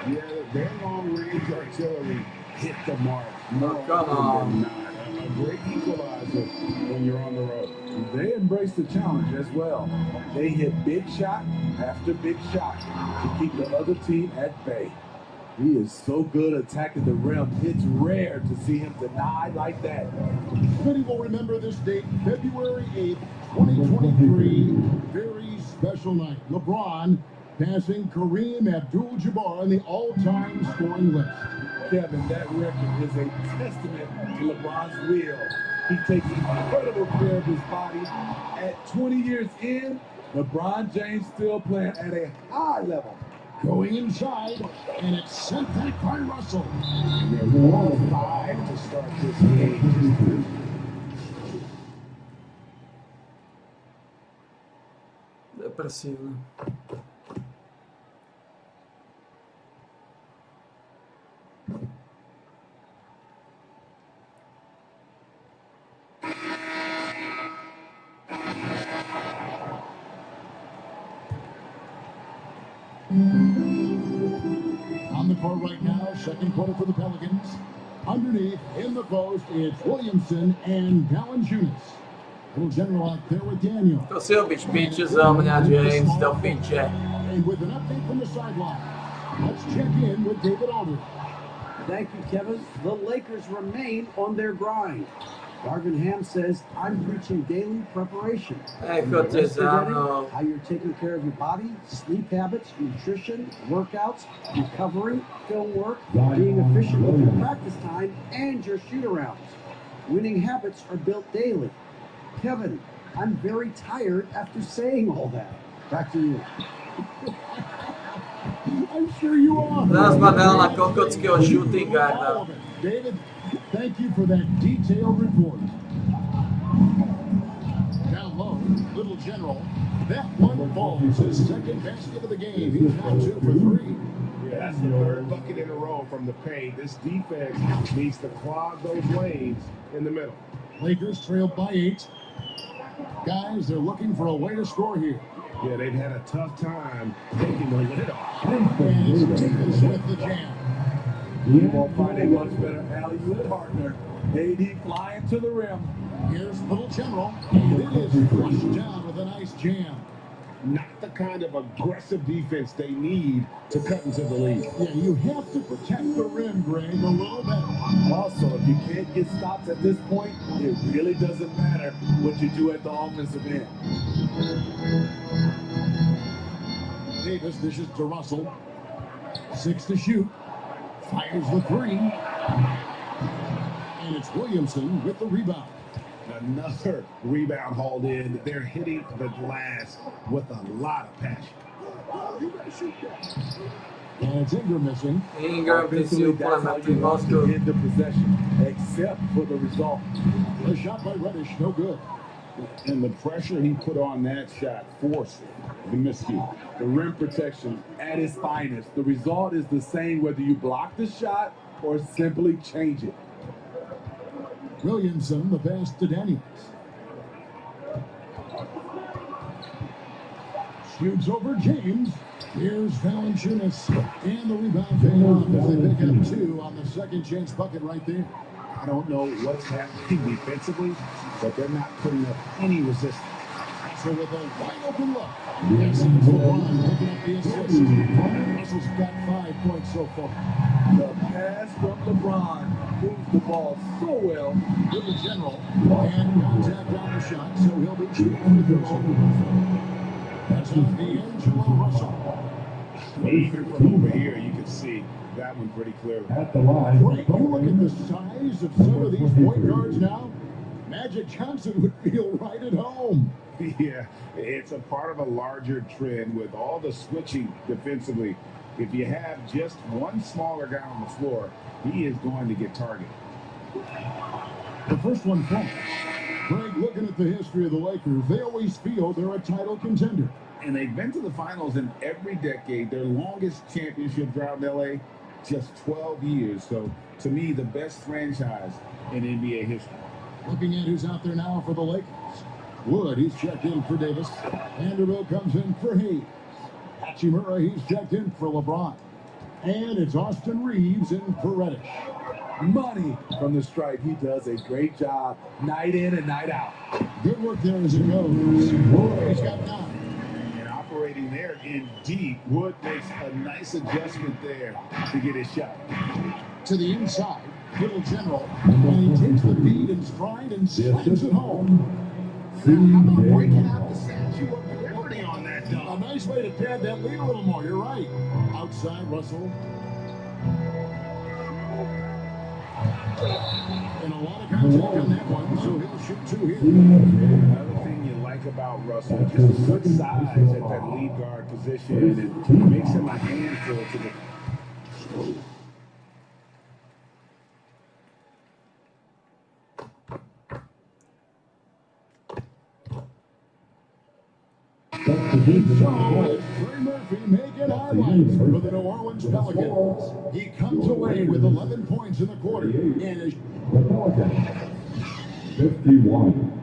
Yeah, their long-range artillery hit the mark. Oh, come on. A great equalizer when you're on the road. They embrace the challenge as well. They hit big shot after big shot to keep the other team at bay. He is so good attacking the rim. It's rare to see him denied like that. Many will remember this date, February 8th, 2023. Very special night. LeBron passing Kareem Abdul-Jabbar on the all-time scoring list. Kevin, that record is a testament to LeBron's will. He takes incredible care of his body. At 20 years in, LeBron James still playing at a high level. Going inside, and it's sent back by Russell. They're 1-5 to start this game. Depresívne. On the court right now, second quarter for the Pelicans. Underneath, in the post, it's Williamson and Valanciunas. Little General out there with Daniel. To si obič piče za mňa, James, do piče. And with an update from the sideline, let's check in with David Aldridge. Thank you, Kevin. The Lakers remain on their grind. Darvin Ham says, I'm preaching daily preparation. Choďte za mnou. How you're taking care of your body, sleep habits, nutrition, workouts, recovery, film work, being efficient with your practice time, and your shoot-arounds. Winning habits are built daily. Kevin, I'm very tired after saying all that. Back to you. I'm sure you are. Teraz ma dal na kokockého shooting guarda. David, thank you for that detailed report. Down low, Little General. That one falls his second basket of the game. He's now 2 for 3. Yeah, that's the third bucket in a row from the paint. This defense needs to clog those lanes in the middle. Lakers trailed by 8. Guys, they're looking for a way to score here. Yeah, they've had a tough time taking the lid off. And it's Davis with the jam. You won't find a much better alley-oop partner. AD flying to the rim. Here's Little General. And it is flushed down with a nice jam. Not the kind of aggressive defense they need to cut into the lead. Yeah, you have to protect the rim, Greg, a little bit. Also, if you can't get stops at this point, it really doesn't matter what you do at the offensive end. Davis dishes to Russell. 6 to shoot. Fires the 3. And it's Williamson with the rebound. Another rebound hauled in. They're hitting the glass with a lot of passion. And it's Ingram missing. Ingram decidiu pula na to end the possession, except for the result. The shot by Reddish, no good. And the pressure he put on that shot forced the miscue. The rim protection at its finest. The result is the same whether you block the shot or simply change it. Williamson, the pass to Daniels. Shoots over James. Here's Valanciunas. And the rebound paying off as they pick up 2 on the second chance bucket right there. I don't know what's happening defensively, but they're not putting up any resistance. So with a wide open look, yes, it's LeBron picking up the assist. Russell's got 5 points so far. The pass from LeBron moves the ball so well. With the general, and contact on the shot, so he'll be shooting free throws. That's off D'Angelo Russell. Even from over here, you can see that one pretty clearly. At the line. Right, you look at the size of some of these point guards now. Magic Johnson would feel right at home. Yeah, it's a part of a larger trend with all the switching defensively. If you have just one smaller guy on the floor, he is going to get targeted. The first one falls. Greg, looking at the history of the Lakers, they always feel they're a title contender. And they've been to the finals in every decade. Their longest championship drought in LA, just 12 years. So, to me, the best franchise in NBA history. Looking at who's out there now for the Lakers. Wood, he's checked in for Davis. Vanderbilt comes in for Hayes. Hachimura, he's checked in for LeBron. And it's Austin Reeves in for Reddish. Money from the stripe. He does a great job night in and night out. Good work there as it goes. He's got 9. And operating there in deep, Wood makes a nice adjustment there to get his shot. To the inside, Little General, and he takes the beat in stride and slams it home. How about breaking out the Statue of Liberty on that dunk? A nice way to pad that lead a little more, you're right. Outside, Russell. And a lot of contact on that one, so he'll shoot 2 here. Another thing you like about Russell, just good size at that lead guard position, and it makes him a handful to the... Trey Murphy making highlights for the New Orleans Pelicans. He comes away with 11 points in the quarter. And The Pelicans, 51.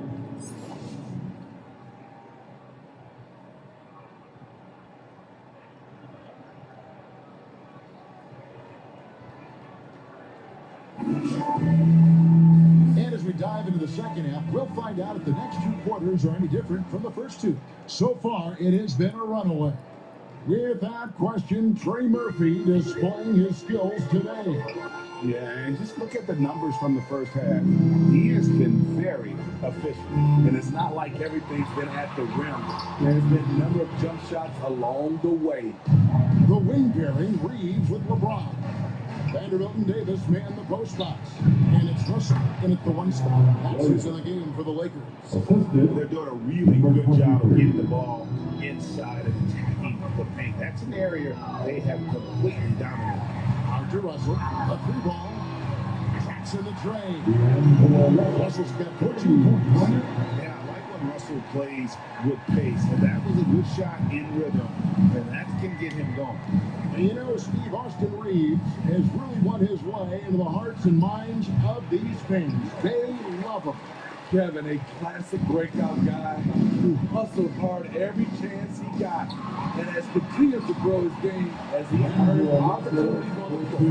And as we dive into the second half, we'll find out if the next 2 quarters are any different from the first 2. So far, it has been a runaway. Without question, Trey Murphy displaying his skills today. Yeah, and just look at the numbers from the first half. He has been very efficient. And it's not like everything's been at the rim. There's been a number of jump shots along the way. The wing pairing, Reeves with LeBron. Vanderbilt and Davis man the post spots. And it's Russell in at the 1 spot. That's who's in the game for the Lakers. They're doing a really good job of getting the ball inside and attacking the paint. That's an area they have completely dominated. Out to Russell. A 3 ball. Tracks in the tray. Russell's got 14 points. Yeah, I like when Russell plays with pace. And that was a good shot in rhythm. And that can get him going. And you know, Steve, Austin Reeves has really won his way into the hearts and minds of these fans. They love him. Kevin, a classic breakout guy who hustled hard every chance he got and has continued to grow his game as he earned opportunities on the floor.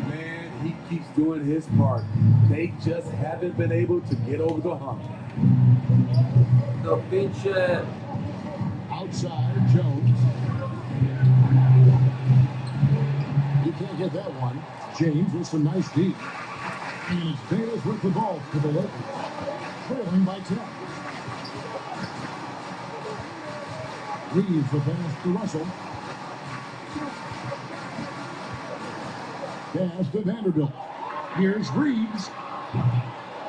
Man, he keeps doing his part. They just haven't been able to get over the hump. The pitch outside Jones. You can't get that one. James with some nice deep. And it's Davis with the ball for the Lakers. Trailing by 10. Reeves the pass to Russell. Pass to Vanderbilt. Here's Reeves.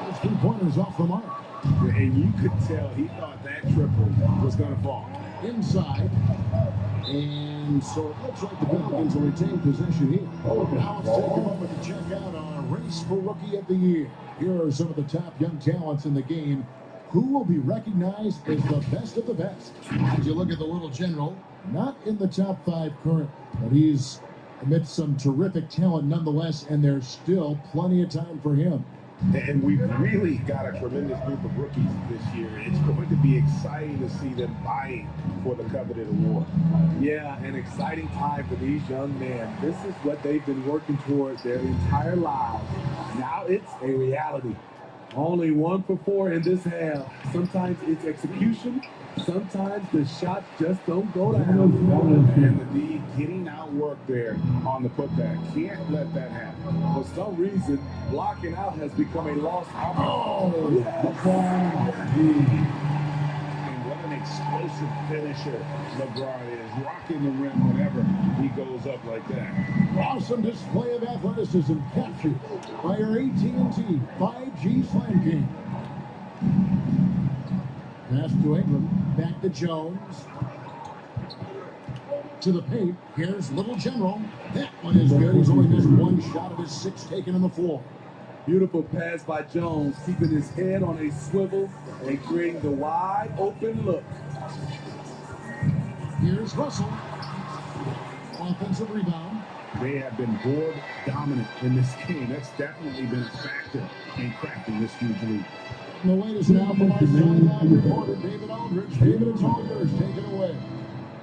Those 3 pointers off the mark. And you could tell he thought that triple was going to fall. Inside. And so it looks like the Pelicans will retain possession here. Now let's take a moment to check out our race for Rookie of the Year. Here are some of the top young talents in the game. Who will be recognized as the best of the best? As you look at the little general, not in the top 5 current, but he's amidst some terrific talent nonetheless, and there's still plenty of time for him. And we've really got a tremendous group of rookies this year. It's going to be exciting to see them vying for the coveted award. Yeah, an exciting time for these young men. This is what they've been working towards their entire lives. Now it's a reality. Only 1 for 4 in this half. Sometimes it's execution. Sometimes the shots just don't go down. And the D getting outworked there on the putback. Can't let that happen. For some reason, blocking out has become a lost art. Oh, yes. And what an explosive finisher LeBron is. Rocking the rim whenever he goes up like that. Awesome display of athleticism captured by our AT&T 5G Slam King. Pass to Ingram, back to Jones. To the paint, here's Little General. That one is good. He's only missed 1 shot of his 6 taken on the floor. Beautiful pass by Jones, keeping his head on a swivel and creating the wide open look. Here's Russell. Offensive rebound. They have been board dominant in this game. That's definitely been a factor in cracking this huge lead. The latest now from our sideline reporter, David Aldridge. David, it's all yours. Take it away.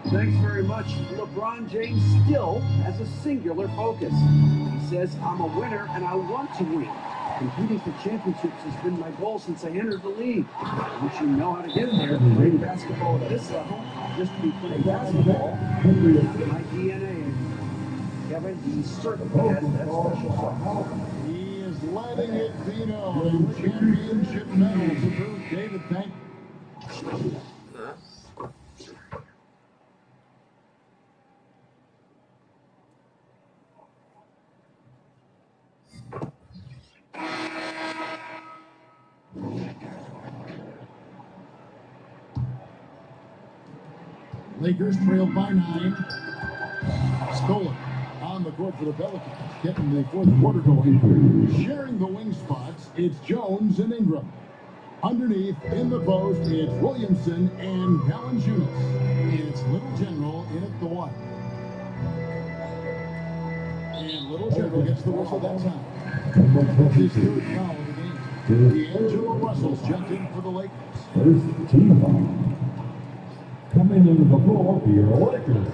Thanks very much. LeBron James still has a singular focus. He says, I'm a winner and I want to win. Competing for championships has been my goal since I entered the league. Once you know how to get there, playing basketball at this level, just to be playing basketball, my DNA. Kevin, he certainly has that special sauce. He is letting it be known. Championship medals approved. David, thank you. Lakers trailed by 9. Stolen on the court for the Pelicans, getting the 4th quarter going. Sharing the wing spots, it's Jones and Ingram. Underneath, in the post, it's Williamson and Valanciunas. It's Little General in at the 1. And Little General gets the whistle that time. His 3rd foul of the game. D'Angelo Russell's jumped in for the Lakers. First team foul. Coming into the floor for your Lakers.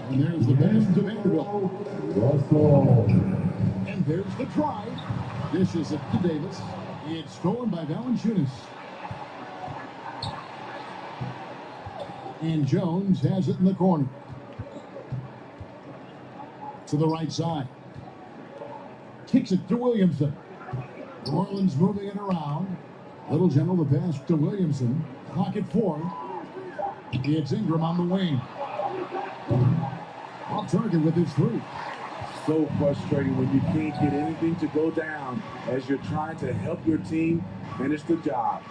And there's the pass to Vanderbilt. Russell. And there's the try. Dishes it to Davis. It's stolen by Valanciunas. And Jones has it in the corner. To the right side. Kicks it to Williamson. New Orleans moving it around. Little General the pass to Williamson. Pocket 4. It's Ingram on the wing. Off target with his 3. So frustrating when you can't get anything to go down as you're trying to help your team finish the job.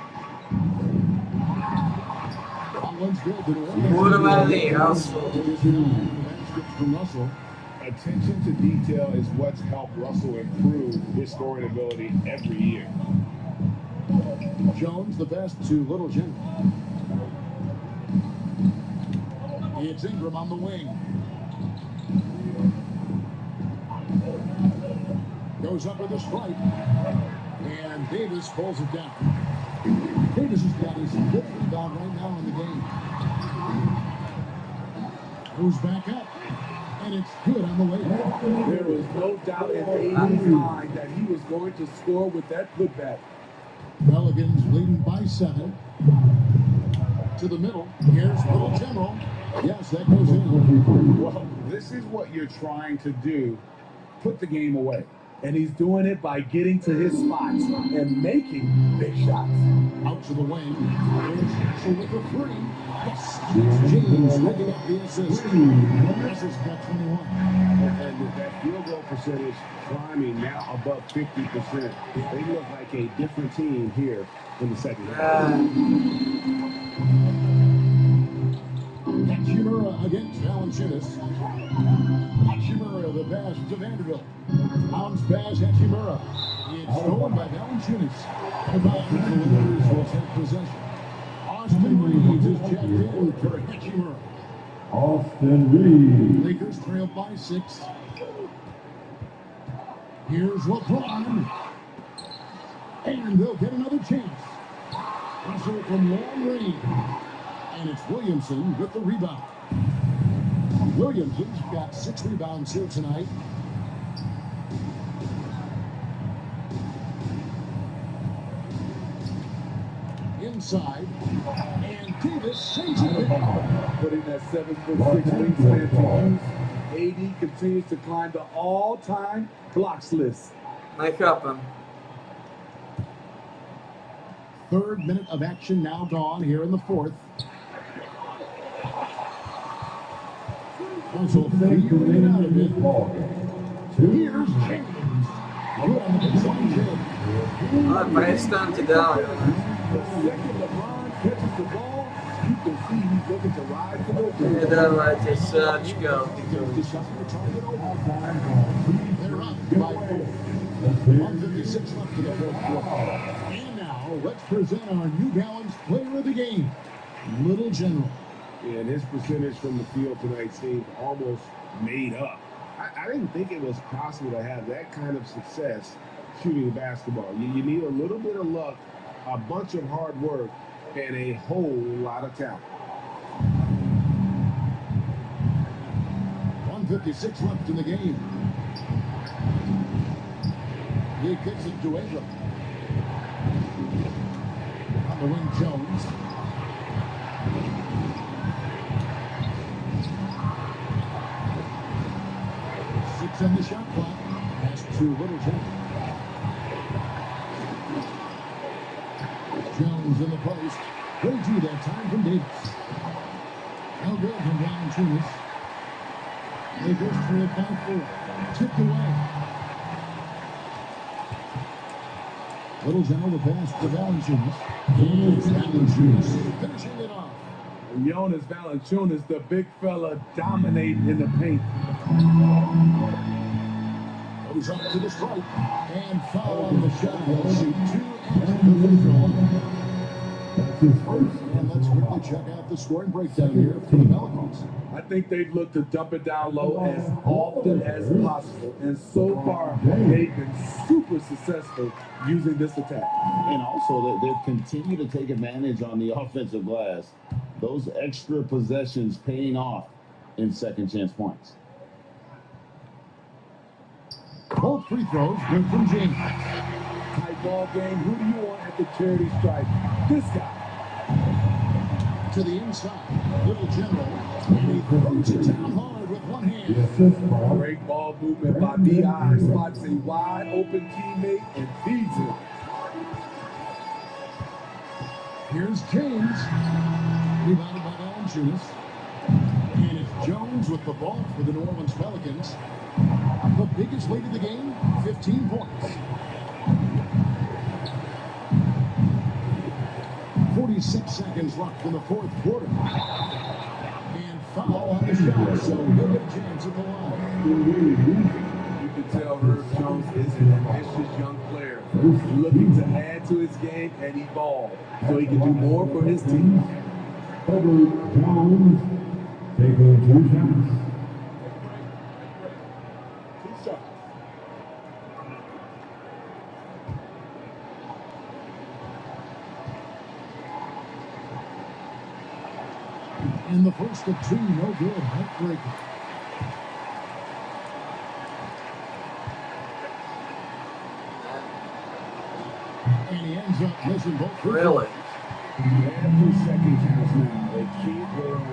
Attention to detail is what's helped Russell improve his scoring ability every year. Jones the pass to Little General. It's Ingram on the wing. Goes up with a strike. And Davis pulls it down. Davis has got his 5th rebound right now in the game. Moves back up, and it's good on the way. There was no doubt in AD's mind that he was going to score with that putback. Pelicans leading by 7. To the middle. Here's Little General. Yes, that goes in. Well, this is what you're trying to do. Put the game away. And he's doing it by getting to his spots and making big shots. Out to the wing. Here's Hassel with the 3. Yes. James making up the assist. Russell's got 21. And that field goal percentage climbing now above 50%. They look like a different team here in the second half. Hachimura against Valanciunas. Hachimura, the pass to Vanderbilt. Bounce pass, Hachimura. It's stolen by Valanciunas. The Warriors will take possession. Austin Reeves is checked in for Hachimura. Austin Reeves. Lakers trail by 6. Here's LeBron. And they'll get another chance. Russell from long range. And it's Williamson with the rebound. Williamson's got 6 rebounds here tonight. Inside. And Davis saves it. Putting that 7'6" wingspan to use. AD continues to climb the all-time blocks list. Make happen. 3rd minute of action now gone here in the 4th. Also figuring it out a bit. Here's James. Good on the baseline jump. Prestanti dai. Catches the ball, you can see he's looking to ride to the E dall'altra Serge go. They're up by 4. 1:56 left in the 4th quarter. And now let's present our New Balance player of the game, Little General. And his percentage from the field tonight seemed almost made up. I didn't think it was possible to have that kind of success shooting the basketball. You need a little bit of luck, a bunch of hard work, and a whole lot of talent. 1:56 left in the game. He kicks it to Ingram. On the wing, Jones. Six on the shot clock. Pass to Little General. Jones in the post. 32 that time from Davis. No good from Valanciunas. Lakers trail by 4. Tipped away. Little General the pass to Valanciunas. Valanciunas finishing it off. Jonas Valanciunas, the big fella, dominating in the paint. Goes up to the stripe. And foul on the shot. He'll shoot 2 at the free throw. And let's quickly check out the scoring breakdown here for the Pelicans. I think they've looked to dump it down low as often as possible. And so far, they've been super successful using this attack. And also, they continue to take advantage on the offensive glass. Those extra possessions paying off in second chance points. Both free throws good from James. Tight ball game. Who do you want at the charity stripe? This guy. To the inside. Little General. And he throws it down hard with one hand. Great ball movement by B.I. Spots a wide open teammate and feeds him. Here's James. Rebounded by Valanciunas. And it's Jones with the ball for the New Orleans Pelicans. The biggest lead of the game, 15 points. 46 seconds left in the 4th quarter. And foul on the shot, so he'll get a chance at the line. You can tell Herb Jones is an ambitious young player looking to add to his game and evolve so he can do more for his team. Herbert Jones taking 2 shots. And the first of two, no good. Heartbreaker. And he ends up missing both. Really? Every second counts now. They can't wait on it.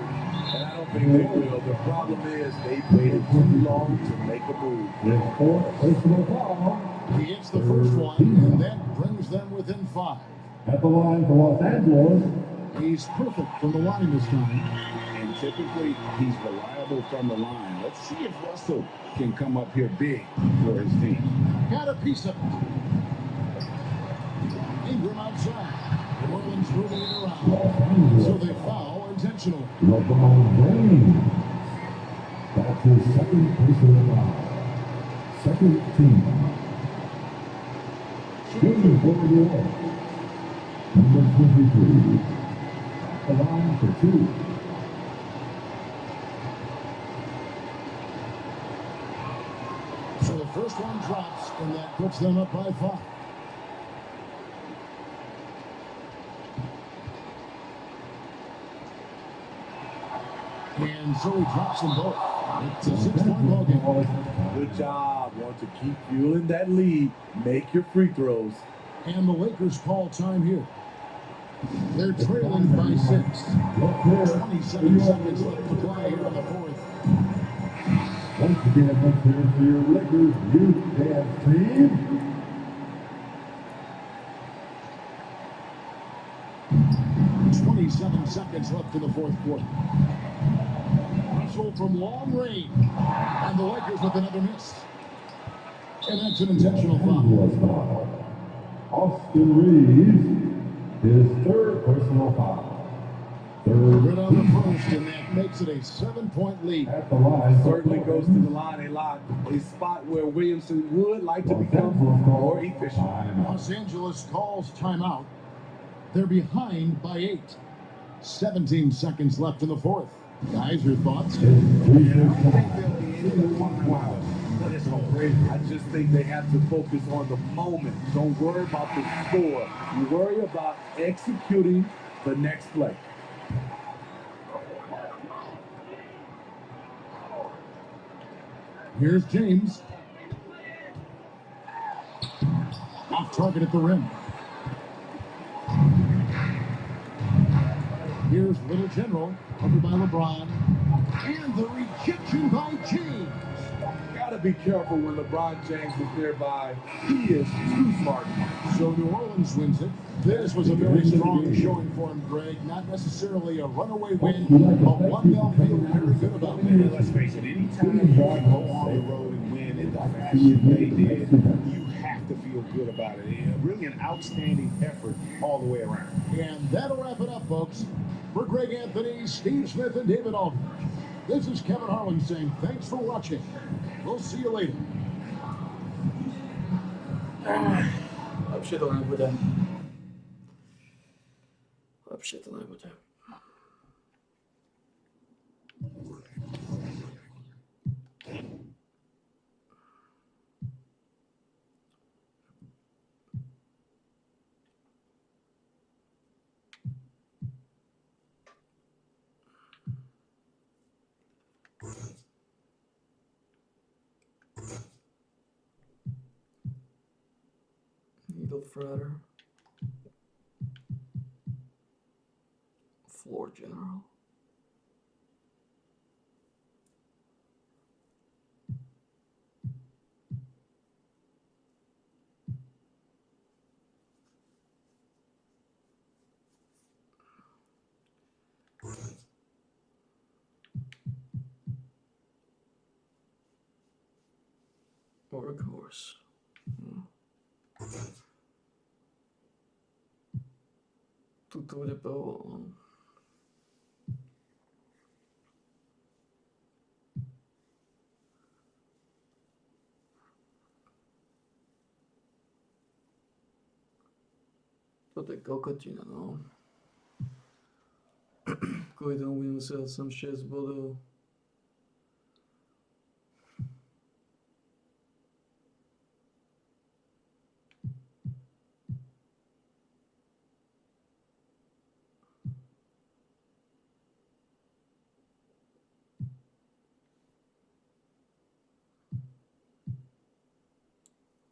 And I don't think they will. The problem is they waited too long to make a move. His fourth personal foul. He hits the first one, and that brings them within 5. At the line for Los Angeles. He's perfect from the line this time. And typically, he's reliable from the line. Let's see if Russell can come up here big for his team. Got a piece of it. Ingram outside. New Orleans moving it around. So they foul intentionally. LeBron James. That's his second personal foul. Second team. Shooting for New York. Number 23. At the line for 2. So the first one drops, and that puts them up by 5. And so he drops them both. It's a 6-point ball game. Good job. Want to keep fueling that lead. Make your free throws. And the Lakers call time here. They're trailing by 6. 27 seconds left to play here in the fourth. Once again, let's hear it for your Lakers youth dance team. Seconds left in the fourth quarter. Russell from long range. And the Lakers with another miss. And that's an intentional foul. Austin Reeves, his third personal foul. Good on the first, and that makes it a 7-point lead. At the line. Certainly goes to the line a lot. A spot where Williamson would like to become more efficient. Los Angeles calls timeout. They're behind by 8. 17 seconds left in the fourth. Guys, your thoughts? I just think they have to focus on the moment. Don't worry about the score. You worry about executing the next play. Here's James. Off target at the rim. Here's Little General, covered by LeBron. And the rejection by James. Gotta be careful when LeBron James is nearby. He is too smart. So New Orleans wins it. This was a very strong showing for him, Greg. Not necessarily a runaway win, but one they'll feel very good about. Let's face it, anytime you go on the road and win in the fashion they did, you have to feel good about it. Really an outstanding effort all the way around. And that'll wrap it up, folks. For Greg Anthony, Steve Smith, and David Aldridge, this is Kevin Harlan saying thanks for watching. We'll see you later. Lepšie to nebude. Lepšie to nebude. Needle Fratter. Floor General. Workhorse. Toto bude po... Toto je kokotina, no. Kvůli tomu budem muset jsem 6 bodů.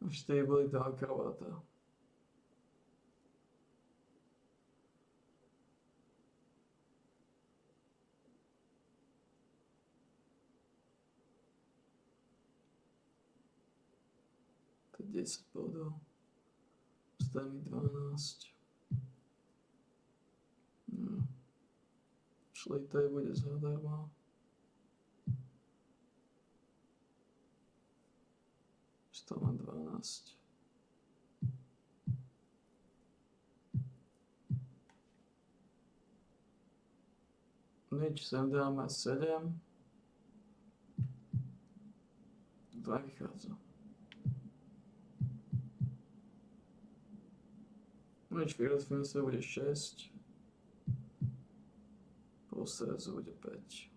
Už tej boli toho krváta. To je 10 bodov. Stane mi 12. No. Šlejtaj bude zadarmo. To má 12. Nič, sem dáme 7. 2 vychádza. Nič, Philadelphia bude 6. Posledzu bude 5.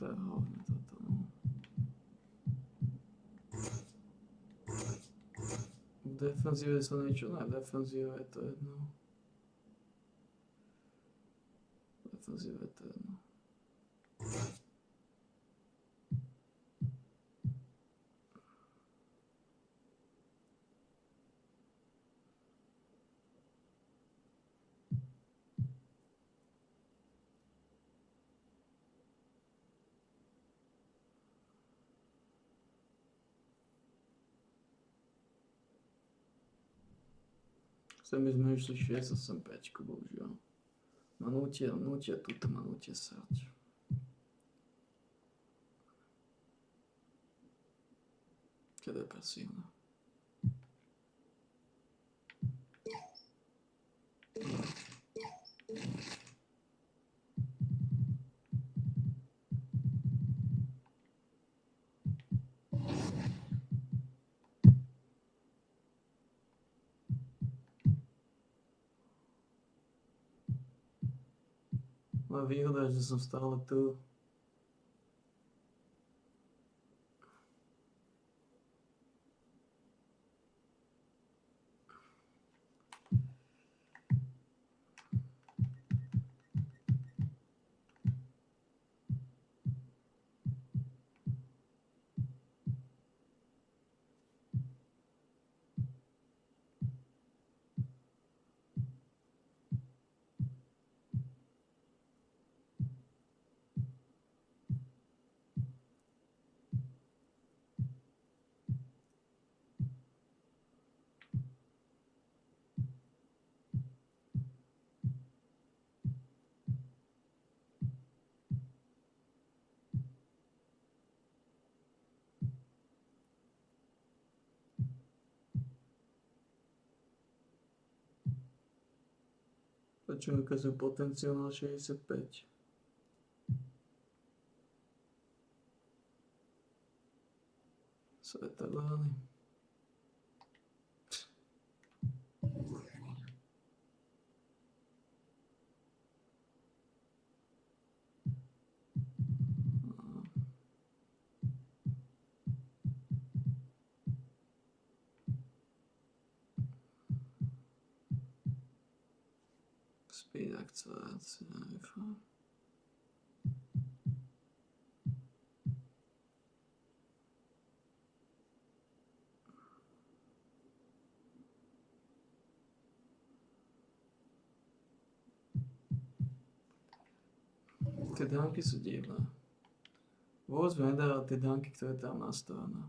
To je hlavne toto, no. V defenzíve sa niečo, ne, v defenzíve je to jedno. V defenzíve je to jedno. Sem by sme išli 6, 8, 5, bohužiaľ. Ma nútia túto, ma nútia srať. Keď depresívne. Moja výhoda je, že som stále tu. Čo ukazuje potenciál na 65. Svetlány. Speed akcelerácia, iPhone. Tie dánky sú divné. Vôbec mi nedáva tie dánky, ktoré tam nastavené.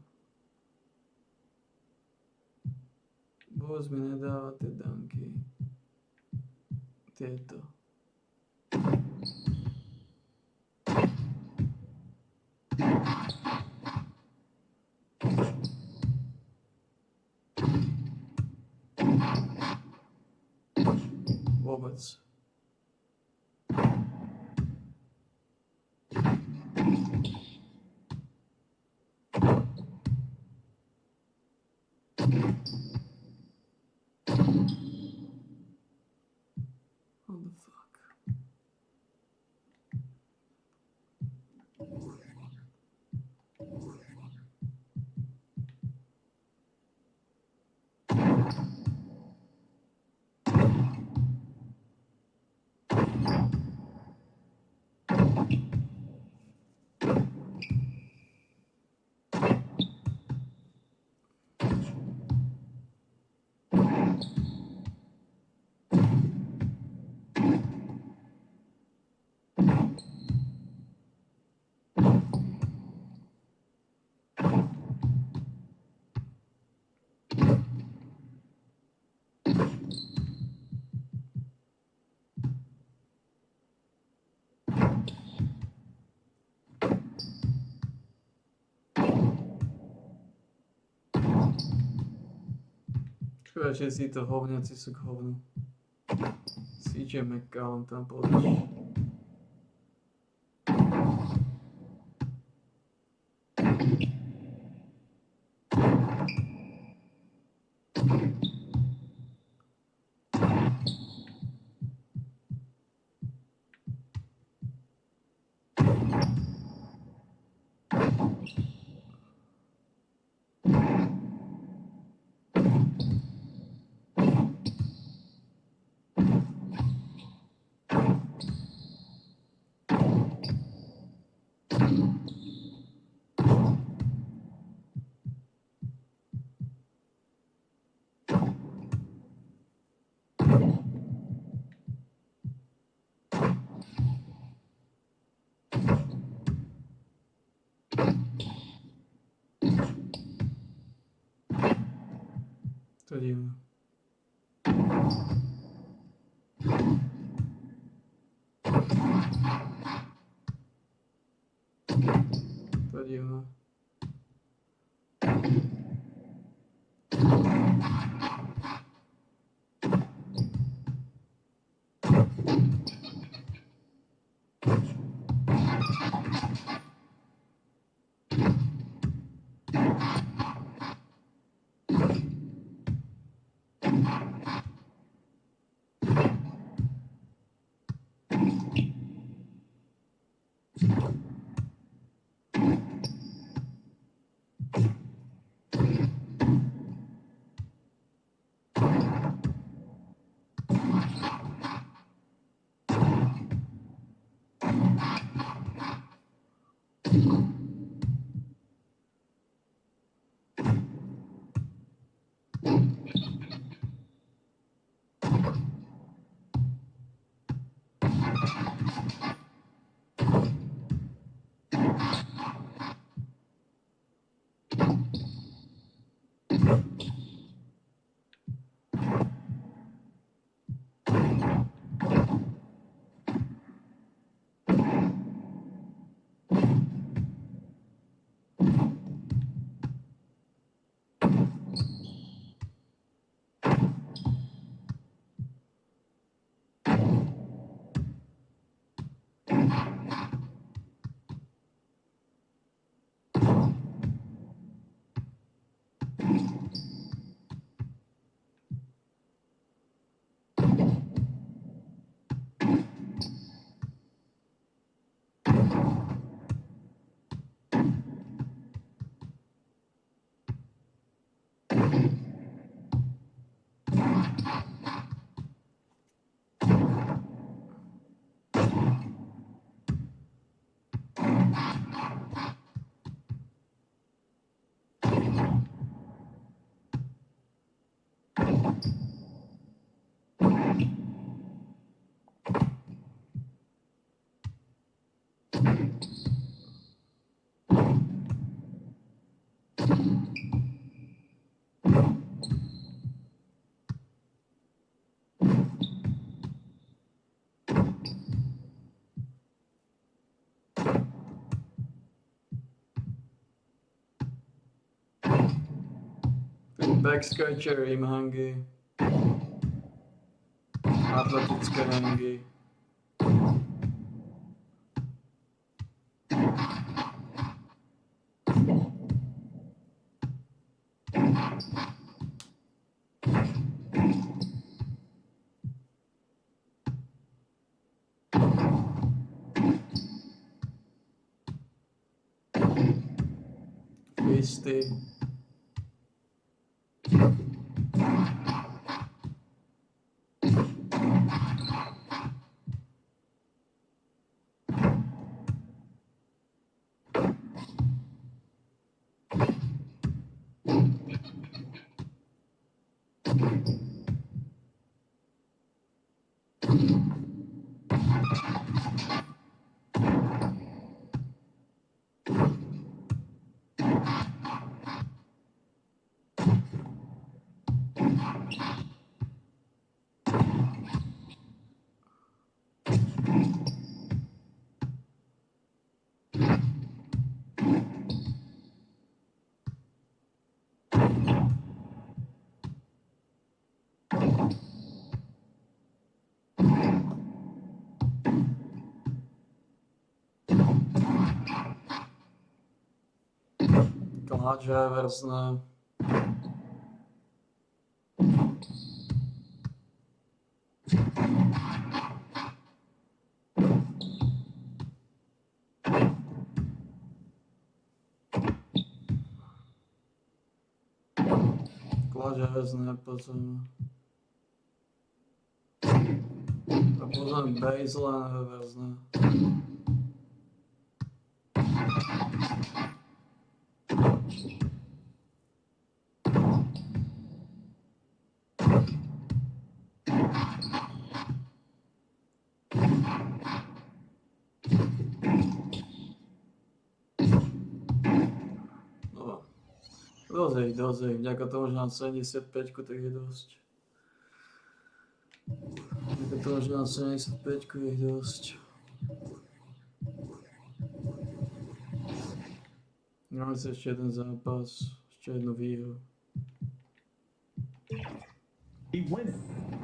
Vôbec mi nedáva tie dánky. Tieto. Vôbec. What the fuck? Škoda, že si to hovňaci sú k hovnu. CJ McCollum tam pôjdeš. To je divné. To je divné. Backscratcher im hangy. Atletické hangy. Fisty. Kláč reverzne. Kláč reverzne, pozem. A pozem baseline reverzne. Dozej, vďaka tomu, že mám 75, tak je dosť. Vďaka tomu, že mám 75, je dosť. Máme sa ešte jeden zápas, ešte jednu výhru.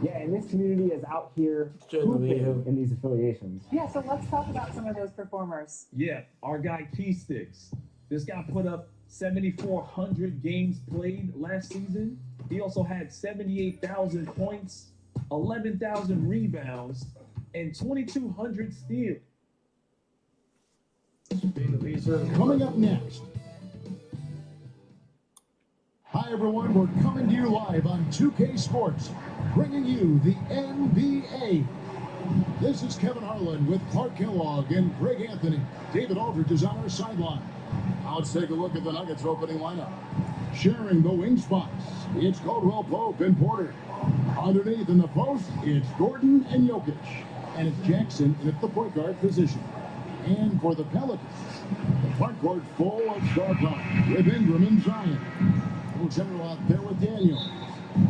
Yeah, and this community is out here hooping in these affiliations. Yeah, so let's talk about some of those performers. Yeah, our guy Key Sticks. This guy put up 7,400 games played last season. He also had 78,000 points, 11,000 rebounds, and 2,200 steals. Coming up next. Hi everyone, we're coming to you live on 2K Sports, bringing you the NBA. This is Kevin Harlan with Clark Kellogg and Greg Anthony. David Aldridge is on our sideline. Now let's take a look at the Nuggets opening lineup. Sharing the wing spots, it's Caldwell Pope and Porter. Underneath in the post, it's Gordon and Jokic. And it's Jackson in at the point guard position. And for the Pelicans, the front court full of star power with Ingram and Zion. Little general out there with Daniels.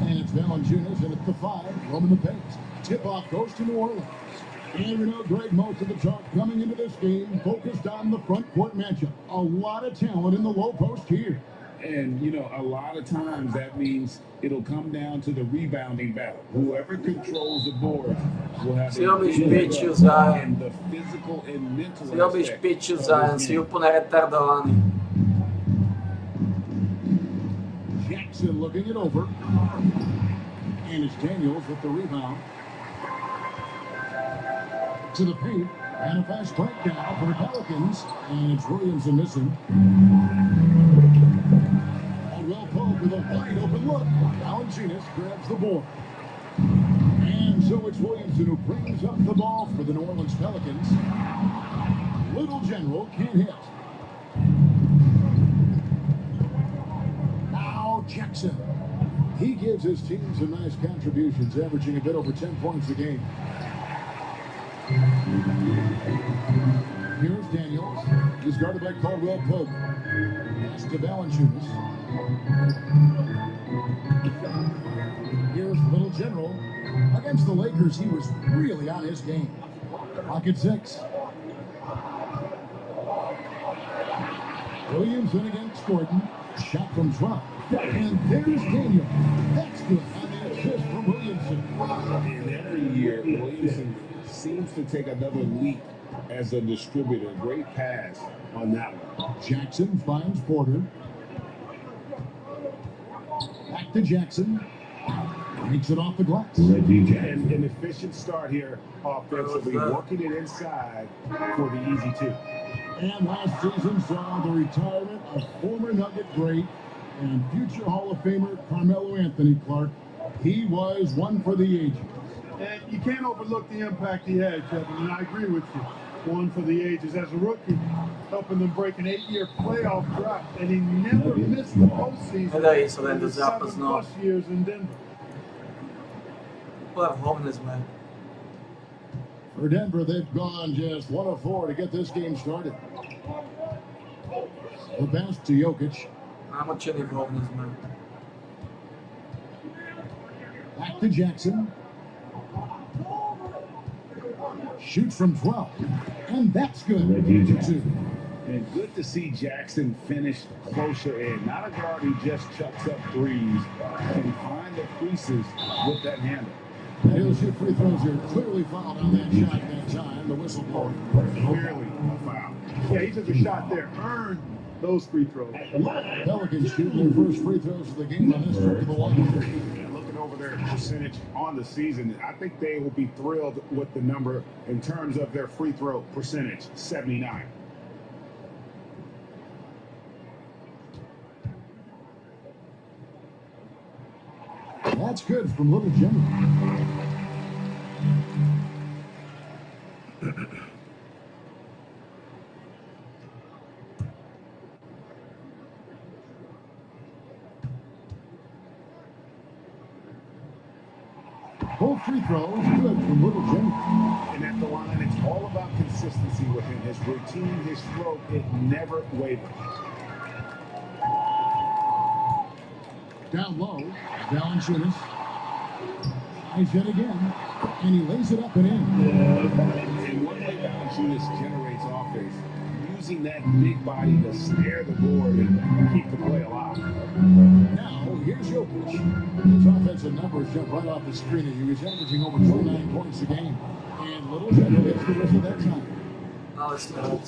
And it's Valanciunas in at the 5, roaming the pace. Tip-off goes to New Orleans. And we know, Greg, most of the talk coming into this game focused on the front court matchup. A lot of talent in the low post here. And, you know, a lot of times that means it'll come down to the rebounding battle. Whoever controls the board will have Si robiš piču, Zion. the physical and mental Si robiš aspect piču, of Zion, this si game. úplne retardovaný. Jackson looking it over. And it's Daniels with the rebound. To the paint, and a fast break down for the Pelicans, and it's Williamson missing. Caldwell Pope with a wide open look. Valanciunas grabs the board. And so it's Williamson who brings up the ball for the New Orleans Pelicans. Little General can't hit. Now Jackson. He gives his team some nice contributions, averaging a bit over 10 points a game. Here's Daniels. He's guarded by Caldwell Pope. Pass to Valanciunas. Here's Little General. Against the Lakers, he was really on his game. Pocket 6. Williamson against Gordon. Shot from 12. And there's Daniel. That's good on the assist from Williamson. And every year, Williamson seems to take another leap as a distributor. Great pass on that one. Jackson finds Porter. Back to Jackson. Makes it off the glass. And an efficient start here offensively, working it inside for the easy 2. And last season saw the retirement of former Nugget great and future Hall of Famer Carmelo Anthony Clark. He was one for the ages. And you can't overlook the impact he had, Kevin, and I agree with you. One for the ages as a rookie, helping them break an 8-year playoff drought, and he never missed the postseason in the 7+ years in Denver. Man. For Denver, they've gone just 1 of 4 to get this game started. The bounce to Jokic. I'm a chilly hovness, man. Back to Jackson. Shoots from 12. And that's good. And good to see Jackson finish closer in. Not a guard who just chucks up threes. Can find the creases with that handle. He'll shoot free throws here. Clearly fouled on that shot that time. The whistle blown. Clearly a foul. Yeah, he took a shot there. Earned those free throws. Pelicans shooting their first free throws of the game on this trip to the line. And looking over their percentage on the season, I think they will be thrilled with the number in terms of their free throw percentage, 79. That's good from Little Jimmy. Both free throws good from Little Jimmy. And at the line, it's all about consistency with him. His routine, his stroke, it never wavers. Down low, Valanciunas. He's hit again, and he lays it up and in. And one way Valanciunas generates offense, using that big body to snare the board and keep the play alive. Now, here's Jokic. His offensive numbers jump right off the screen, and he was averaging over 29 points a game. And Little Jimmy gets the rest of that time. Alles klar.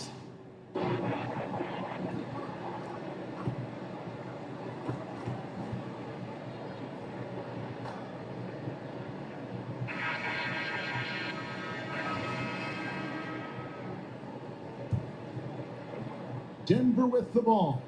Denver with the ball,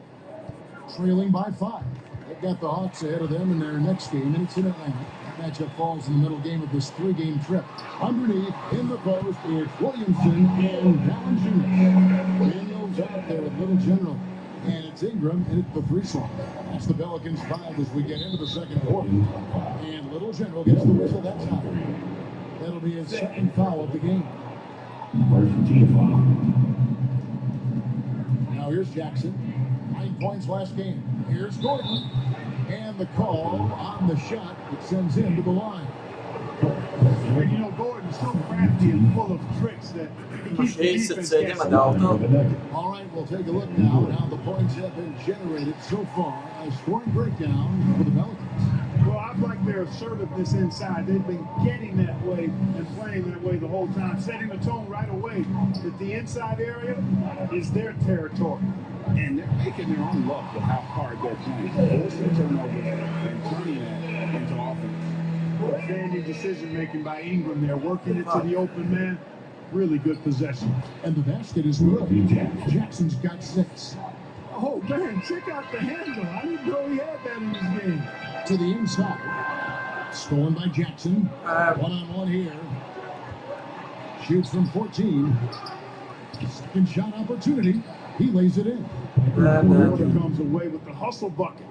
trailing by 5. They've got the Hawks ahead of them in their next game, and it's in Atlanta. That matchup falls in the middle game of this 3-game trip. Underneath, in the post, it's Williamson and Valanciunas. Daniels out there with Little General, and it's Ingram, and it's the 3-slot. That's the Pelicans 5 as we get into the second quarter. And Little General gets the whistle that time. That'll be his second foul of the game. First team foul. Now here's Jackson. 9 points last game. Here's Gordon. And the call on the shot that sends him to the line. Well, you know, Gordon's so crafty and full of tricks that he keeps the defense guessing. All right, we'll take a look now. Now the points have been generated so far. A scoring breakdown for the Pelicans. Well, I've liked their assertiveness inside. They've been getting that way and playing that way the whole time, setting the tone right away that the inside area is their territory. And they're making their own luck with how hard they're playing. Forcing turnovers and turning that into offense. Outstanding decision-making by Ingram there, working it to the open man. Really good possession. And the basket is good. Jackson's got 6. Oh, man, check out the handle. I didn't know he had that in his game. To the inside. Stolen by Jackson. One-on-one here. Shoots from 14. Second shot opportunity. He lays it in. Gordon comes away with the hustle bucket.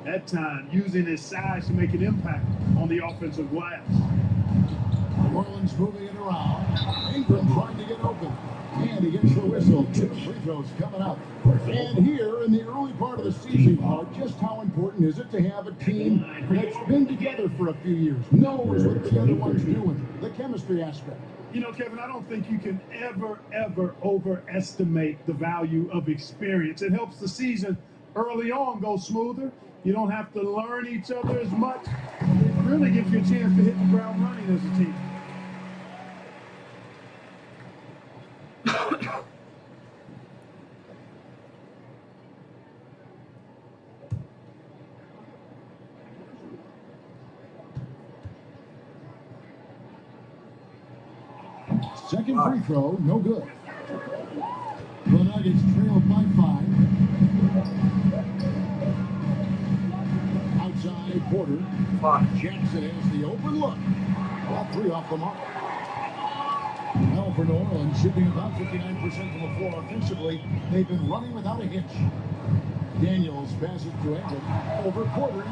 That time, using his size to make an impact on the offensive glass. New Orleans moving it around. Ingram trying to get open. And he gets the whistle. 2 free throws coming up. And here in the early part of the season, just how important is it to have a team that's been together for a few years, knows what the other one's doing, the chemistry aspect. You know, Kevin, I don't think you can ever overestimate the value of experience. It helps the season early on go smoother. You don't have to learn each other as much. It really gives you a chance to hit the ground running as a team. Second free throw, no good. The Nuggets trail by 5. Outside Porter. Jackson has the open look. All 3 off the mark. Well, for New Orleans, shooting about 59% from the floor offensively. They've been running without a hitch. Daniels passes to Ingram. Over Porter.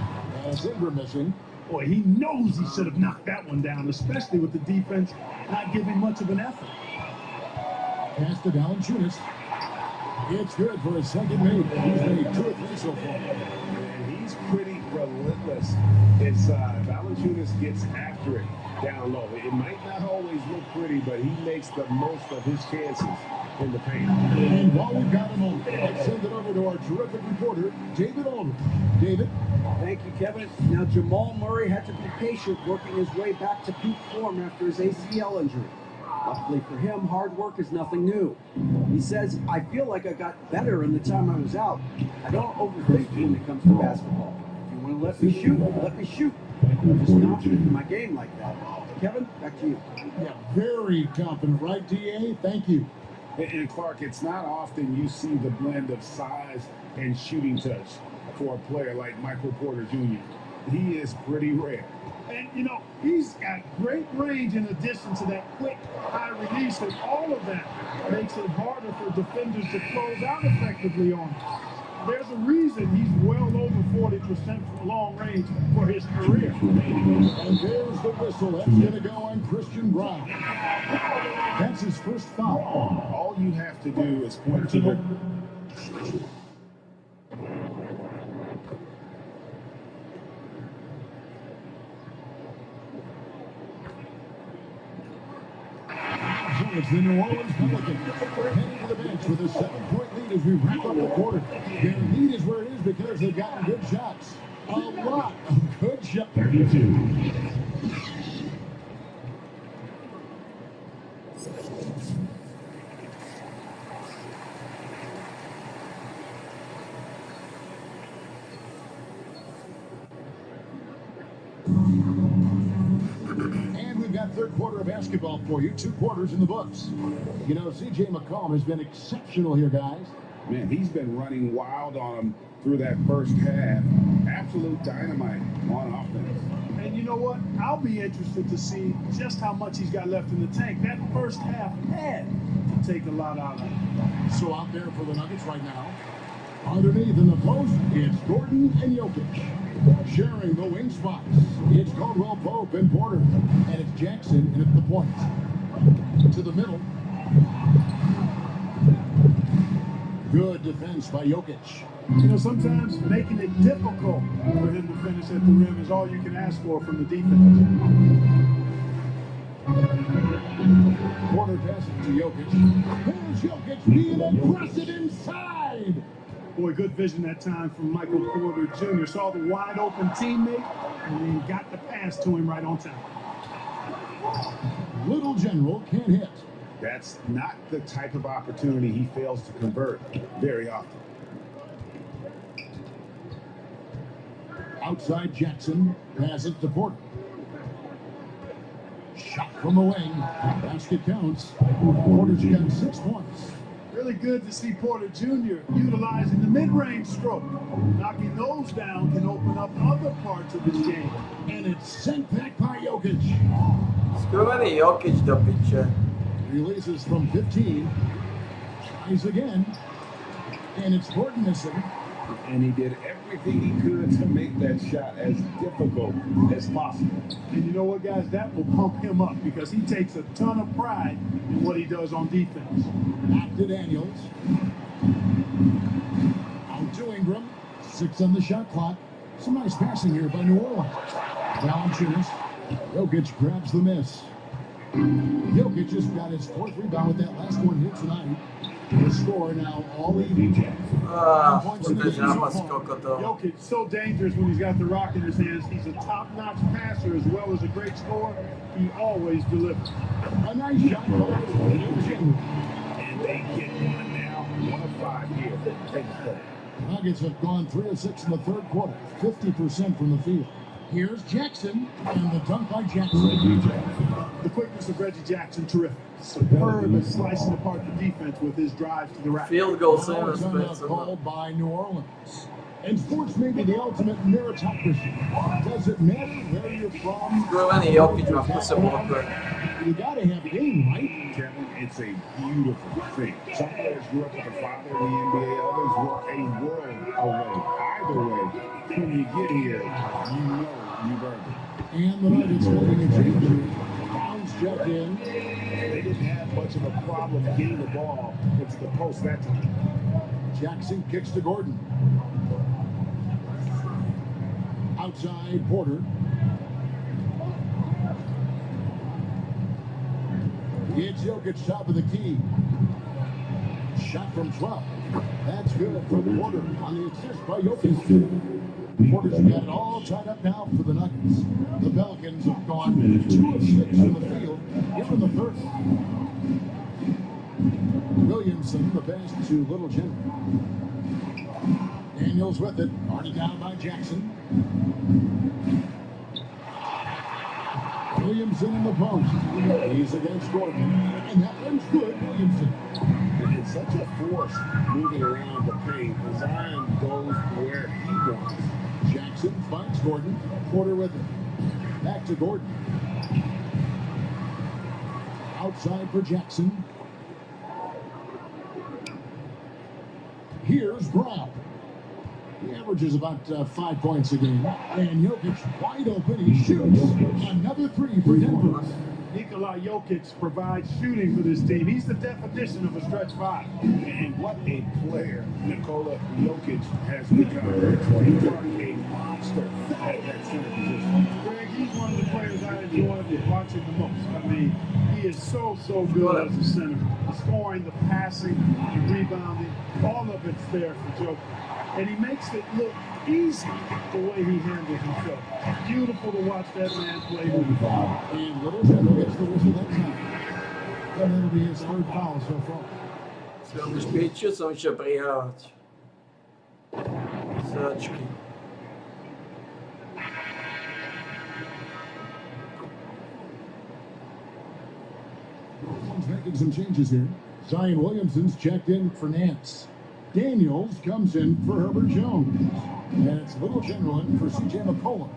As Ingram missing. Boy, he knows he should have knocked that one down, especially with the defense not giving much of an effort. Pass to Valanciunas. It's good for a second made. He's made 2 or 3 so far. And he's pretty relentless inside. Valanciunas gets after it down low. It might not always look pretty, but he makes the most of his chances in the paint. And while we've got him on, let's send it over to our terrific reporter, David Aldridge. David? Thank you, Kevin. Now, Jamal Murray had to be patient working his way back to peak form after his ACL injury. Luckily for him, hard work is nothing new. He says, I feel like I got better in the time I was out. I don't overthink when it comes to basketball. If you want to let me shoot, let me shoot. I'm just confident in my game like that. Kevin, back to you. Yeah, very confident, right, DA? Thank you. And Clark, it's not often you see the blend of size and shooting touch for a player like Michael Porter Jr. He is pretty rare. And, you know, he's got great range in addition to that quick high release, and all of that makes it harder for defenders to close out effectively on him. There's a reason he's well over 40% from long range for his career. And there's the whistle. That's going to go on Christian Brown. That's his first foul. All you have to do is point to the... It's the New Orleans Pelicans heading to the bench with a 7-point lead as we wrap up the quarter. Their lead is where it is because they've gotten good shots. A lot of good shots. 32. And we've got third quarter of basketball for you. 2 quarters in the books. You know, C.J. McCollum has been exceptional here, guys. Man, he's been running wild on him through that first half. Absolute dynamite on offense. And you know what? I'll be interested to see just how much he's got left in the tank. That first half had to take a lot out of him. So out there for the Nuggets right now. Underneath in the post, it's Gordon and Jokic. Sharing the wing spots, it's Caldwell Pope and Porter. And it's Jackson in at the point. To the middle. Good defense by Jokic. You know, sometimes making it difficult for him to finish at the rim is all you can ask for from the defense. Porter passes to Jokic. There's Jokic being aggressive inside. Boy, good vision that time from Michael Porter Jr. Saw the wide open teammate and then got the pass to him right on time. Little General can't hit. That's not the type of opportunity he fails to convert very often. Outside Jackson, passes to Porter. Shot from the wing. Basket counts. Porter's got 6 points. Really good to see Porter Jr. utilizing the mid-range stroke. Knocking those down can open up other parts of his game. And it's sent back by Jokic. Skrovani Jokic do piće. Releases from 15. Tries again. And it's Gordon missing. And he did everything he could to make that shot as difficult as possible. And you know what, guys? That will pump him up because he takes a ton of pride in what he does on defense. Back to Daniels. Out to Ingram. 6 on the shot clock. Some nice passing here by New Orleans. Valanciunas. Jokic grabs the miss. Jokic just got his 4th rebound with that last one here tonight. The score now all even. Jokic so dangerous when he's got the rock in his hands. He's a top-notch passer as well as a great scorer. He always delivers. A nice shot. And they get one now. 1 of 5 here. Nuggets have gone 3 of 6 in the third quarter. 50% from the field. Here's Jackson, and the dunk by Jackson. The quickness of Reggie Jackson, terrific. Superb at slicing apart the defense with his drives to the rack. Field goal Called by New Orleans. And sports may be the ultimate meritocracy. Does it matter where you're from? Skrovani Jokic ma vkuse bloker. You gotta have a game, right? Kevin, it's a beautiful thing. Some players grew up with a father in the NBA, others were a world away. Either way, when you get here, you know you've earned it. And the Nuggets holding a change. Bounce checked in. They didn't have much of a problem getting the ball into the post that time. Jackson kicks to Gordon. Outside Porter. It's Jokic top of the key. Shot from 12. That's good for Porter on the assist by Jokic. Porter's got it all tied up now for the Nuggets. The Pelicans have gone 2 of 6 from the field Here in the first. Williamson, the pass to Little General. Daniels with it. Already down by Jackson. Williamson in the post. He's against Gordon. And that one's good, Williamson. It's such a force moving around the paint. Zion goes where he wants. Jackson finds Gordon. Porter with it. Back to Gordon. Outside for Jackson. Here's Brown. He averages about 5 points a game. And Jokic wide open. He shoots another three for Denver. Nikola Jokic provides shooting for this team. He's the definition of a stretch five. And what a player Nikola Jokic has become. He's a monster at that center position. Greg, he's one of the players I enjoy watching the most. I mean, he is so good as a center. The scoring, the passing, the rebounding, all of it's there for Jokic. And he makes it look easy the way he handles himself. Beautiful to watch that man play. And Little General gets the whistle that time. And that'll be his third foul so far. Są już 5, są się prijechać. Sačky. One's making some changes here. Zion Williamson's checked in for Nance. Daniels comes in for Herbert Jones. And it's Little General in for C.J. McCollum.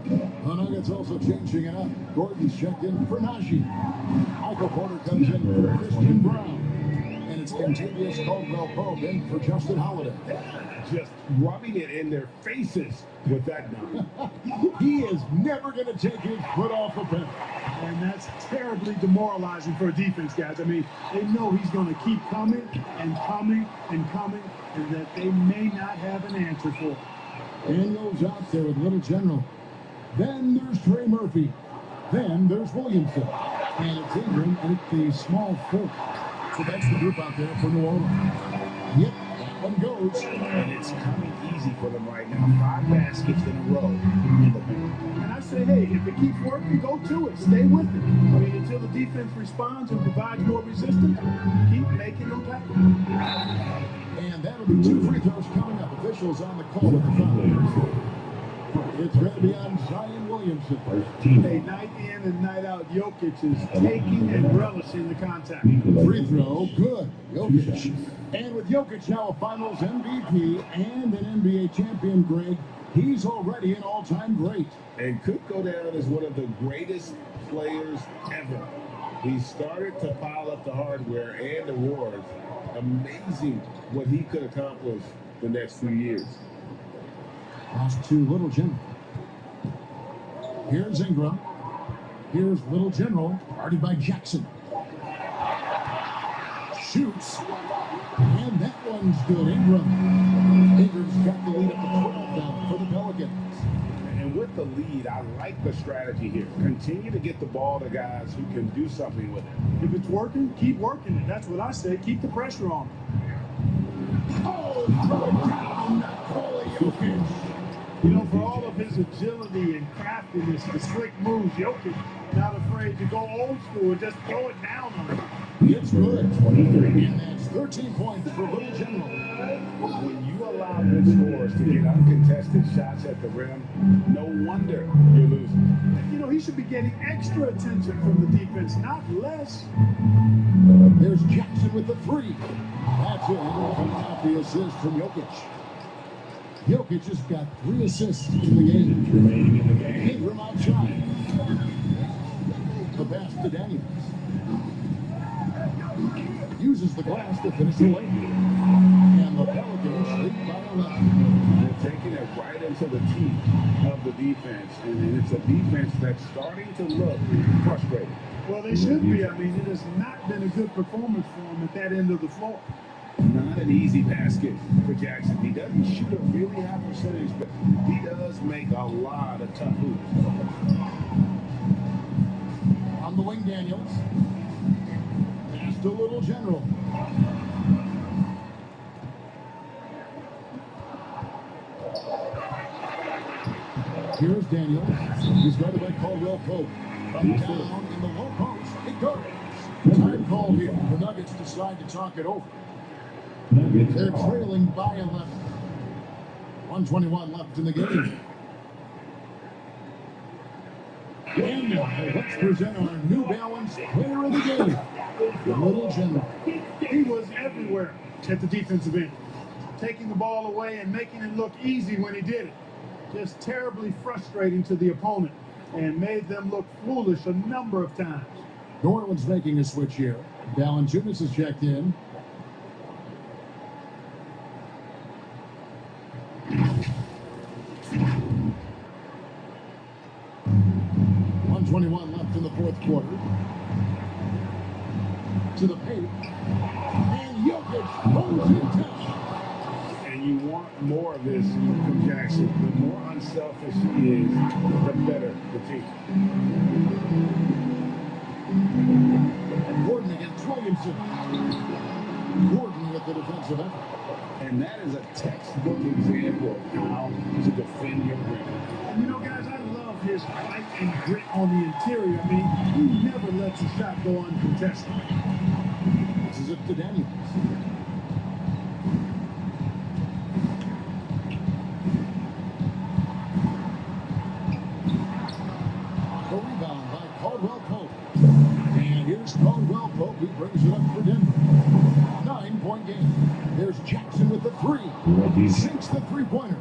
The Nuggets also changing it up. Gordon's checked in for Najee. Michael Porter comes in for Christian Brown. And it's Contavious Caldwell-Pope in for Justin Holiday. Just rubbing it in their faces with that number. He is never going to take his foot off the pedal. And that's terribly demoralizing for a defense, guys. I mean, they know he's going to keep coming and coming and coming, and that they may not have an answer for it. Daniels out there with Little General. Then there's Trey Murphy. Then there's Williamson. And it's Ingram at the small forward. So that's the group out there for New Orleans. Yep, that one goes. And it's coming easy for them right now. 5 baskets in a row in the paint. And I say, hey, if it keeps working, go to it. Stay with it. I mean, until the defense responds and provides more resistance, keep making them pay. And that'll be 2 free throws coming up. Officials on the call at the foul. It's going to be on Zion Williamson. Hey, night in and night out, Jokic is taking and relishing the contact. Free throw, good. Jokic. And with Jokic now a Finals MVP and an NBA champion, Greg, he's already an all-time great. And could go down as one of the greatest players ever. He started to pile up the hardware and awards. Amazing what he could accomplish the next few years. Pass to Little General. Here's Ingram. Here's Little General, guarded by Jackson. Shoots. And that one's good. Ingram's got the lead at the 12 now for the Pelicans. And with the lead, I like the strategy here. Continue to get the ball to guys who can do something with it. If it's working, keep working it. That's what I say. Keep the pressure on. Oh, throw it down. Nikola Jokic. You know, for all of his agility and craftiness, the slick moves, Jokic not afraid to go old school and just throw it down on him. It's good. And that's 13 points for Little General. When you allow good scores to get uncontested shots at the rim, no wonder you're losing. You know, he should be getting extra attention from the defense, not less. There's Jackson with the 3. That's it. Out the assist from Jokic. Jokic has got 3 assists in the game. Ingram outside. The pass to Daniels. Uses the glass to finish the lane. And the Pelicans lead by 11. They're taking it right into the teeth of the defense. And it's a defense that's starting to look frustrated. Well, they should be. I mean, it has not been a good performance for him at that end of the floor. Not an easy basket for Jackson. He doesn't shoot a really high percentage, but he does make a lot of tough hoops. On the wing, Daniels. Pass to Little General. Here's Daniels. He's guarded by Caldwell-Pope. Down in the low post, it goes. Time call here. The Nuggets decide to talk it over. They're trailing by 11. 1:21 left in the game. And now, let's present our New Balance player of the game, the Little General. He was everywhere at the defensive end, taking the ball away and making it look easy when he did it. Just terribly frustrating to the opponent and made them look foolish a number of times. New Orleans making a switch here. Valanciunas has checked in. .121 left in the fourth quarter. To the paint. And Jokic holds it down. And you want more of this from Jackson. The more unselfish he is, the better the team. Gordon against Williamson. Gordon with the defensive effort. And that is a textbook example of how to defend your rim. And you know, guys, I love his fight and grit on the interior. I mean, he never lets a shot go uncontested. This is it to Daniels. The rebound by Caldwell Pope. And here's Caldwell Pope, who brings it up for Denver. 9-point game. There's Jackson with the three. Sinks the three-pointer.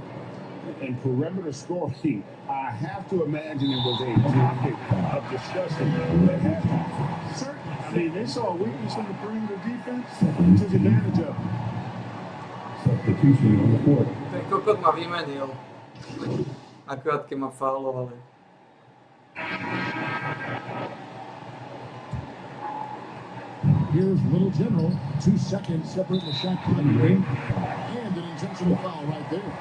And perimeter scoring, I have to imagine it was a topic of discussion that happened. Certainly. I mean, they saw a weakness in the perimeter defense and took advantage of it. Substitution on the court. Ten kokot ma vymenil. Akurát keď ma faulovali. Here's Little General. 2 seconds separate the shot clock here. And an intentional foul right there.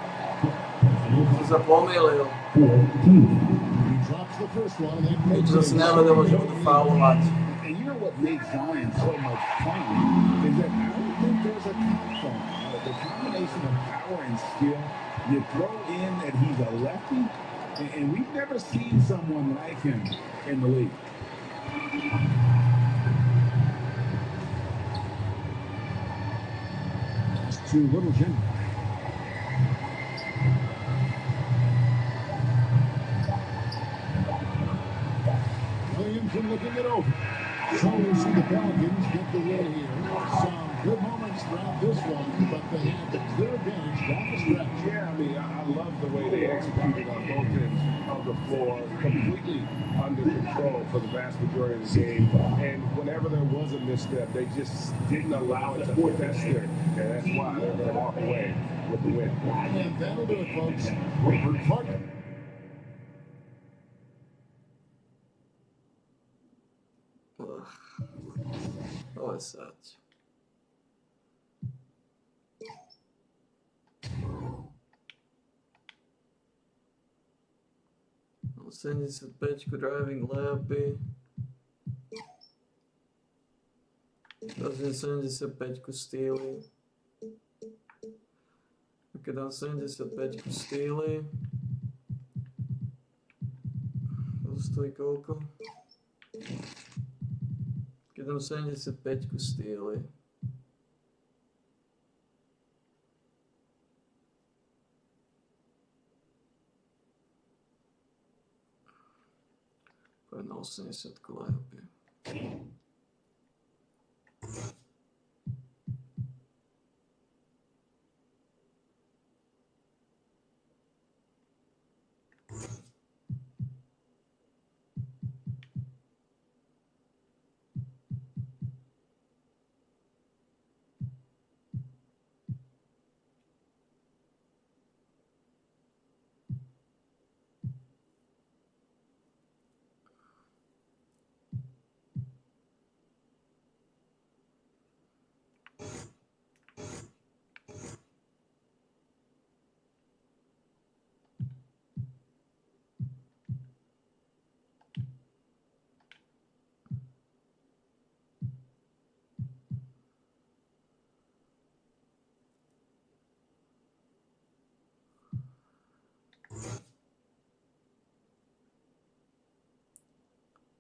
Zapomnil. He drops the first one and then makes Zase nevedelo, že budú faulovať. And you know what makes Zion so much fun is that I don't think there's a conflict. The combination of power and skill, you throw in that he's a lefty, and we've never seen someone like him in the league. to Little General. Williamson looking it over. So we see the Pelicans get the win here. Some good moments throughout this one, but they had the clear advantage down the stretch. Yeah, I mean, I love the way they executed on both ends of the floor, completely under control for the vast majority of the game. And whenever there was a misstep, they just didn't allow it to fester. And that's why they're going to walk away with the win. And that'll do it, folks. Rupert Clark. Ovo je sad. Imamo 75 driving lepi. Dozim 75 stili. Ok, dam 75 stili. Stoji koliko? Dam 75 stili. Pa je na 80 lepi.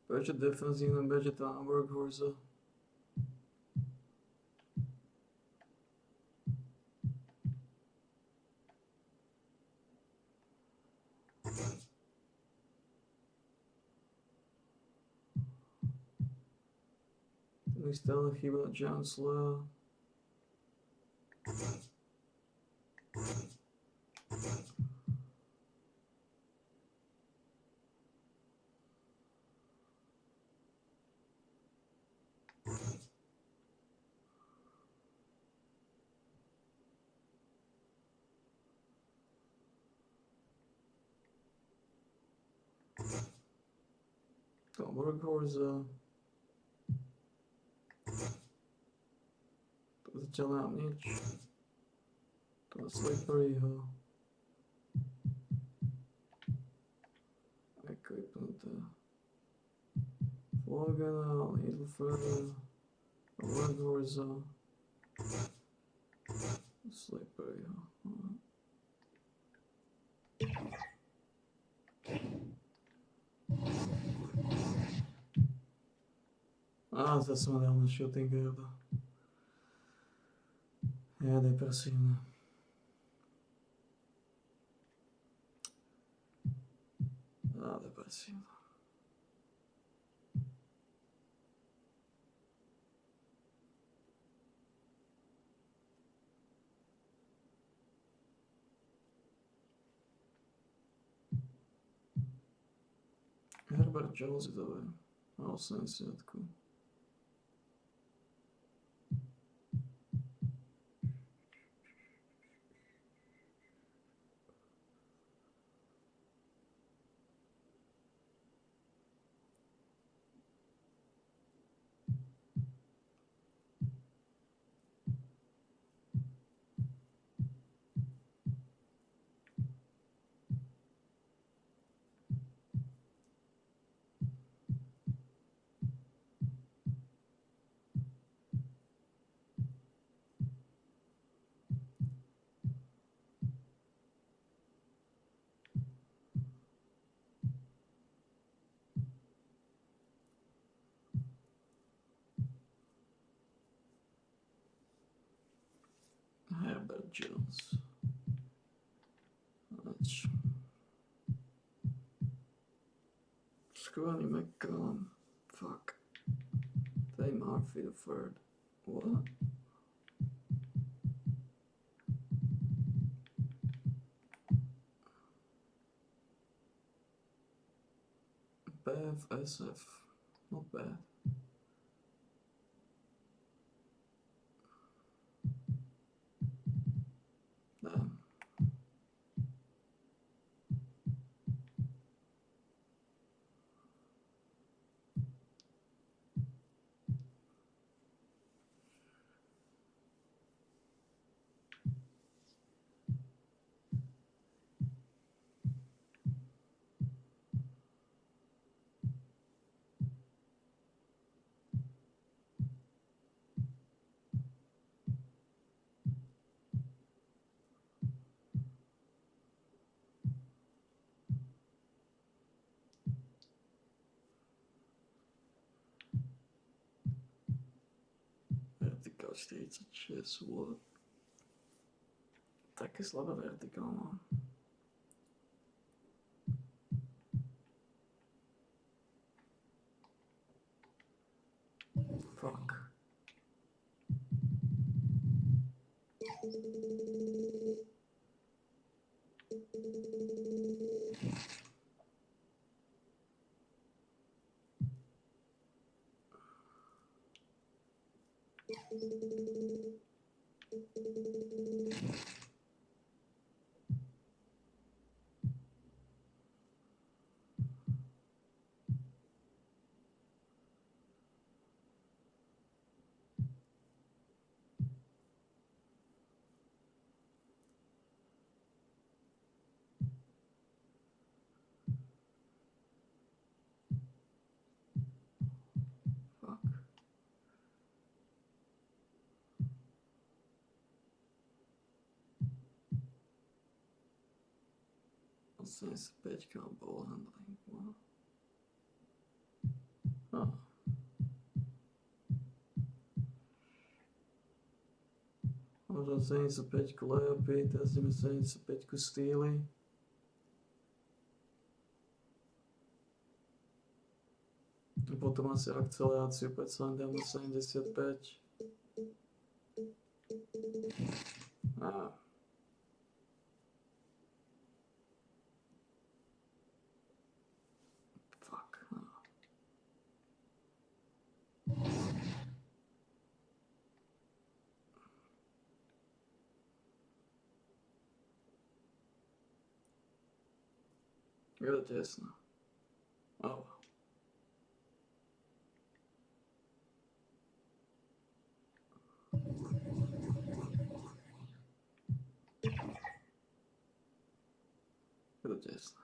Beetje defensief en beetje te workhorse. Nu stel ik hier John Slow. Dan workhorse. To dělám nič. To je slipperyho. Equipnuté. Flogana, needle further. Workhorse. Slipperyho. Zase jsme dal na shooting guarda. Je depresivné. Depresivné. Herbert Jones je to na 80. Herbert Jones. Scrawny McCollum. Fuck. They Murphy the third. What? Bev SF. Not bad. Damn. Vertical steeds a chess, what? Taky slabé vertical, man. Fuck. What's this bitch called ball handling? What? Možno 75 ku Leopy, teraz ideme 75 ku Steely. A potom asi akceleráciu, predsa len dám na 75. Fuck. Je to tesno. Oh. Je to tesno.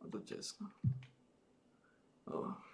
Je to tesno. Oh.